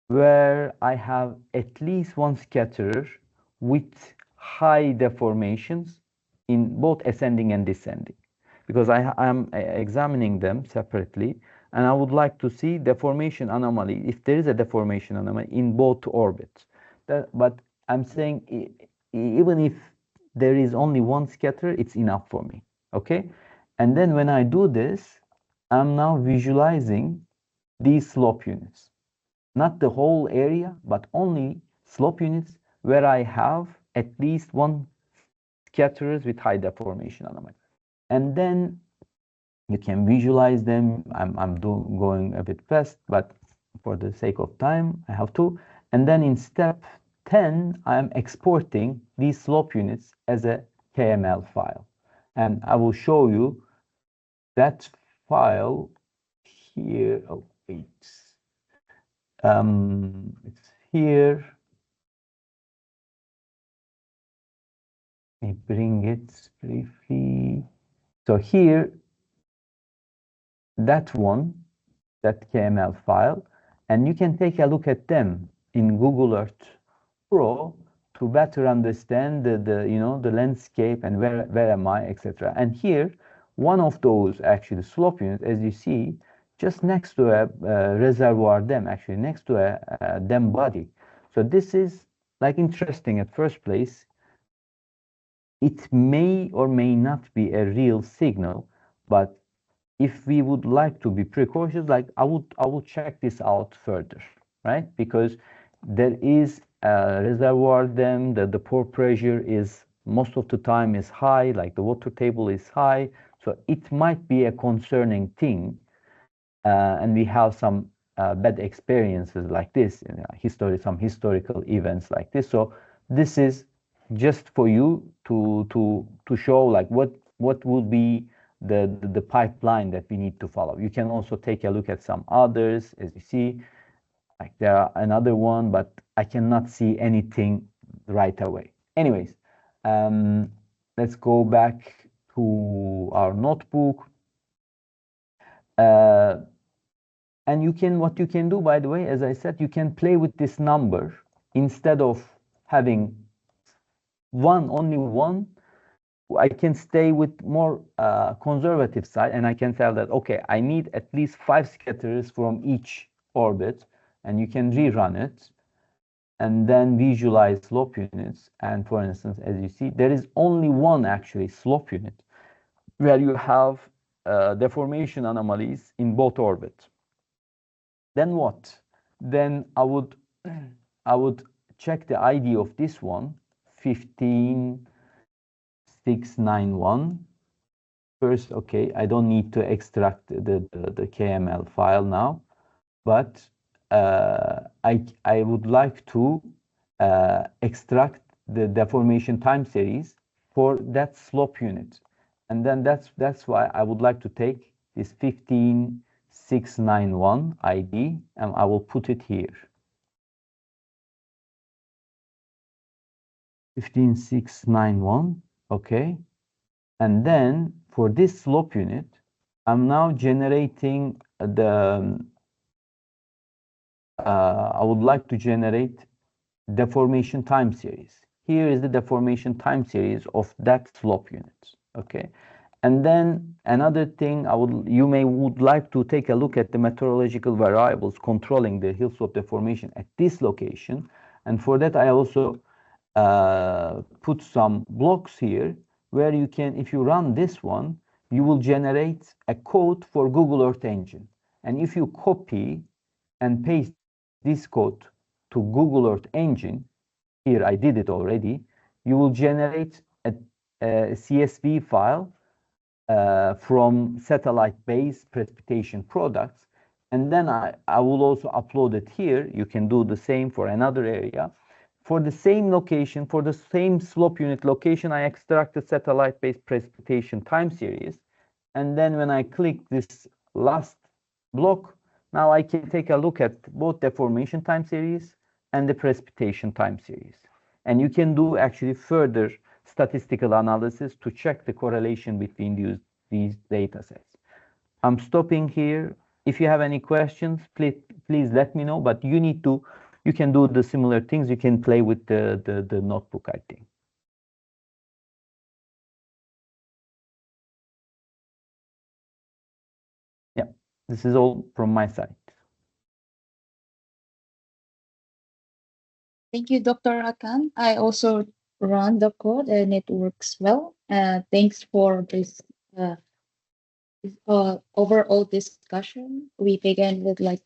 where I have at least 1 scatterer with high deformations in both ascending and descending, because I'm examining them separately, and I would like to see deformation anomaly, if there is a deformation anomaly in both orbits. But I'm saying even if there is only 1 scatterer, it's enough for me, okay? And then when I do this, I'm now visualizing these slope units. Not the whole area, but only slope units where I have at least 1 scatterers with high deformation anomaly. And then you can visualize them. I'm going a bit fast, but for the sake of time, I have to. And then in step 10, I'm exporting these slope units as a KML file. And I will show you that file here. Oh, wait. It's here. Let me bring it briefly. So here, that KML file, and you can take a look at them in Google Earth Pro to better understand the landscape and where am I, etc. And here, one of those actually slope units, as you see, just next to a reservoir dam, actually next to a dam body. So this is like interesting at first place. It may or may not be a real signal, but if we would like to be precautious, like I would check this out further, right? Because there is a reservoir dam, the pore pressure is most of the time is high, like the water table is high, so it might be a concerning thing, and we have some bad experiences like this, some historical events like this. So this is just for you to show like what would be the pipeline that we need to follow. You can also take a look at some others, as you see, like there are another one, but I cannot see anything right away. Anyways, let's go back to our notebook. And what you can do, by the way, as I said, you can play with this number instead of having only one. I can stay with more conservative side, and I can tell that, okay, I need at least 5 scatterers from each orbit, and you can rerun it and then visualize slope units. And for instance, as you see, there is only one actually slope unit where you have deformation anomalies in both orbits. Then what? Then I would check the ID of this one, 15691. First, okay, I don't need to extract the KML file now, but I would like to extract the deformation time series for that slope unit, and then that's why I would like to take this 15691 ID, and I will put it here. 15691, okay. And then for this slope unit, I'm now generating I would like to generate deformation time series. Here is the deformation time series of that slope unit, okay. And then another thing, you would like to take a look at the meteorological variables controlling the hill slope deformation at this location. And for that, I also put some blocks here where you can, if you run this one, you will generate a code for Google Earth Engine. And if you copy and paste this code to Google Earth Engine, here I did it already, you will generate a CSV file from satellite-based precipitation products. And then I will also upload it here. You can do the same for another area. For the same location, for the same slope unit location, I extracted satellite-based precipitation time series. And then when I click this last block, now I can take a look at both deformation time series and the precipitation time series. And you can do actually further statistical analysis to check the correlation between these data sets. I'm stopping here. If you have any questions, please let me know, but you can do the similar things. You can play with the notebook, I think. Yeah, this is all from my side. Thank you, Dr. Hakan. I also run the code and it works well. Thanks for this overall discussion. We began with like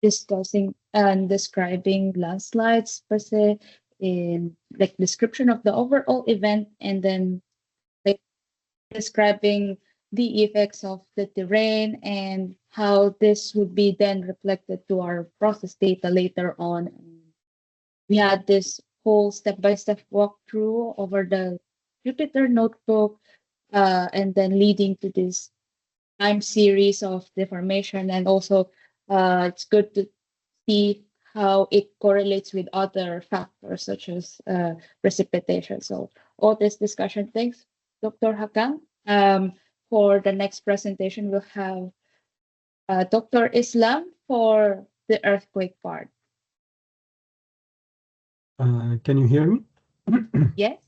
discussing and describing landslides per se, in like description of the overall event, and then like describing the effects of the terrain and how this would be then reflected to our process data later on. We had this whole step-by-step walkthrough over the Jupyter Notebook, and then leading to this time series of deformation. And also, it's good to see how it correlates with other factors such as precipitation. So all this discussion, thanks, Dr. Hakan. For the next presentation, we'll have Dr. Islam for the earthquake part. Can you hear me? Yes.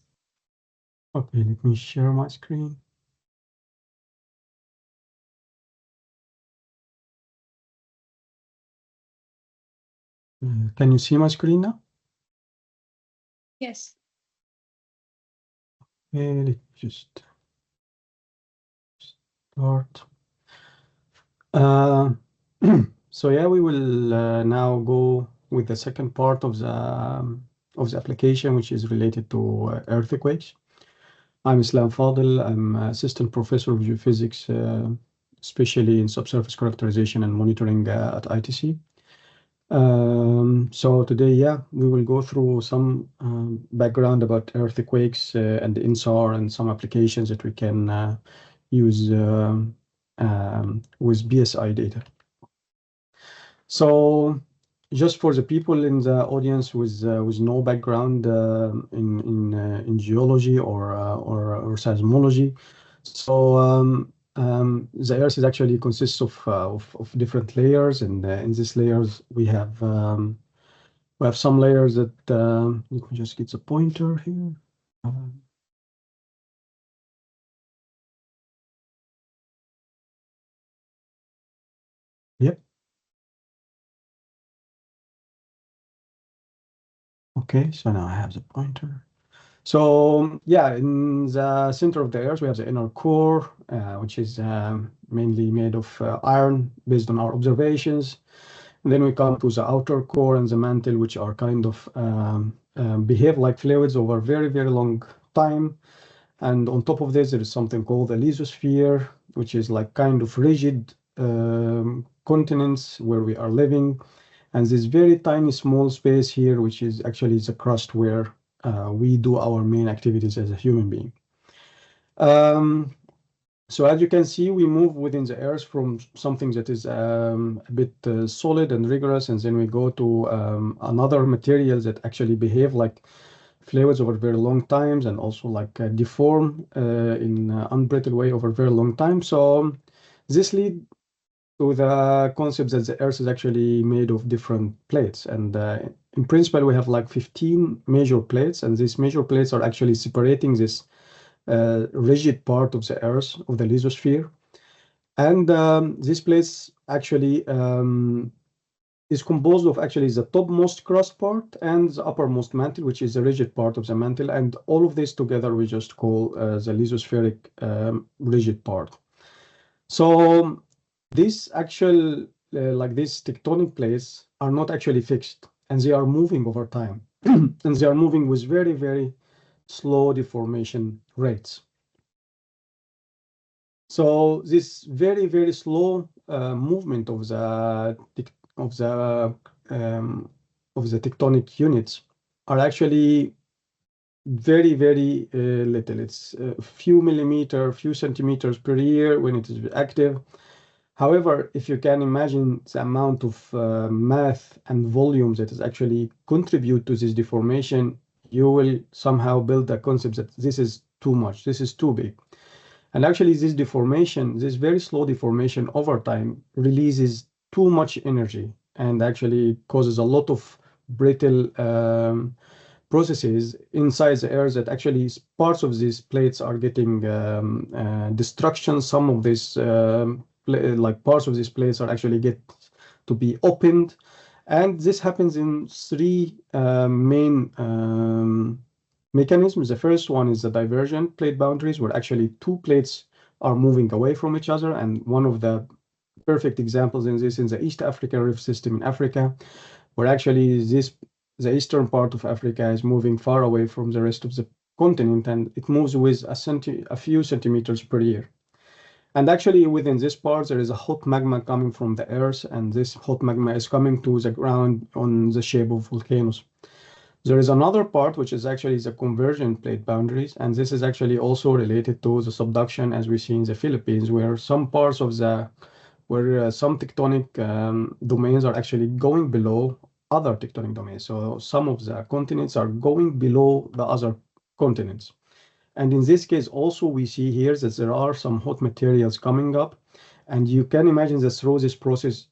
Okay, let me share my screen. Can you see my screen now? Yes. Let's just start. So yeah, we will now go with the second part of the application, which is related to earthquakes. I'm Islam Fadel. I'm assistant professor of geophysics, especially in subsurface characterization and monitoring at ITC. So today, yeah, we will go through some background about earthquakes and the INSAR and some applications that we can use with BSI data. So just for the people in the audience with no background in geology or seismology, so the Earth is actually consists of different layers, and in these layers we have some layers that let me just get the pointer here. Yep. Okay, so now I have the pointer. So yeah, in the center of the Earth, we have the inner core, which is mainly made of iron based on our observations. And then we come to the outer core and the mantle, which are kind of behave like fluids over very, very long time. And on top of this, there is something called the lithosphere, which is like kind of rigid continents where we are living. And this very tiny small space here, which is actually the crust where we do our main activities as a human being. So as you can see, we move within the Earth from something that is a bit solid and rigorous, and then we go to another materials that actually behave like fluids over very long times and also like deform in an unbrittle way over very long time. So this leads to the concept that the Earth is actually made of different plates. And in principle, we have like 15 major plates, and these major plates are actually separating this rigid part of the Earth, of the lithosphere. And these plates actually is composed of actually the topmost crust part and the uppermost mantle, which is the rigid part of the mantle. And all of this together we just call the lithospheric rigid part. So these actual, like these tectonic plates are not actually fixed, and they are moving over time. And they are moving with very, very slow deformation rates. So this very, very slow movement of the tectonic units are actually very, very little. It's a few millimeters, few centimeters per year when it is active. However, if you can imagine the amount of math and volumes that is actually contribute to this deformation, you will somehow build a concept that this is too much, this is too big. And actually this deformation, this very slow deformation over time releases too much energy and actually causes a lot of brittle processes inside the Earth that actually parts of these plates are getting destruction. Some of these like parts of these plates are actually get to be opened. And this happens in three main mechanisms. The first one is the divergent plate boundaries, where actually two plates are moving away from each other. And one of the perfect examples in this is the East African Rift System in Africa, where actually the eastern part of Africa is moving far away from the rest of the continent, and it moves with a few centimeters per year. And actually within this part, there is a hot magma coming from the Earth, and this hot magma is coming to the ground on the shape of volcanoes. There is another part, which is actually the convergent plate boundaries, and this is actually also related to the subduction, as we see in the Philippines, where some parts of some tectonic domains are actually going below other tectonic domains. So some of the continents are going below the other continents. And in this case, also we see here that there are some hot materials coming up, and you can imagine that through this process,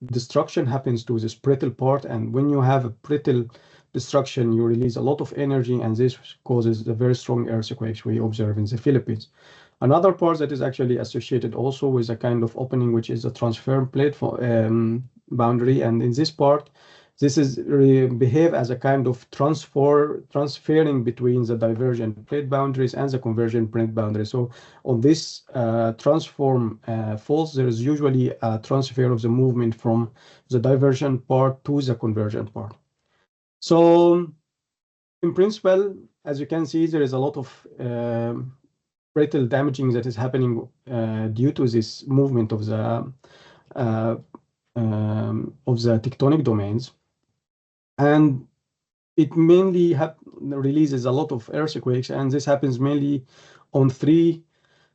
destruction happens to this brittle part. And when you have a brittle destruction, you release a lot of energy, and this causes the very strong earthquakes we observe in the Philippines. Another part that is actually associated also with a kind of opening, which is a transfer plate for boundary. And in this part, This is behave as a kind of transferring between the divergent plate boundaries and the convergent plate boundaries. So on this transform faults, there is usually a transfer of the movement from the divergent part to the convergent part. So in principle, as you can see, there is a lot of brittle damaging that is happening due to this movement of the tectonic domains, and it mainly releases a lot of earthquakes, and this happens mainly on 3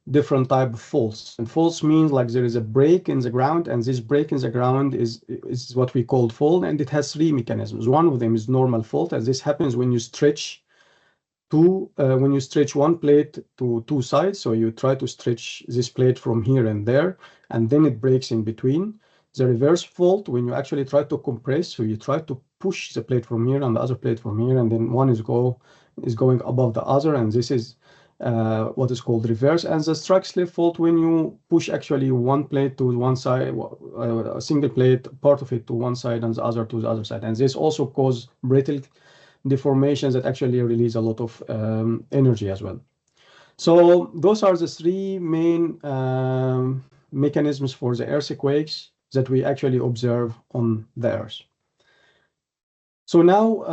different type of faults. And faults means like there is a break in the ground, and this break in the ground is what we call fault, and it has 3 mechanisms. One of them is normal fault, as this happens when you stretch one plate to 2 sides. So you try to stretch this plate from here and there, and then it breaks in between. The reverse fault, when you actually try to compress, so you try to push the plate from here and the other plate from here, and then one is going above the other, and this is what is called reverse. And the strike slip fault, when you push actually one plate to one side, a single plate, part of it to one side and the other to the other side, and this also causes brittle deformations that actually release a lot of energy as well. So those are the 3 main mechanisms for the earthquakes that we actually observe on the Earth. So now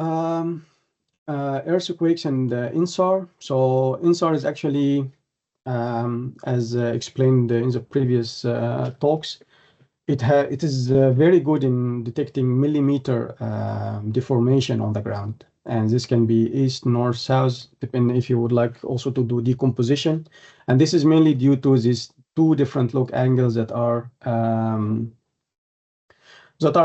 earthquakes and INSAR. So INSAR is actually, as explained in the previous talks, it is very good in detecting millimeter deformation on the ground. And this can be east, north, south, depending if you would like also to do decomposition. And this is mainly due to these 2 different log angles that are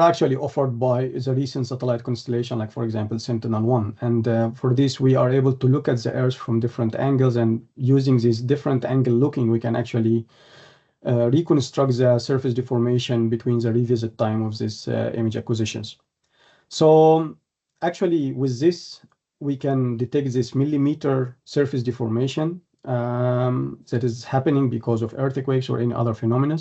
actually offered by the recent satellite constellation, like for example, Sentinel-1. And for this, we are able to look at the Earth from different angles, and using this different angle looking, we can actually reconstruct the surface deformation between the revisit time of these image acquisitions. So actually, with this, we can detect this millimeter surface deformation that is happening because of earthquakes or any other phenomena.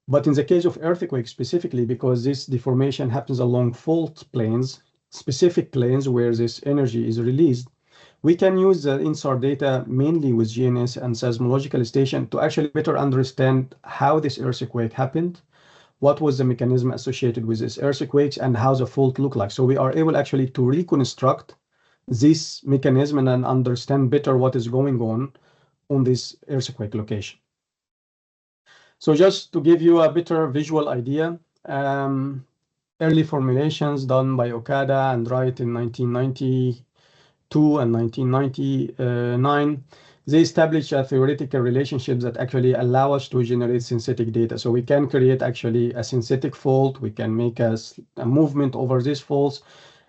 But in the case of earthquakes specifically, because this deformation happens along fault planes, specific planes where this energy is released, we can use the INSAR data mainly with GNS and seismological station to actually better understand how this earthquake happened, what was the mechanism associated with this earthquakes, and how the fault looked like. So we are able actually to reconstruct this mechanism and understand better what is going on this earthquake location. So just to give you a better visual idea, early formulations done by Okada and Wright in 1992 and 1999, they established a theoretical relationship that actually allow us to generate synthetic data. So we can create actually a synthetic fault, we can make a movement over these faults,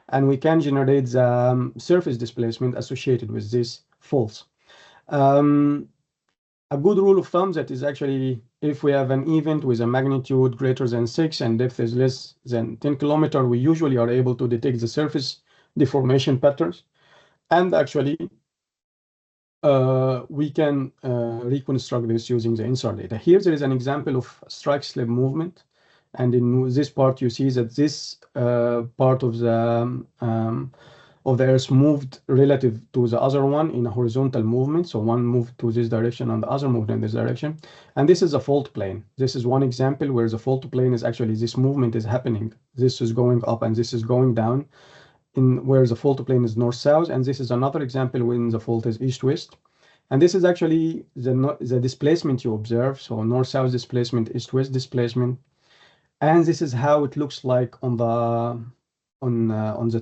and we can generate the surface displacement associated with these faults. A good rule of thumb that is actually, if we have an event with a magnitude greater than 6 and depth is less than 10 kilometers, we usually are able to detect the surface deformation patterns. And actually, we can reconstruct this using the INSAR data. Here there is an example of strike slip movement. And in this part, you see that this part of the Earth moved relative to the other one in a horizontal movement. So one moved to this direction and the other moved in this direction. And this is a fault plane. This is one example where the fault plane is actually, this movement is happening. This is going up and this is going down, in where the fault plane is north-south. And this is another example when the fault is east-west. And this is actually the displacement you observe. So north-south displacement, east-west displacement. And this is how it looks like on the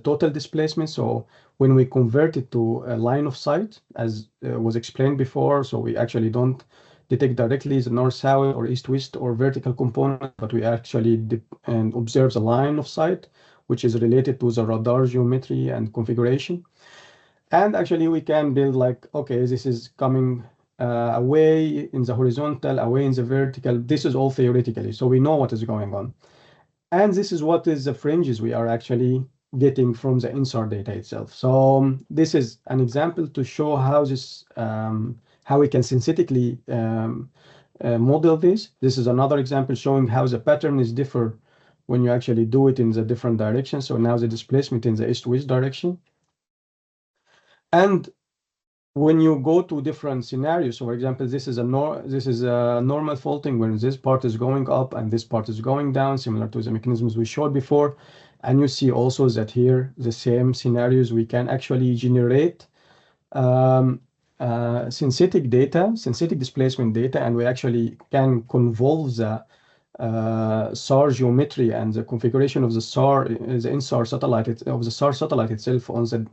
total displacement. So when we convert it to a line of sight, as was explained before, so we actually don't detect directly the north-south or east-west or vertical component, but we actually observe the line of sight, which is related to the radar geometry and configuration. And actually we can build like, okay, this is coming away in the horizontal, away in the vertical. This is all theoretically, so we know what is going on. And this is what is the fringes we are actually getting from the INSAR data itself. So this is an example to show how this, how we can synthetically model this. This is another example showing how the pattern is differ when you actually do it in the different direction. So now the displacement in the east-west direction. And when you go to different scenarios, so for example, this is a normal faulting when this part is going up and this part is going down, similar to the mechanisms we showed before. And you see also that here the same scenarios we can actually generate synthetic displacement data, and we actually can convolve the SAR geometry and the configuration of the SAR, the INSAR satellite of the SAR satellite itself on the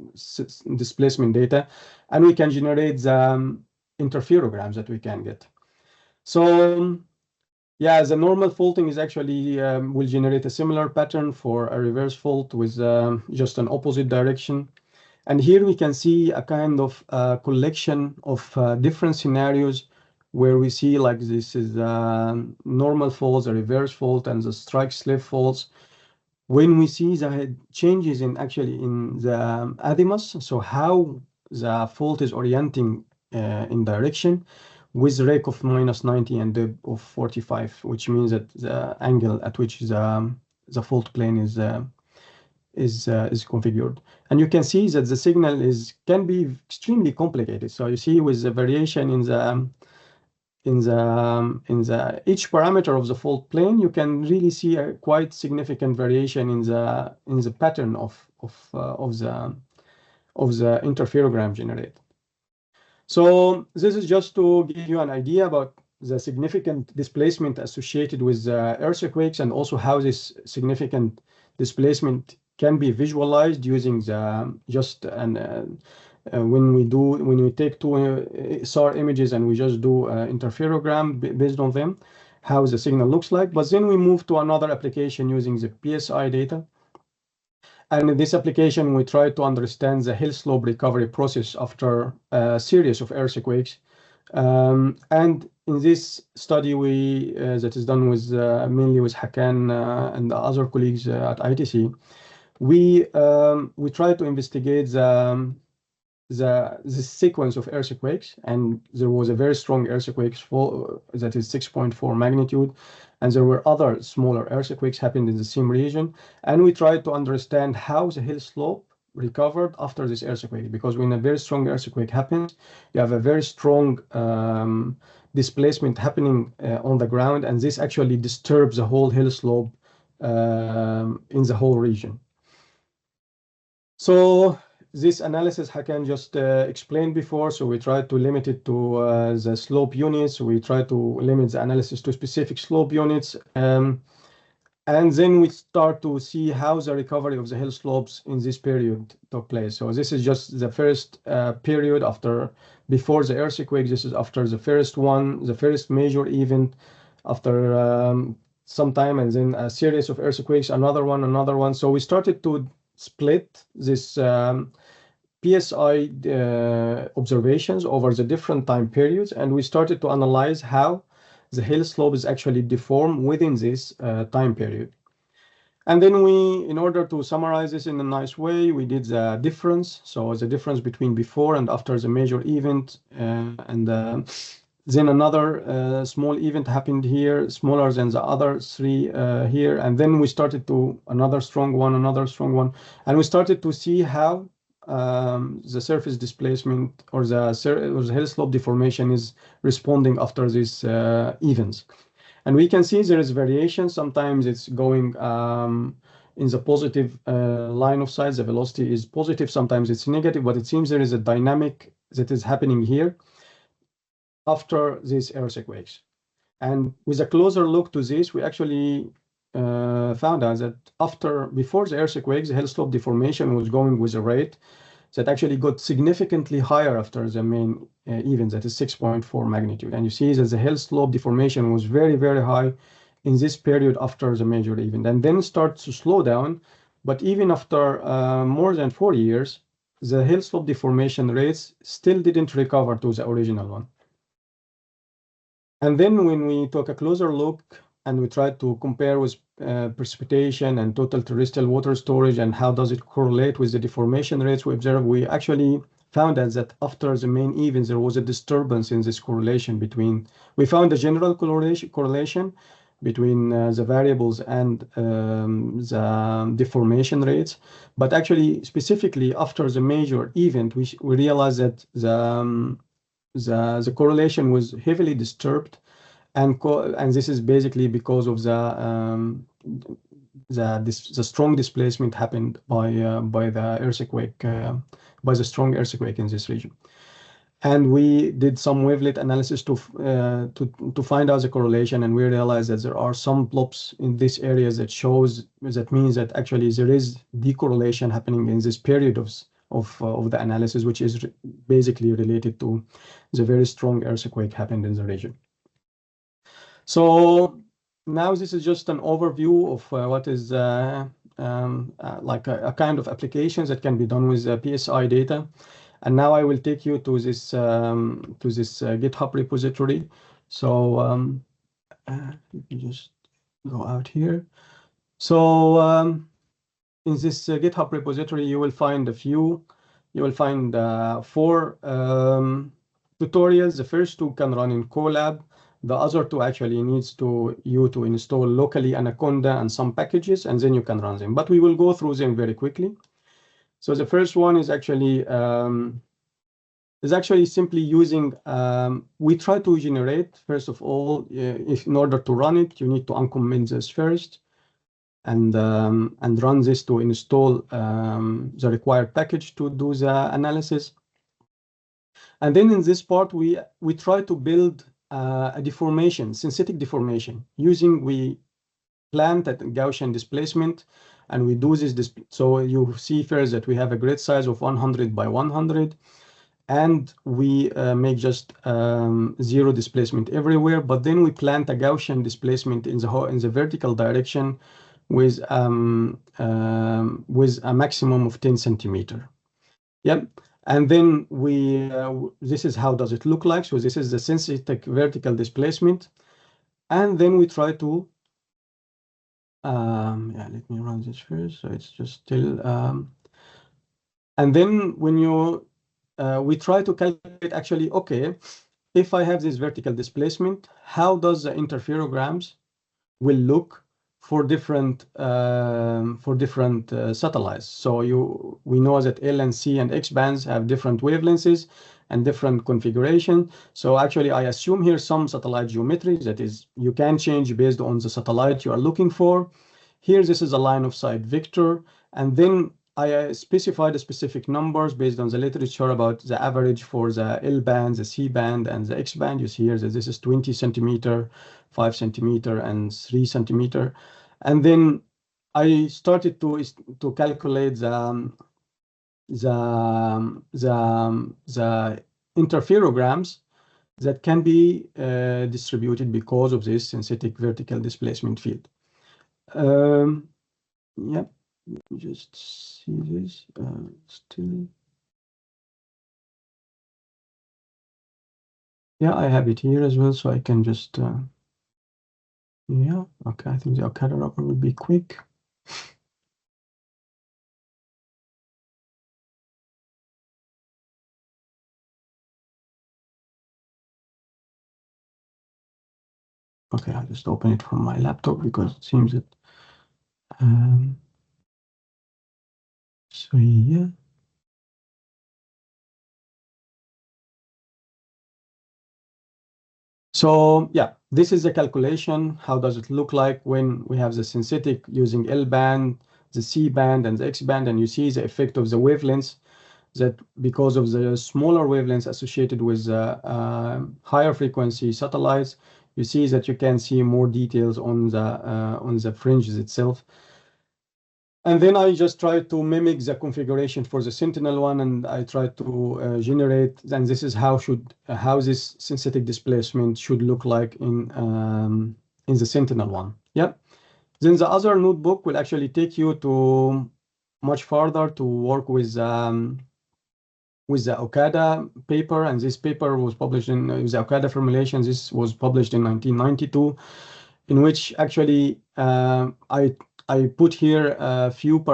displacement data, and we can generate the interferograms that we can get. So yeah, the normal faulting is actually will generate a similar pattern for a reverse fault with just an opposite direction. And here we can see a kind of collection of different scenarios where we see like this is normal faults, a reverse fault, and the strike slip faults. When we see the changes in the azimuth, so how the fault is orienting in direction with rake of -90 and depth of 45, which means that the angle at which the fault plane is configured. And you can see that the signal can be extremely complicated. So you see with the variation in each parameter of the fault plane, you can really see a quite significant variation in the pattern of the interferogram generated. So this is just to give you an idea about the significant displacement associated with earthquakes, and also how this significant displacement can be visualized using when we take two SAR images and we just do interferogram based on them, how the signal looks like. But then we move to another application using the PSI data. And in this application, we try to understand the hill slope recovery process after a series of earthquakes. And in this study, that is done with mainly with Hakan and the other colleagues at ITC, we try to investigate the sequence of earthquakes, and there was a very strong earthquake that is 6.4 magnitude, and there were other smaller earthquakes happened in the same region, and we tried to understand how the hill slope recovered after this earthquake, because when a very strong earthquake happens, you have a very strong displacement happening on the ground, and this actually disturbs the whole hill slope in the whole region. So this analysis Hakan just explained before, so we try to limit it to the slope units. We try to limit the analysis to specific slope units. And then we start to see how the recovery of the hill slopes in this period took place. So this is just the first period before the earthquake. This is after the first major event, after some time, and then a series of earthquakes, another one. So we started to split this PSI observations over the different time periods, and we started to analyze how the hill slope is actually deformed within this time period. And then in order to summarize this in a nice way, we did the difference. So the difference between before and after the major event, and then another small event happened here, smaller than the other three here. And then we started to another strong one, and we started to see how the surface displacement or the hill slope deformation is responding after these events. And we can see there is variation. Sometimes it's going in the positive line of sight, the velocity is positive. Sometimes it's negative, but it seems there is a dynamic that is happening here after these earthquakes. And with a closer look to this, we actually found out that before the earthquakes, the hill slope deformation was going with a rate that actually got significantly higher after the main event, that is 6.4 magnitude. And you see that the hill slope deformation was very, very high in this period after the major event, and then starts to slow down. But even after more than 4 years, the hill slope deformation rates still didn't recover to the original one. And then when we took a closer look and we tried to compare with precipitation and total terrestrial water storage and how does it correlate with the deformation rates we observed, we actually found that after the main events, there was a disturbance in this correlation we found a general correlation, between the variables and the deformation rates. But actually, specifically after the major event, we realized that the correlation was heavily disturbed, and this is basically because of the strong displacement happened by the earthquake, by the strong earthquake in this region. And we did some wavelet analysis to find out the correlation, and we realized that there are some blobs in this area that means that actually there is decorrelation happening in this period of the analysis, which is basically related to the very strong earthquake happened in the region. So now this is just an overview of what is like a kind of applications that can be done with PSI data. And now I will take you to this GitHub repository. So let me just go out here. So in this GitHub repository, you will find 4 tutorials. The first 2 can run in Colab. The other 2 actually needs you to install locally Anaconda and some packages, and then you can run them. But we will go through them very quickly. So the first one is actually simply using, we try to generate, first of all, in order to run it, you need to uncomment this first and run this to install the required package to do the analysis. And then in this part, we try to build a deformation, synthetic deformation, we plant at Gaussian displacement, and we do this. So you see first that we have a grid size of 100 by 100, and we make just 0 displacement everywhere. But then we plant a Gaussian displacement in the vertical direction with a maximum of 10 centimeter. Yep. And then this is how does it look like. So this is the synthetic vertical displacement. And then we try to, let me run this first. So it's just still, and then when we try to calculate actually, okay, if I have this vertical displacement, how does the interferograms will look for different satellites? So we know that L and C and X bands have different wavelengths and different configuration. So actually, I assume here some satellite geometry, that is, you can change based on the satellite you are looking for. Here, this is a line of sight vector, and then I specified the specific numbers based on the literature about the average for the L band, the C band, and the X band. You see here that this is 20 centimeter, 5 centimeter, and 3 centimeter. And then I started to calculate the interferograms that can be distributed because of this synthetic vertical displacement field. Yep. Let me just see this still. Yeah, I have it here as well, so I can just, yeah, okay, I think the Okada wrapper will be quick. Okay, I'll just open it from my laptop because it seems that, so yeah. So yeah, this is the calculation. How does it look like when we have the synthetic using L band, the C band, and the X band, and you see the effect of the wavelengths, that because of the smaller wavelengths associated with higher frequency satellites, you see that you can see more details on the fringes itself. And then I just try to mimic the configuration for the Sentinel one, and I try to generate, and this is how this synthetic displacement should look like in the Sentinel one. Yeah. Then the other notebook will actually take you to much farther to work with the Okada paper, and this paper was published in the Okada formulation. This was published in 1992, in which actually I put here a few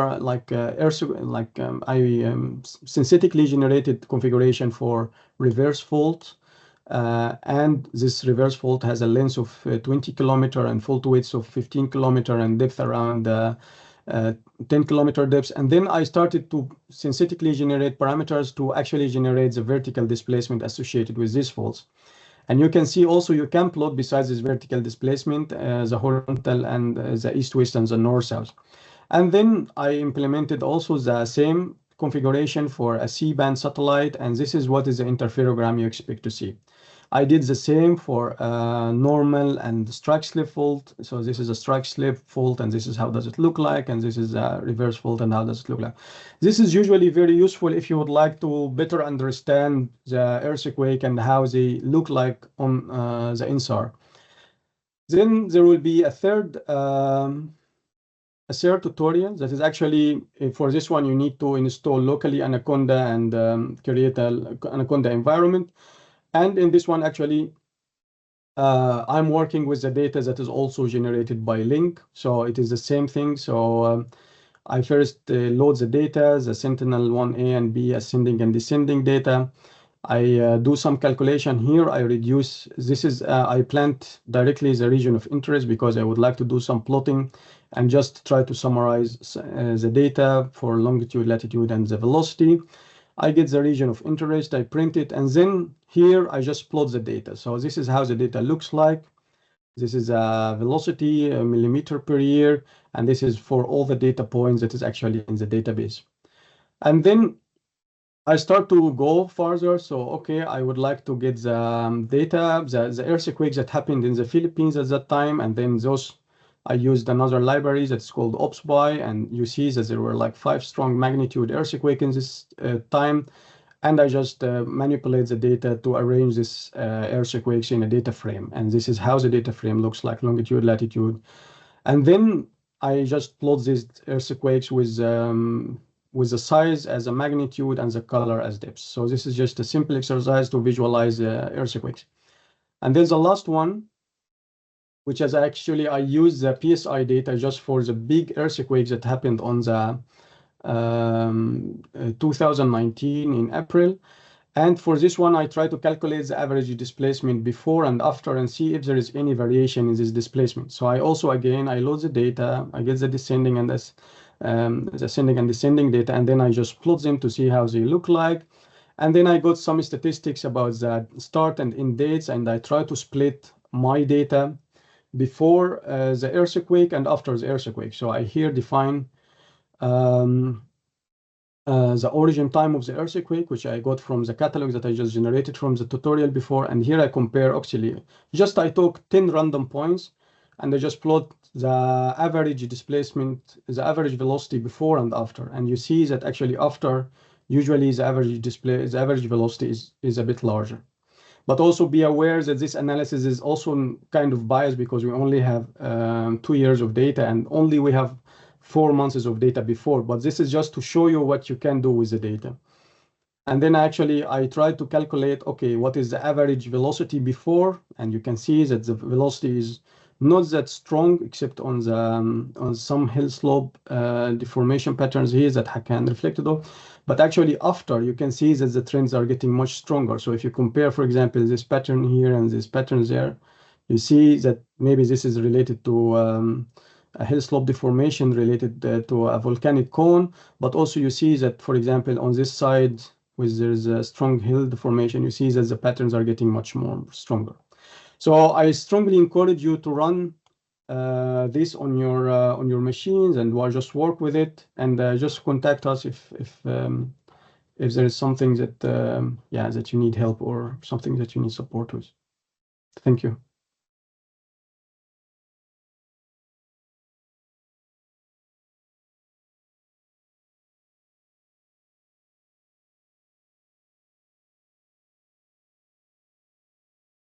synthetically generated configuration for reverse fault And this reverse fault has a length of 20 kilometer and fault width of 15 kilometer and depth around 10 kilometer depths. And then I started to synthetically generate parameters to actually generate the vertical displacement associated with these faults. And you can see also you can plot, besides this vertical displacement, the horizontal and the east-west and the north-south. And then I implemented also the same configuration for a C-band satellite, and this is what is the interferogram you expect to see. I did the same for normal and strike slip fault. So this is a strike slip fault, and this is how does it look like, and this is a reverse fault, and how does it look like. This is usually very useful if you would like to better understand the earthquake and how they look like on the INSAR. Then there will be a third tutorial that is actually, for this one, you need to install locally Anaconda and create an Anaconda environment. And in this one, actually, I'm working with the data that is also generated by Link. So it is the same thing. So I first load the data, the Sentinel-1A and B ascending and descending data. I do some calculation here. I reduce, this is, I plant directly the region of interest because I would like to do some plotting and just try to summarize the data for longitude, latitude, and the velocity. I get the region of interest, I print it, and then here I just plot the data. So this is how the data looks like. This is a velocity, a millimeter per year, and this is for all the data points that is actually in the database. And then I start to go further. So, okay, I would like to get the data, the earthquakes that happened in the Philippines at that time, and then those I used another library that's called OpsBy, and you see that there were like 5 strong magnitude earthquake in this time. And I just manipulate the data to arrange this earthquakes in a data frame. And this is how the data frame looks like, longitude, latitude. And then I just plot these earthquakes with the size as a magnitude and the color as depth. So this is just a simple exercise to visualize earthquakes. And then the last one, which is actually, I use the PSI data just for the big earthquakes that happened on the 2019 in April. And for this one, I try to calculate the average displacement before and after and see if there is any variation in this displacement. So I also, again, I load the data, I get the descending and the ascending and descending data, and then I just plot them to see how they look like. And then I got some statistics about the start and end dates, and I try to split my data before the earthquake and after the earthquake. So I here define the origin time of the earthquake, which I got from the catalog that I just generated from the tutorial before. And here I compare, actually, just I took 10 random points and I just plot the average displacement, the average velocity before and after. And you see that actually after, usually the average velocity is a bit larger. But also be aware that this analysis is also kind of biased because we only have 2 years of data and only we have 4 months of data before. But this is just to show you what you can do with the data. And then actually I try to calculate, okay, what is the average velocity before? And you can see that the velocity is not that strong except on the on some hill slope deformation patterns here that I can reflect it off. But actually after, you can see that the trends are getting much stronger. So if you compare, for example, this pattern here and this pattern there, you see that maybe this is related to a hill slope deformation related to a volcanic cone. But also you see that, for example, on this side, where there's a strong hill deformation, you see that the patterns are getting much more stronger. So I strongly encourage you to run this on your machines and just work with it, and just contact us if there is something that that you need help or something that you need support with. Thank you.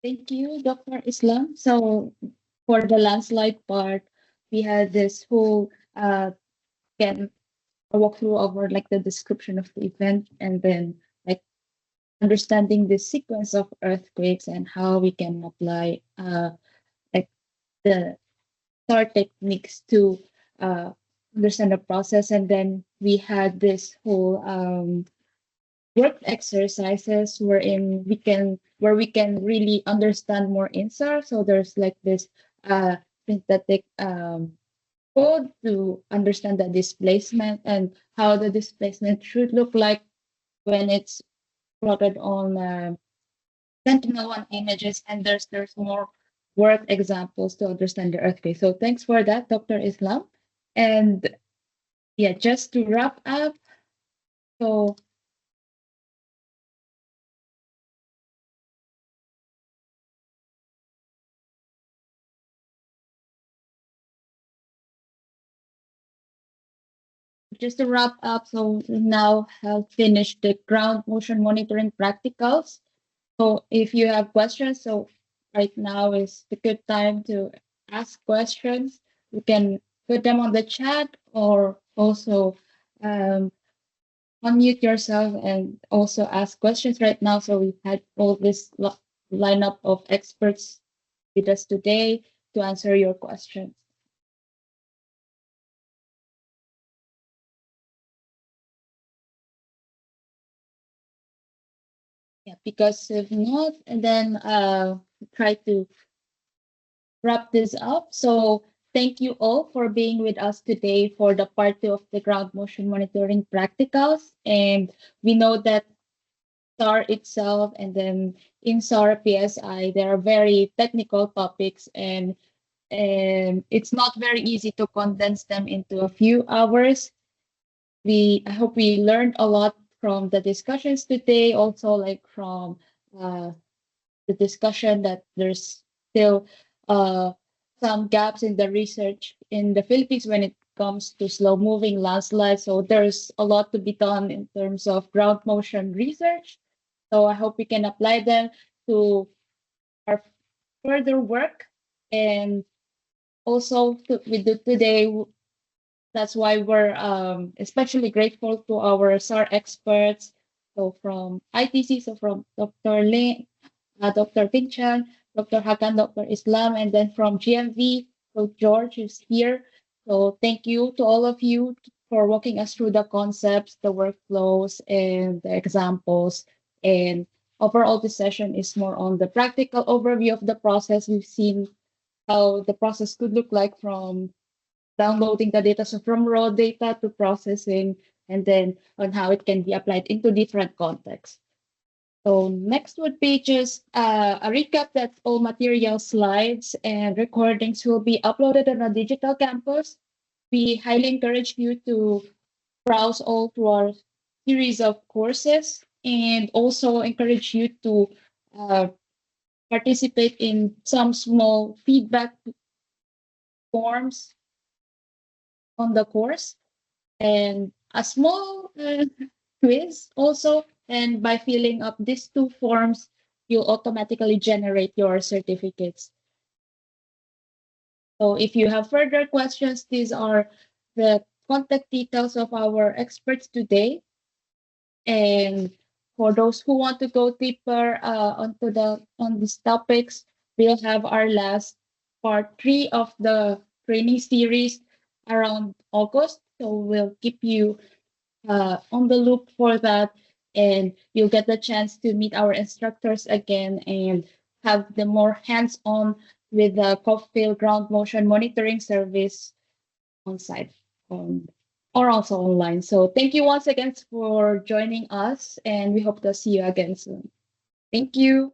Thank you, Dr. Islam. So for the landslide part, we had this whole again a walkthrough over like the description of the event, and then like understanding the sequence of earthquakes and how we can apply like the STAR techniques to understand the process. And then we had this whole work exercises wherein we can really understand more INSAR. So there's like this synthetic code to understand the displacement and how the displacement should look like when it's plotted on Sentinel-1 images, and there's more work examples to understand the earthquake. So thanks for that, Dr. Islam. And yeah, just to wrap up, so just to wrap up, so we now have finished the ground motion monitoring practicals. So if you have questions, so right now is the good time to ask questions. You can put them on the chat or also unmute yourself and also ask questions right now. So we had all this lineup of experts with us today to answer your questions. Yeah, because if not, and then try to wrap this up. So thank you all for being with us today for the part 2 of the ground motion monitoring practicals. And we know that SAR itself and then in SAR PSI, there are very technical topics and it's not very easy to condense them into a few hours. I hope we learned a lot from the discussions today, also like from the discussion that there's still some gaps in the research in the Philippines when it comes to slow moving landslides. So there's a lot to be done in terms of ground motion research. So I hope we can apply them to our further work. And also we do today, that's why we're especially grateful to our SAR experts. So from ITC, so from Dr. Ling, Dr. Pinchan, Dr. Hakan, Dr. Islam, and then from GMV, so George is here. So thank you to all of you for walking us through the concepts, the workflows, and the examples. And overall, this session is more on the practical overview of the process. We've seen how the process could look like from downloading the data, so from raw data to processing, and then on how it can be applied into different contexts. So next would be just a recap that all material slides and recordings will be uploaded on a digital campus. We highly encourage you to browse all through our series of courses and also encourage you to participate in some small feedback forms on the course and a small quiz also. And by filling up these 2 forms, you'll automatically generate your certificates. So if you have further questions, these are the contact details of our experts today. And for those who want to go deeper on these topics, we'll have our last part 3 of the training series around August. So we'll keep you on the loop for that, and you'll get the chance to meet our instructors again and have the more hands-on with the CopPhil ground motion monitoring service on site or also online. So thank you once again for joining us, and we hope to see you again soon. Thank you.